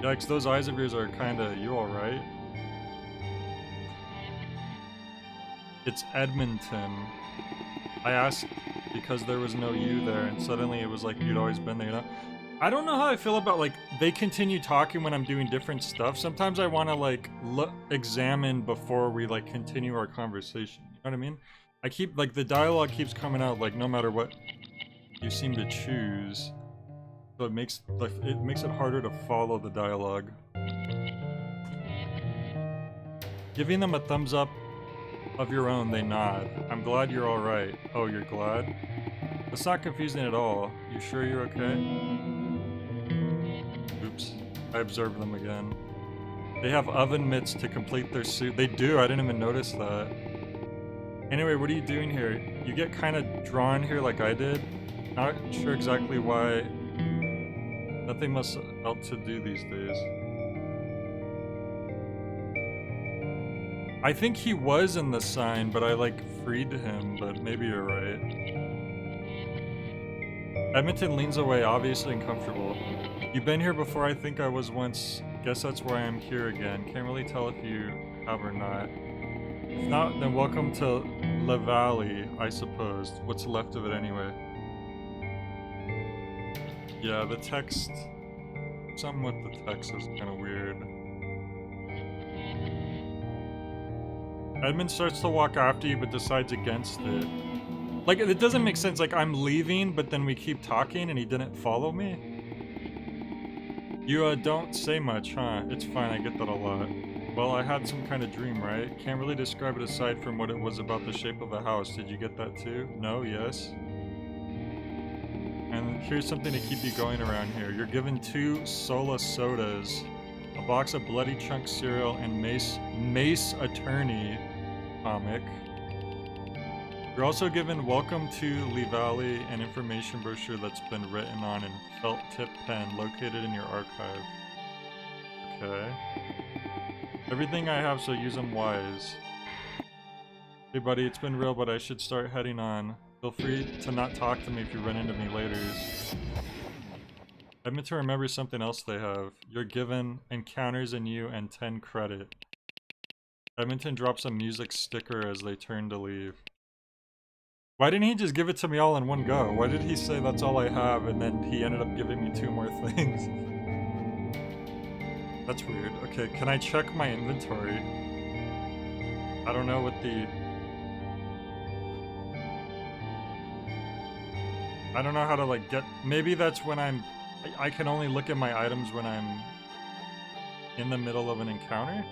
Yikes, those eyes of yours are kinda... You alright? It's Edmonton. I asked because there was no you there, and suddenly it was like you'd always been there, you know? I don't know how I feel about, like, they continue talking when I'm doing different stuff. Sometimes I want to, like, examine before we, like, continue our conversation. You know what I mean? I keep, like, the dialogue keeps coming out, like, no matter what you seem to choose. So it makes it harder to follow the dialogue. Giving them a thumbs up of your own, they nod. I'm glad you're alright. Oh, you're glad? That's not confusing at all. You sure you're okay? Oops. I observed them again. They have oven mitts to complete their suit. They do, I didn't even notice that. Anyway, what are you doing here? You get kind of drawn here like I did. Not sure exactly why. Nothing much else to do these days. I think he was in the sign, but I, like, freed him, but maybe you're right. Edmonton leans away, obviously uncomfortable. You've been here before, I think I was once. Guess that's why I'm here again. Can't really tell if you have or not. If not, then welcome to La Valley, I suppose. What's left of it anyway? Yeah, the text... Something with the text is kind of weird. Edmund starts to walk after you, but decides against it. Like, it doesn't make sense. Like, I'm leaving, but then we keep talking and he didn't follow me? You, don't say much, huh? It's fine, I get that a lot. Well, I had some kind of dream, right? Can't really describe it aside from what it was about the shape of a house. Did you get that too? No? Yes? And here's something to keep you going around here. You're given 2 Sola sodas, a box of Bloody Chunk cereal, and Mace Attorney comic. You're also given Welcome to Lee Valley, an information brochure that's been written on in felt tip pen located in your archive. Okay. Everything I have, so use them wise. Hey buddy, it's been real, but I should start heading on. Feel free to not talk to me if you run into me later. I meant to remember something else they have. You're given encounters in you and 10 credit. Edmonton drops a music sticker as they turn to leave. Why didn't he just give it to me all in one go? Why did he say that's all I have and then he ended up giving me 2 more things? That's weird. Okay, can I check my inventory? I don't know what the... I don't know how to, like, get... Maybe that's when I'm... I can only look at my items when I'm in the middle of an encounter?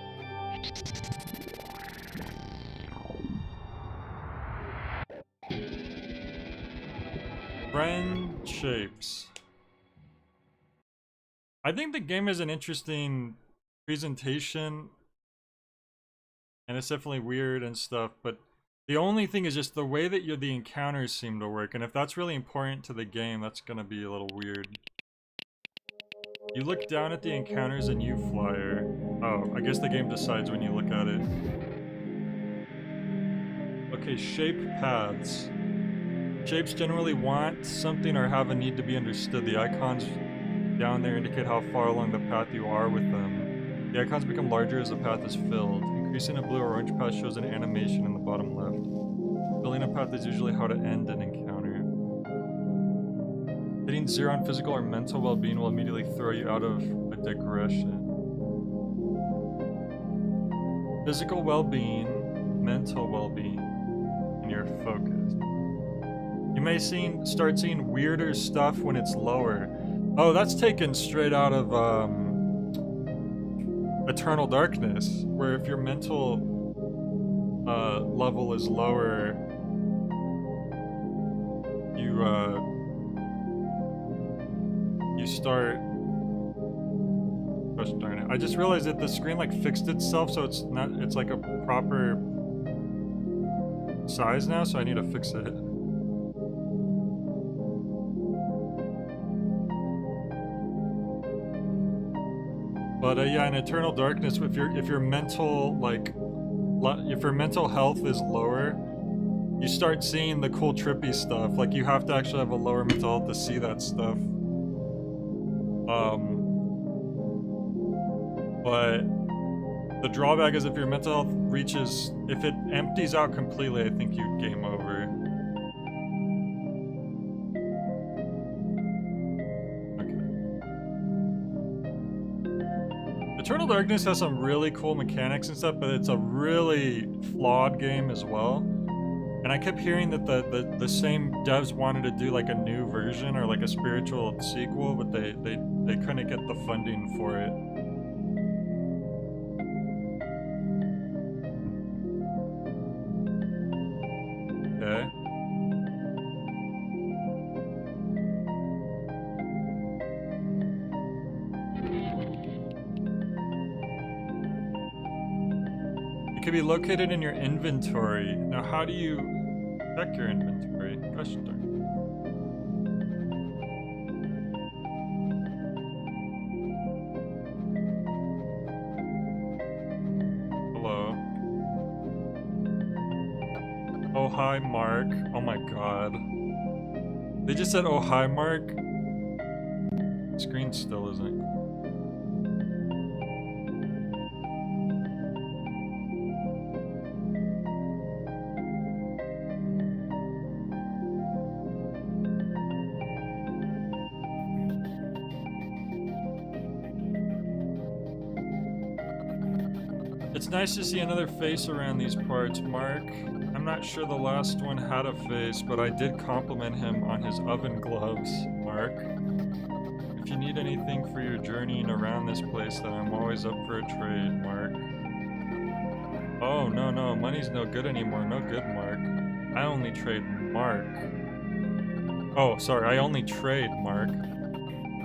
Friend shapes. I think the game is an interesting presentation, and it's definitely weird and stuff, but the only thing is just the way that the encounters seem to work, and if that's really important to the game, that's gonna be a little weird. You look down at the encounters and you flyer. Oh, I guess the game decides when you look at it. Okay, shape paths. Shapes generally want something or have a need to be understood. The icons down there indicate how far along the path you are with them. The icons become larger as the path is filled. Increasing a blue or orange path shows an animation in the bottom left. Filling a path is usually how to end an encounter. Hitting 0 on physical or mental well-being will immediately throw you out of a digression. Physical well-being, mental well-being, and you're focused. You may start seeing weirder stuff when it's lower. Oh, that's taken straight out of Eternal Darkness, where if your mental level is lower, you start... Gosh darn it. I just realized that the screen like fixed itself, so it's like a proper size now, so I need to fix it. But yeah, in Eternal Darkness, if your mental health is lower, you start seeing the cool trippy stuff. Like you have to actually have a lower mental health to see that stuff. But the drawback is if your mental health reaches, if it empties out completely, I think you game over. Eternal Darkness has some really cool mechanics and stuff, but it's a really flawed game as well. And I kept hearing that the same devs wanted to do like a new version or like a spiritual sequel, but they couldn't get the funding for it. Okay. It can be located in your inventory. Now, how do you check your inventory? Question mark. Hello. Oh, hi, Mark. Oh my god. They just said, oh, hi, Mark. Screen still isn't. It's nice to see another face around these parts, Mark. I'm not sure the last one had a face, but I did compliment him on his oven gloves, Mark. If you need anything for your journeying around this place, then I'm always up for a trade, Mark. Oh, no, money's no good anymore. No good, Mark. I only trade Mark. Oh, sorry, I only trade Mark.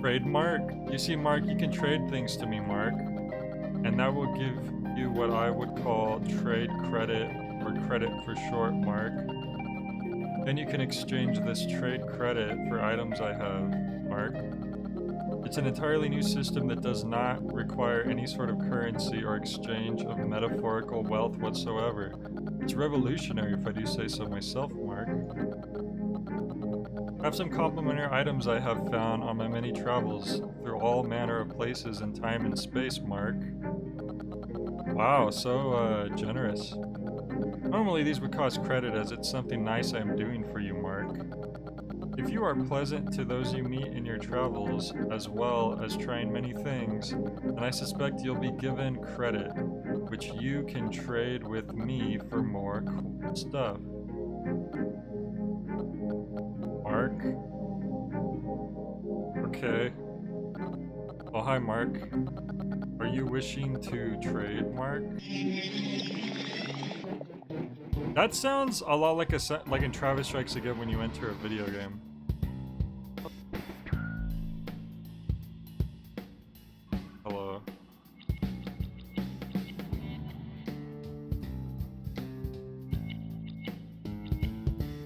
Trade Mark? You see, Mark, you can trade things to me, Mark. And that will give you what I would call trade credit, or credit for short, Mark. Then you can exchange this trade credit for items I have, Mark. It's an entirely new system that does not require any sort of currency or exchange of metaphorical wealth whatsoever. It's revolutionary if I do say so myself, Mark. I have some complimentary items I have found on my many travels through all manner of places in time and space, Mark. Wow, so generous. Normally these would cost credit as it's something nice I am doing for you, Mark. If you are pleasant to those you meet in your travels, as well as trying many things, then I suspect you'll be given credit, which you can trade with me for more cool stuff. Mark? Okay. Oh, hi, Mark. Are you wishing to trade, Mark? That sounds a lot like like in Travis Strikes Again when you enter a video game. Hello.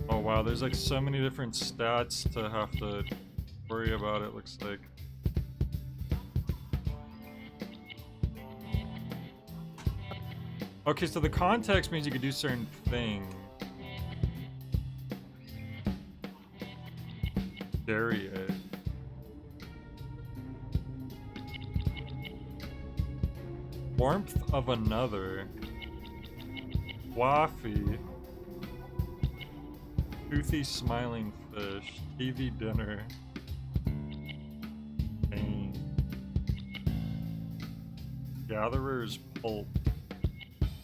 Oh wow, there's like so many different stats to have to worry about, it looks like. Okay, so the context means you could do certain things. Dairy egg. Warmth of another. Waffy. Toothy smiling fish. TV dinner. Pain. Gatherer's pulp.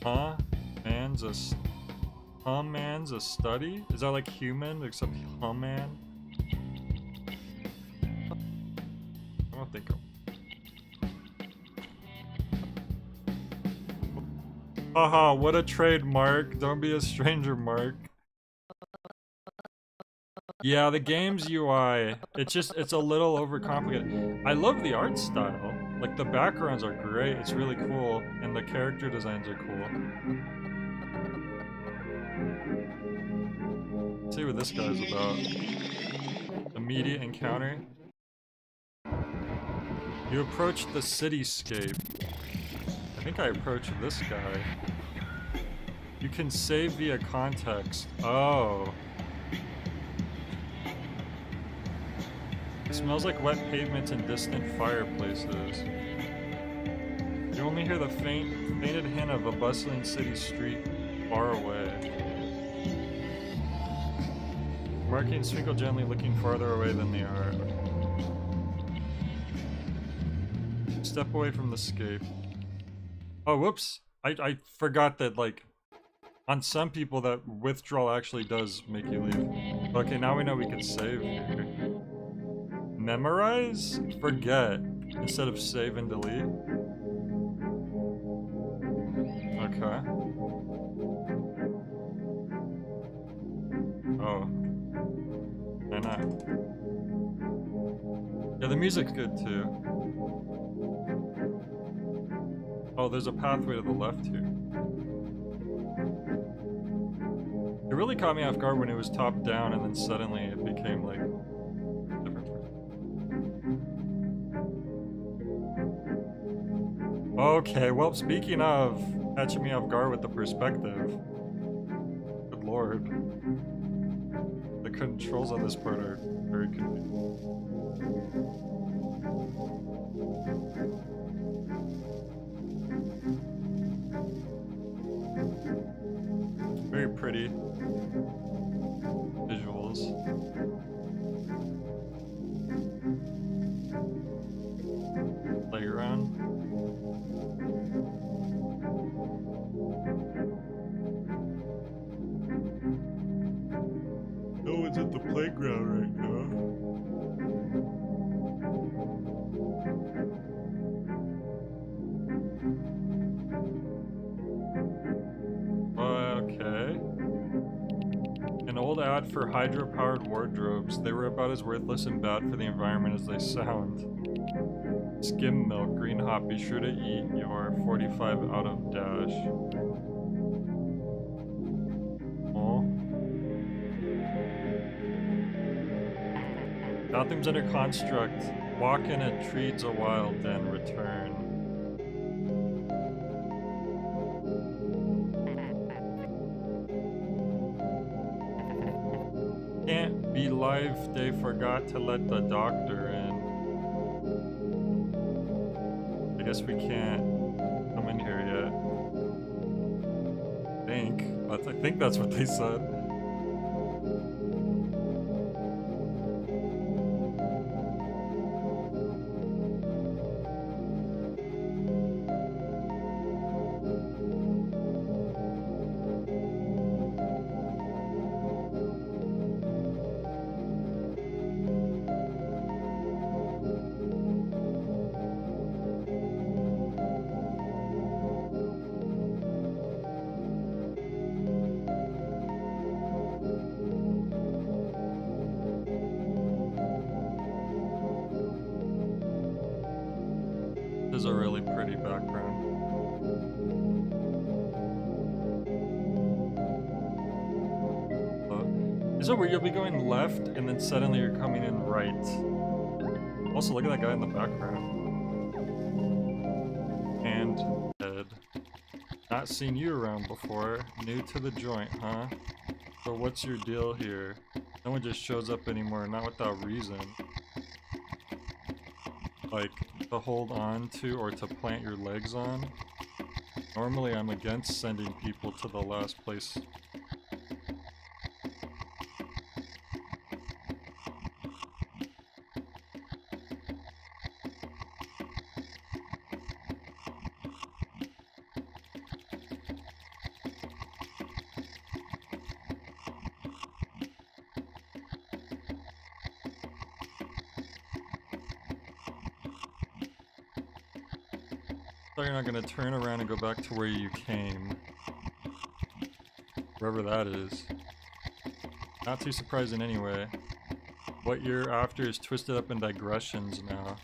Huh? Man's a study? Is that like human except man? I don't think. Haha, what a trade, Mark. Don't be a stranger, Mark. Yeah, the game's UI, it's a little overcomplicated. I love the art style. Like, the backgrounds are great, it's really cool, and the character designs are cool. Let's see what this guy's about. Immediate encounter. You approach the cityscape. I think I approached this guy. You can save via context. Oh. It smells like wet pavements and distant fireplaces. You only hear the fainted hint of a bustling city street far away. Markings twinkle gently, looking farther away than they are. Step away from the scape. Oh, whoops. I forgot that, like, on some people that withdrawal actually does make you leave. Okay, now we know we can save here. Memorize? Forget. Instead of save and delete. Okay. Oh. Why not? Yeah, the music's good too. Oh, there's a pathway to the left here. It really caught me off guard when it was top down and then suddenly it became like different. Okay, well, speaking of catching me off guard with the perspective, good lord. The controls on this part are very confusing. Very pretty visuals. Playground. No one's at the playground right now. Okay. An old ad for hydro-powered wardrobes. They were about as worthless and bad for the environment as they sound. Skim milk, green hop. Be sure to eat your 45 out of dash. Oh. Bathrooms under construct. Walk in a treats a while, then return. Can't be live, they forgot to let the doctor in. I guess we can't come in here yet. I think that's what they said. This is a really pretty background. Is it where you'll be going left and then suddenly you're coming in right? Also, look at that guy in the background. And dead. Not seen you around before. New to the joint, huh? So what's your deal here? No one just shows up anymore, not without reason. Like, to hold on to or to plant your legs on. Normally I'm against sending people to the last place. So you're not gonna turn around and go back to where you came. Wherever that is. Not too surprising anyway. What you're after is twisted up in digressions now.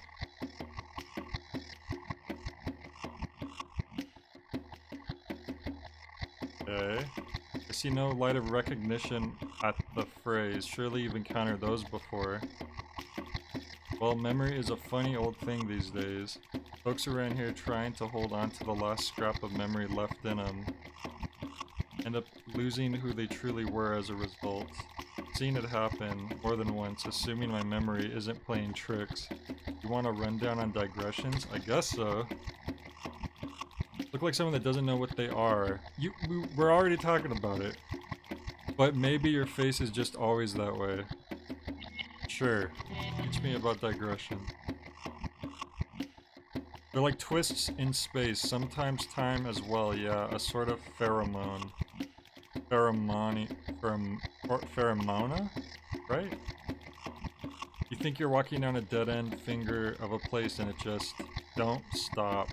Okay. I see no light of recognition at the phrase. Surely you've encountered those before. Well, memory is a funny old thing these days. Folks around here trying to hold on to the last scrap of memory left in them. End up losing who they truly were as a result. Seen it happen more than once, assuming my memory isn't playing tricks. You want a rundown on digressions? I guess so. Look like someone that doesn't know what they are. We're already talking about it. But maybe your face is just always that way. Sure. Teach me about digression. They're like twists in space, sometimes time as well, yeah, a sort of pheromone. Pheromona? Right? You think you're walking down a dead-end finger of a place and it just don't stop.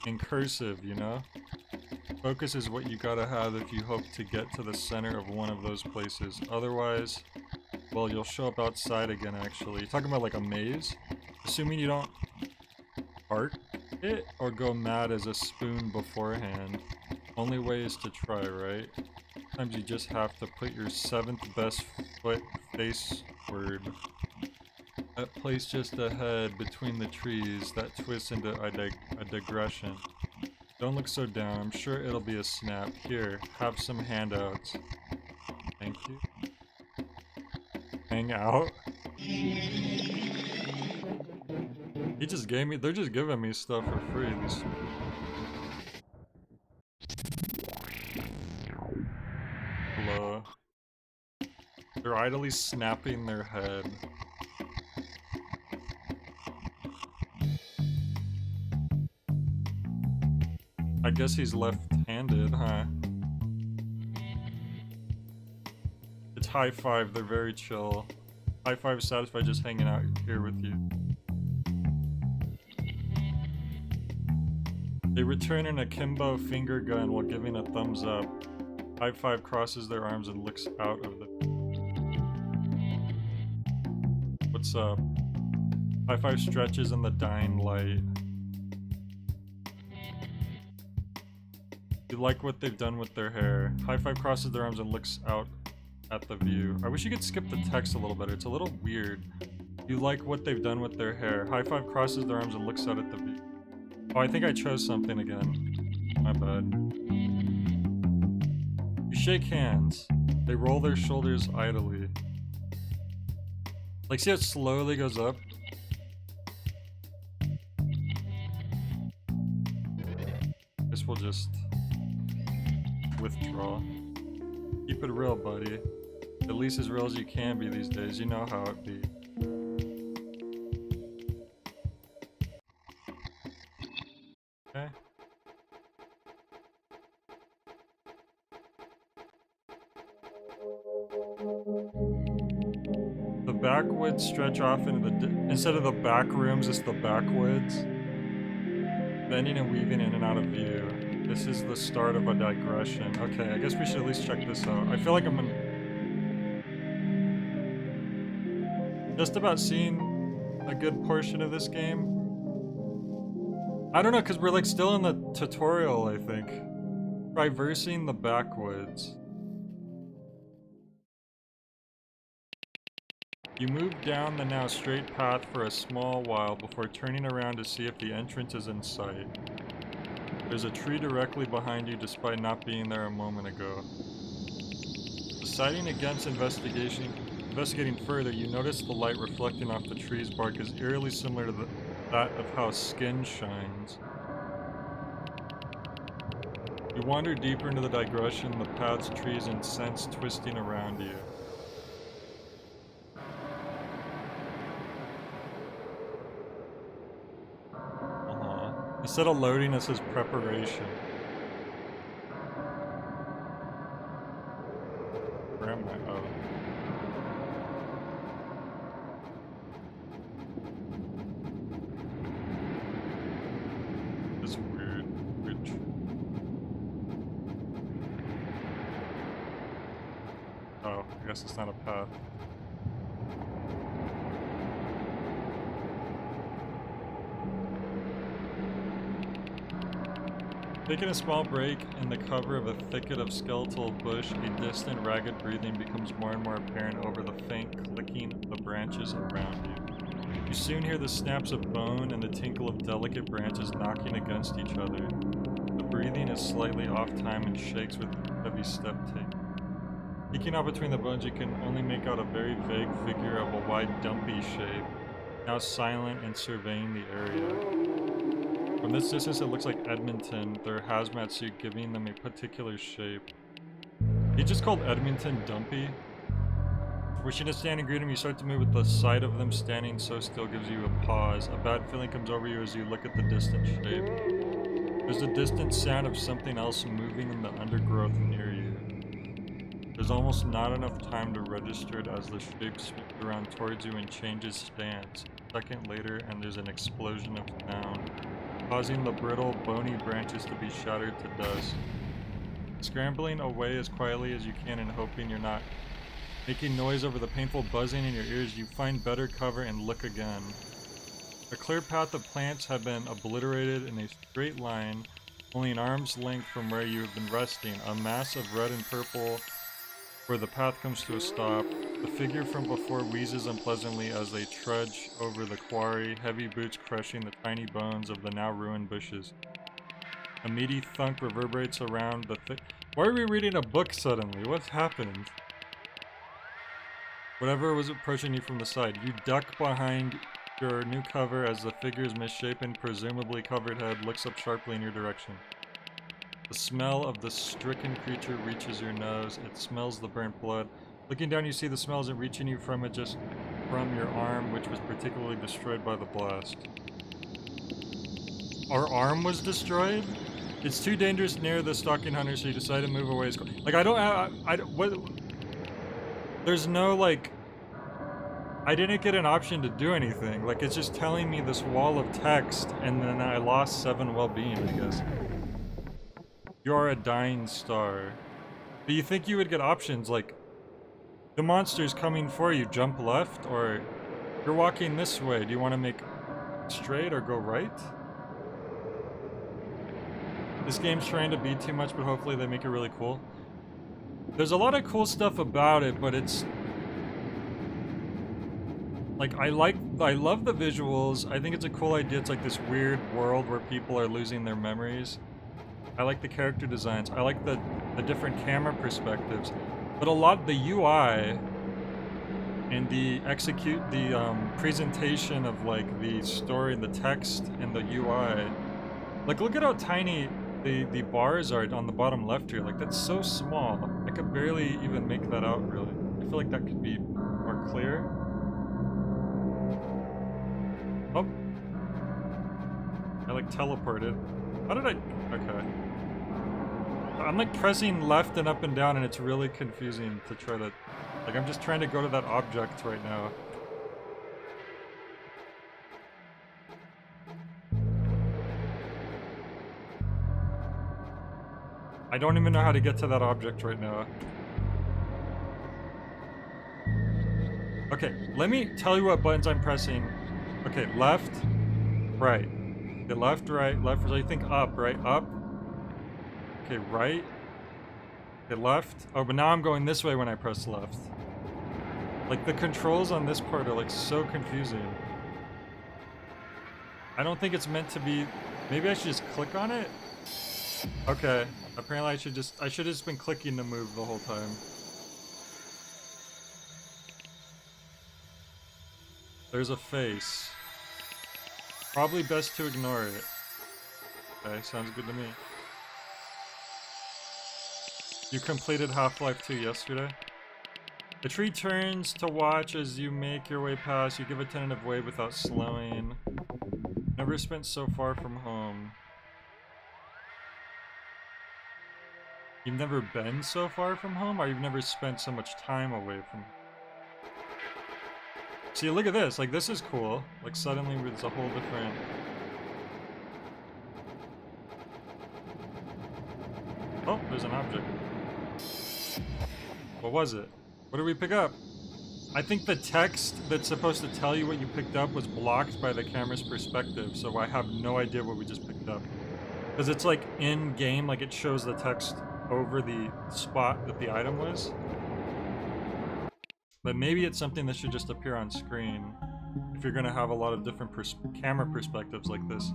In cursive, you know? Focus is what you gotta have if you hope to get to the center of one of those places. Otherwise, well, you'll show up outside again, actually. You're talking about like a maze? Assuming you don't art it or go mad as a spoon beforehand. Only way is to try, right? Sometimes you just have to put your 7th best foot faceward. That place just ahead between the trees, that twists into a digression. Don't look so down, I'm sure it'll be a snap. Here, have some handouts. Thank you. Hang out? He just gave me, they're just giving me stuff for free. These. Hello. They're idly snapping their head. I guess he's left-handed, huh? It's high five, they're very chill. High five satisfied just hanging out here with you. They return an akimbo finger gun while giving a thumbs up. High five crosses their arms and looks out of the... What's up? High five stretches in the dying light. You like what they've done with their hair. High five crosses their arms and looks out at the view. I wish you could skip the text a little better. It's a little weird. You like what they've done with their hair. High five crosses their arms and looks out at the view. Oh, I think I chose something again. My bad. You shake hands. They roll their shoulders idly. Like, see how it slowly goes up? Guess we'll just withdraw. Keep it real, buddy. At least as real as you can be these days. You know how it be. Okay. The backwoods stretch off into the... Instead of the back rooms, it's the backwoods. Bending and weaving in and out of view. This is the start of a digression. Okay, I guess we should at least check this out. I feel like I'm just about seeing a good portion of this game. I don't know, because we're like still in the tutorial, I think. Traversing the backwoods. You move down the now straight path for a small while before turning around to see if the entrance is in sight. There's a tree directly behind you despite not being there a moment ago. Deciding against investigating further, you notice the light reflecting off the tree's bark is eerily similar to that of how skin shines. You wander deeper into the digression, the paths, trees, and scents twisting around you. Instead of loading, it says preparation. Where am I? Oh. This weird bridge. Oh, I guess it's not a path. Taking a small break in the cover of a thicket of skeletal bush, a distant, ragged breathing becomes more and more apparent over the faint clicking of the branches around you. You soon hear the snaps of bone and the tinkle of delicate branches knocking against each other. The breathing is slightly off time and shakes with heavy step take. Peeking out between the bones, you can only make out a very vague figure of a wide, dumpy shape, now silent and surveying the area. From this distance, it looks like Edmonton, their hazmat suit giving them a particular shape. He just called Edmonton Dumpy. Wishing to stand and greet him, you start to move with the sight of them standing so still gives you a pause. A bad feeling comes over you as you look at the distant shape. There's a distant sound of something else moving in the undergrowth near you. There's almost not enough time to register it as the shape spins around towards you and changes stance. A second later, and there's an explosion of sound, causing the brittle, bony branches to be shattered to dust. Scrambling away as quietly as you can and hoping you're not making noise over the painful buzzing in your ears, you find better cover and look again. A clear path of plants have been obliterated in a straight line, only an arm's length from where you have been resting. A mass of red and purple where the path comes to a stop. The figure from before wheezes unpleasantly as they trudge over the quarry, heavy boots crushing the tiny bones of the now ruined bushes. A meaty thunk reverberates around the Why are we reading a book suddenly? What's happened? Whatever was approaching you from the side. You duck behind your new cover as the figure's misshapen, presumably covered head looks up sharply in your direction. The smell of the stricken creature reaches your nose. It smells the burnt blood. Looking down, you see the smell isn't reaching you from it, just from your arm, which was particularly destroyed by the blast. Our arm was destroyed? It's too dangerous near the stalking hunter, so you decide to move away. Like, I don't, what? There's no, like, I didn't get an option to do anything. Like, it's just telling me this wall of text, and then I lost 7 well-being, I guess. You are a dying star. But you think you would get options, like, the monster's coming for you, jump left, or you're walking this way, do you want to make straight or go right? This game's trying to be too much, but hopefully they make it really cool. There's a lot of cool stuff about it, but it's... like, I love the visuals. I think it's a cool idea. It's like this weird world where people are losing their memories. I like the character designs. I like the different camera perspectives. But a lot, the UI and the presentation of, like, the story and the text and the UI. Like, look at how tiny the bars are on the bottom left here. Like, that's so small. I could barely even make that out, really. I feel like that could be more clear. Oh. I, like, teleported. How did I... okay. I'm, like, pressing left and up and down, and it's really confusing to try to... like, I'm just trying to go to that object right now. I don't even know how to get to that object right now. Okay, let me tell you what buttons I'm pressing. Okay, left, right. Okay, left, right, so you think up, right? Up. Okay, right. Okay, left. Oh, but now I'm going this way when I press left. Like, the controls on this part are, like, so confusing. I don't think it's meant to be... maybe I should just click on it? Okay. Apparently I should have just been clicking to move the whole time. There's a face. Probably best to ignore it. Okay, sounds good to me. You completed Half-Life 2 yesterday? The tree turns to watch as you make your way past. You give a tentative wave without slowing. Never spent so far from home. You've never been so far from home, or you've never spent so much time away from... See, look at this. Like, this is cool. Like, suddenly it's a whole different... oh, there's an object. What was it? What did we pick up? I think the text that's supposed to tell you what you picked up was blocked by the camera's perspective, so I have no idea what we just picked up. Because it's, like, in-game, like, it shows the text over the spot that the item was. But maybe it's something that should just appear on screen if you're going to have a lot of different camera perspectives like this.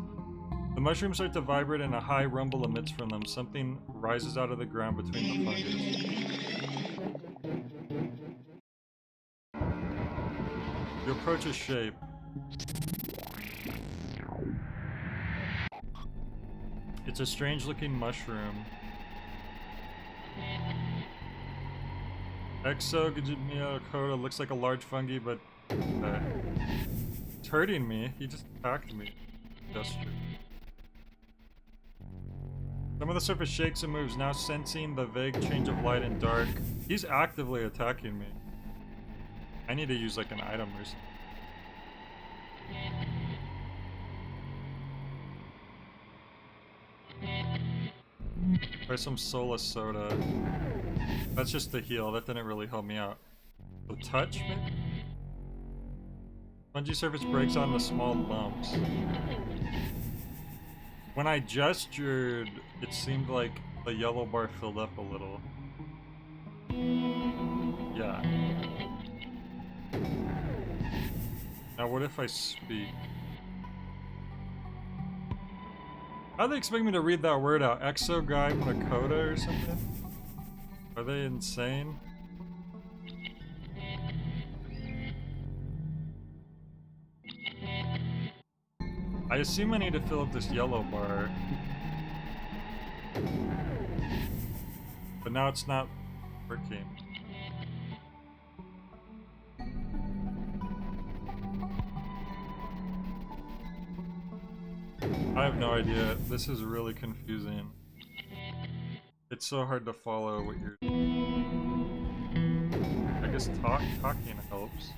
The mushrooms start to vibrate and a high rumble emits from them. Something rises out of the ground between the fungus. You approach a shape. It's a strange looking mushroom. Coda looks like a large fungi, but it's hurting me. He just attacked me. Gesture. Some of the surface shakes and moves, now sensing the vague change of light and dark. He's actively attacking me. I need to use like an item or something. Try some Sola Soda. That's just the heal. That didn't really help me out. The touch, maybe? Spongy surface breaks on the small lumps. When I gestured, it seemed like the yellow bar filled up a little. Yeah. Now what if I speak? How do they expect me to read that word out? Exo guy Makoda or something? Are they insane? I assume I need to fill up this yellow bar. But now it's not working. I have no idea. This is really confusing. It's so hard to follow what you're doing. I guess talking helps.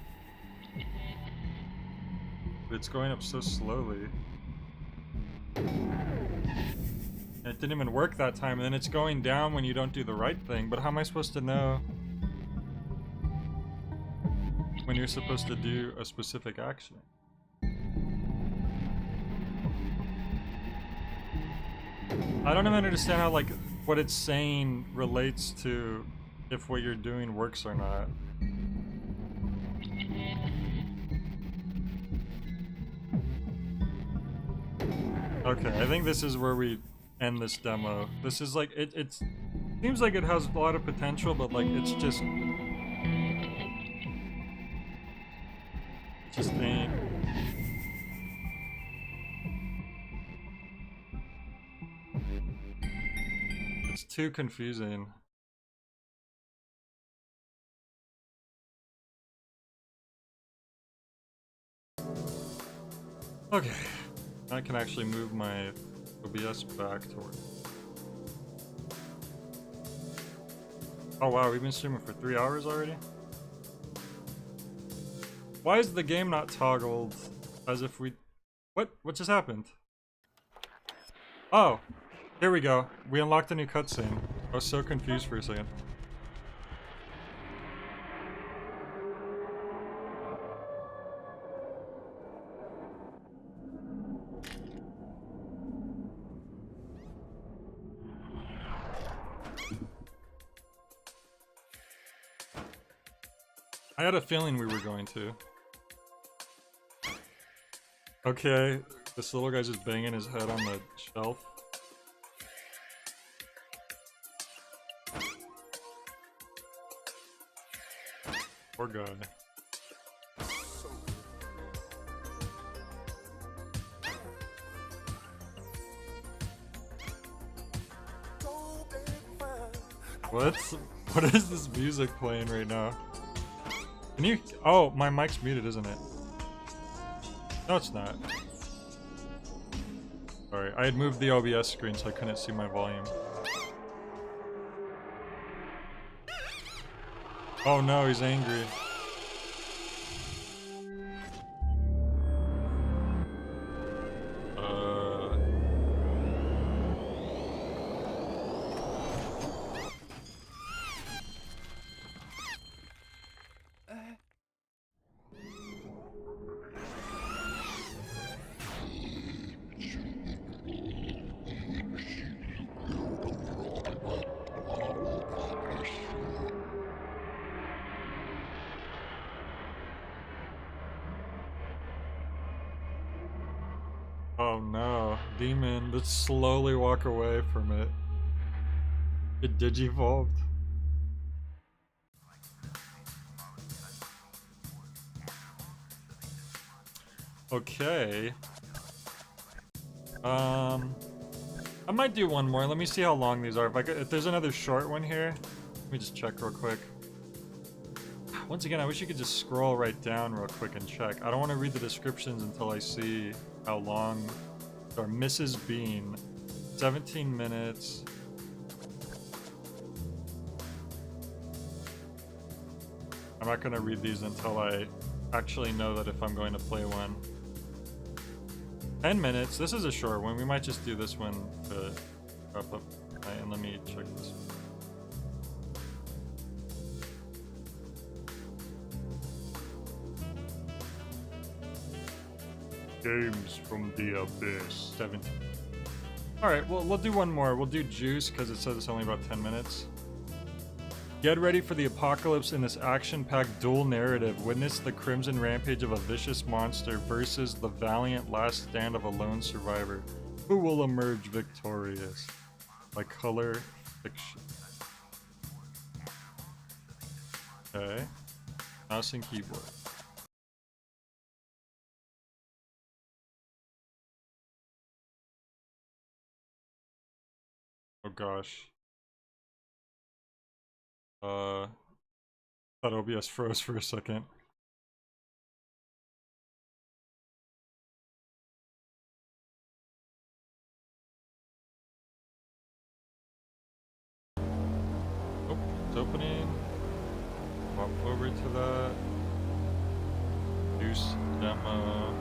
But it's going up so slowly. And it didn't even work that time, and then it's going down when you don't do the right thing. But how am I supposed to know when you're supposed to do a specific action? I don't even understand how, like, what it's saying relates to if what you're doing works or not. Okay, I think this is where we end this demo. This is like, it seems like it has a lot of potential, but like, it just ain't. It's too confusing. Okay, I can actually move my OBS back toward. Oh wow, we've been streaming for 3 hours already? Why is the game not toggled as if we... What just happened? Oh, here we go. We unlocked a new cutscene. I was so confused for a second. I had a feeling we were going to. Okay, this little guy's just banging his head on the shelf. Poor guy. What is this music playing right now? Can you... Oh, my mic's muted, isn't it? No, it's not. Sorry, I had moved the OBS screen so I couldn't see my volume. Oh no, he's angry. Oh no, demon, let's slowly walk away from it. It digivolved. Okay. I might do one more. Let me see how long these are. If there's another short one here, let me just check real quick. Once again, I wish you could just scroll right down real quick and check. I don't want to read the descriptions until I see how long. Or Mrs. Bean, 17 minutes. I'm not going to read these until I actually know that if I'm going to play one. 10 minutes. This is a short one. We might just do this one to wrap up. And let me check this. Games from the Abyss. 17. Alright, well, we'll do one more. We'll do Juice because it says it's only about 10 minutes. Get ready for the apocalypse in this action-packed dual narrative. Witness the crimson rampage of a vicious monster versus the valiant last stand of a lone survivor. Who will emerge victorious? By color fiction. Okay. Mouse and keyboard. Oh gosh. Thought OBS froze for a second. Oh, it's opening. Walk over to that. Juice demo.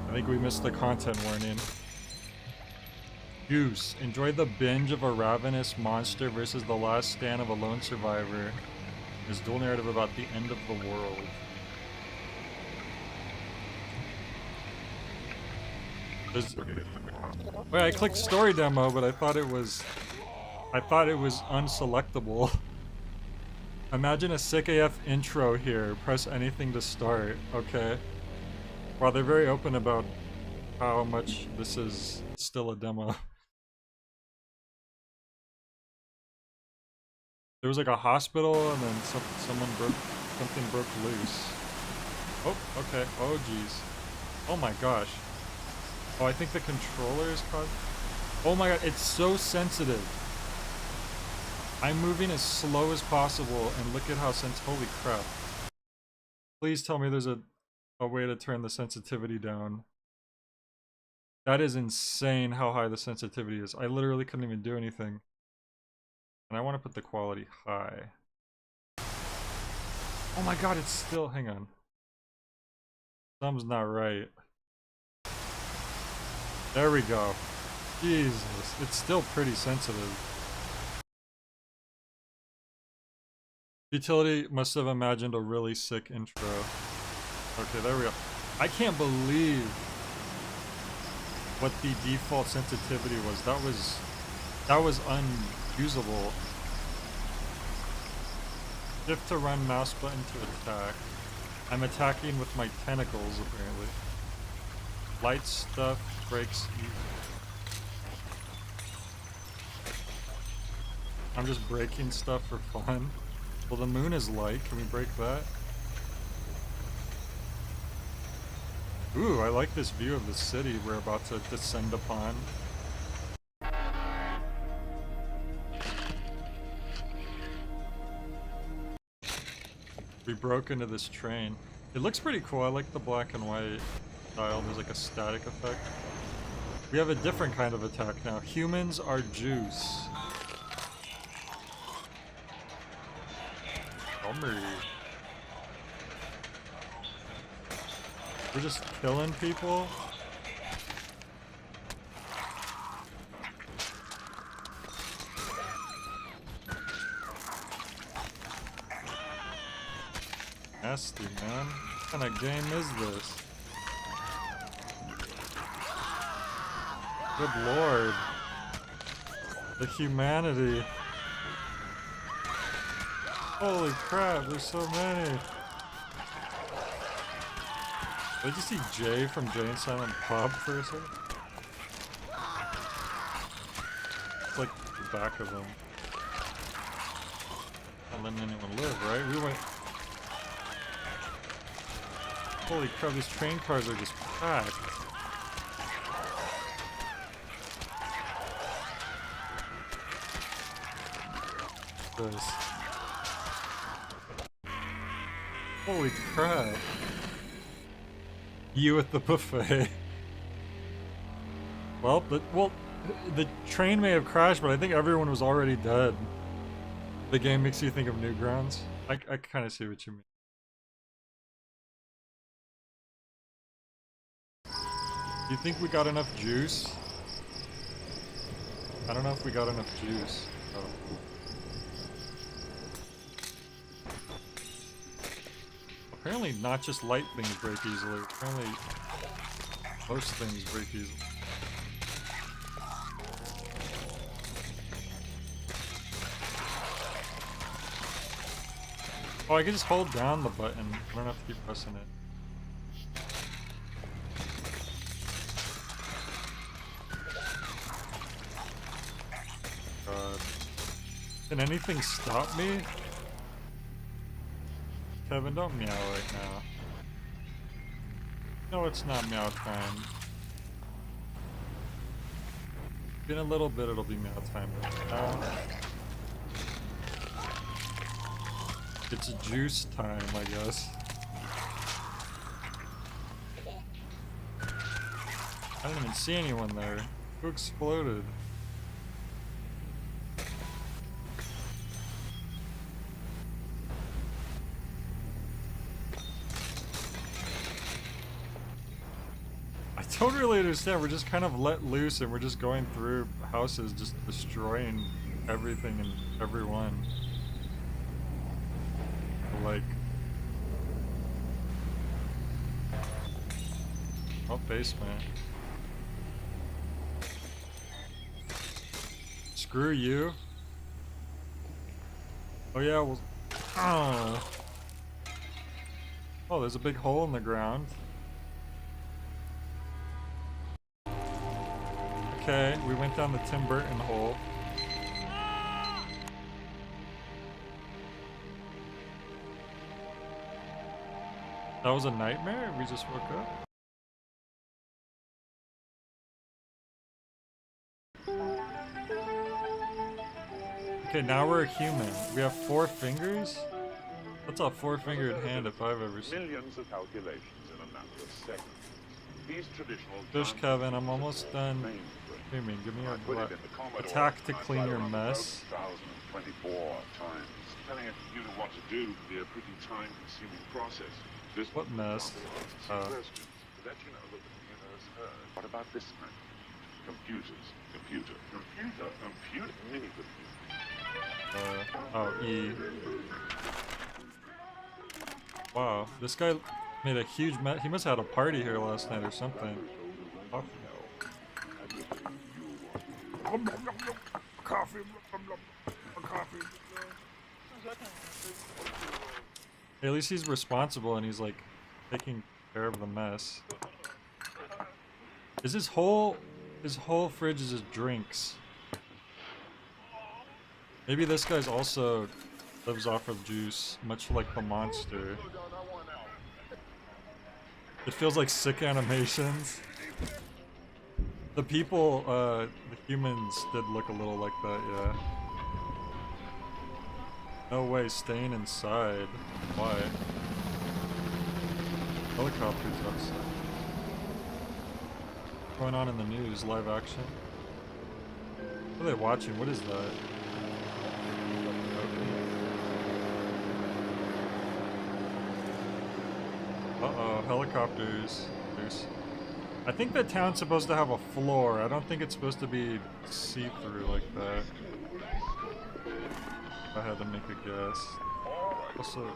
I think we missed the content warning. Juice. Enjoy the binge of a ravenous monster versus the last stand of a lone survivor. This dual narrative about the end of the world. Wait, I clicked story demo, but I thought it was unselectable. Imagine a sick AF intro here. Press anything to start. Okay. Wow, they're very open about how much this is still a demo. There was like a hospital and then something broke loose. Oh, okay. Oh, jeez. Oh my gosh. Oh, I think the controller is caused. Oh my god, it's so sensitive. I'm moving as slow as possible and look at how holy crap. Please tell me there's a way to turn the sensitivity down. That is insane how high the sensitivity is. I literally couldn't even do anything. And I want to put the quality high. Oh my god, it's still... hang on. Something's not right. There we go. Jesus, it's still pretty sensitive. Utility must have imagined a really sick intro. Okay, there we go. I can't believe what the default sensitivity was. That was unusable. Shift to run, mouse button to attack. I'm attacking with my tentacles, apparently. Light stuff breaks easy. I'm just breaking stuff for fun. Well, the moon is light. Can we break that? Ooh, I like this view of the city we're about to descend upon. We broke into this train. It looks pretty cool. I like the black and white style. There's like a static effect. We have a different kind of attack now. Humans are juice. Bummer. We're just killing people. Nasty, man. What kind of game is this? Good lord. The humanity. Holy crap, there's so many. Did you see Jay from Jay and Silent Bob for a second? It's like the back of him. Not letting anyone live, right? We went... Holy crap, these train cars are just packed. this? Holy crap. You at the buffet. Well, the train may have crashed, but I think everyone was already dead. The game makes you think of Newgrounds. I kind of see what you mean. Do you think we got enough juice? I don't know if we got enough juice. So. Apparently not just light things break easily. Apparently most things break easily. Oh, I can just hold down the button. I don't have to keep pressing it. God. Can anything stop me? Kevin, don't meow right now. No, it's not meow time. In a little bit it'll be meow time. It's juice time, I guess. I didn't even see anyone there. Who exploded? I don't really understand. We're just kind of let loose and we're just going through houses, just destroying everything and everyone. Like, oh, basement. Screw you. Oh yeah, well, oh. Oh, there's a big hole in the ground. Okay, we went down the Tim Burton hole. That was a nightmare? We just woke up? Okay, now we're a human. We have 4 fingers? That's a 4-fingered hand if I've ever seen. Millions of calculations in a matter of seconds. These traditional Fish Kevin, I'm almost done. What do you mean? Give me a attack to clean your mess. 1024 times. Telling a computer what to do would be a pretty time-consuming process. This What mess? To let you know that the computer has heard. What about this kind? Computers. Computer. Mini computer. Oh, E. Wow, this guy made a huge mess. He must have had a party here last night or something. Oh. Coffee. Coffee. At least he's responsible and he's like taking care of the mess. Is his whole fridge is just drinks? Maybe this guy's also lives off of juice, much like the monster. It feels like sick animations. The people, the humans did look a little like that, yeah. No way, staying inside. Why? Helicopters outside. What's going on in the news? Live action? What are they watching? What is that? Uh-oh, helicopters. I think the town's supposed to have a floor. I don't think it's supposed to be see-through like that. If I had to make a guess. Also...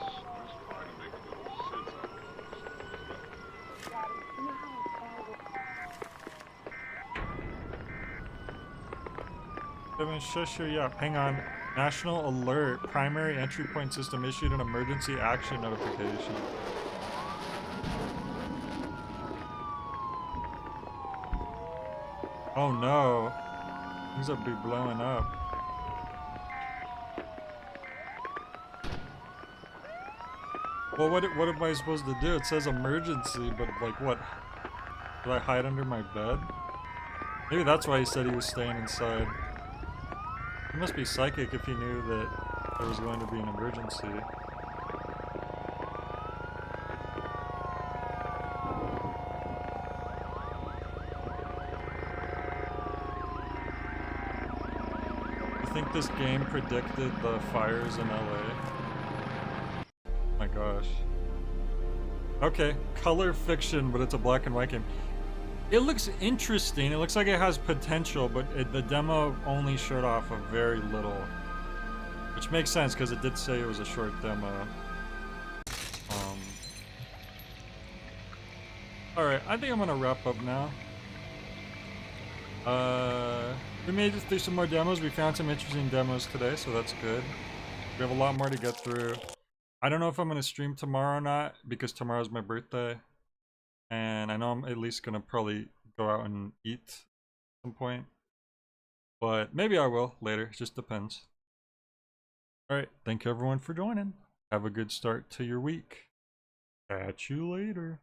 Kevin, shush your yap. Hang on. National alert. Primary entry point system issued an emergency action notification. Oh no. Things will be blowing up. Well, what am I supposed to do? It says emergency, but like what? Do I hide under my bed? Maybe that's why he said he was staying inside. He must be psychic if he knew that there was going to be an emergency. I think this game predicted the fires in LA. My gosh. Okay, color fiction, but it's a black and white game. It looks interesting. It looks like it has potential, but the demo only showed off a very little. Which makes sense, because it did say it was a short demo. Alright, I think I'm gonna wrap up now. We made it through some more demos. We found some interesting demos today, so that's good. We have a lot more to get through. I don't know if I'm gonna stream tomorrow or not, because tomorrow's my birthday. And I know I'm at least gonna probably go out and eat at some point. But maybe I will later, it just depends. Alright, thank you everyone for joining. Have a good start to your week. Catch you later.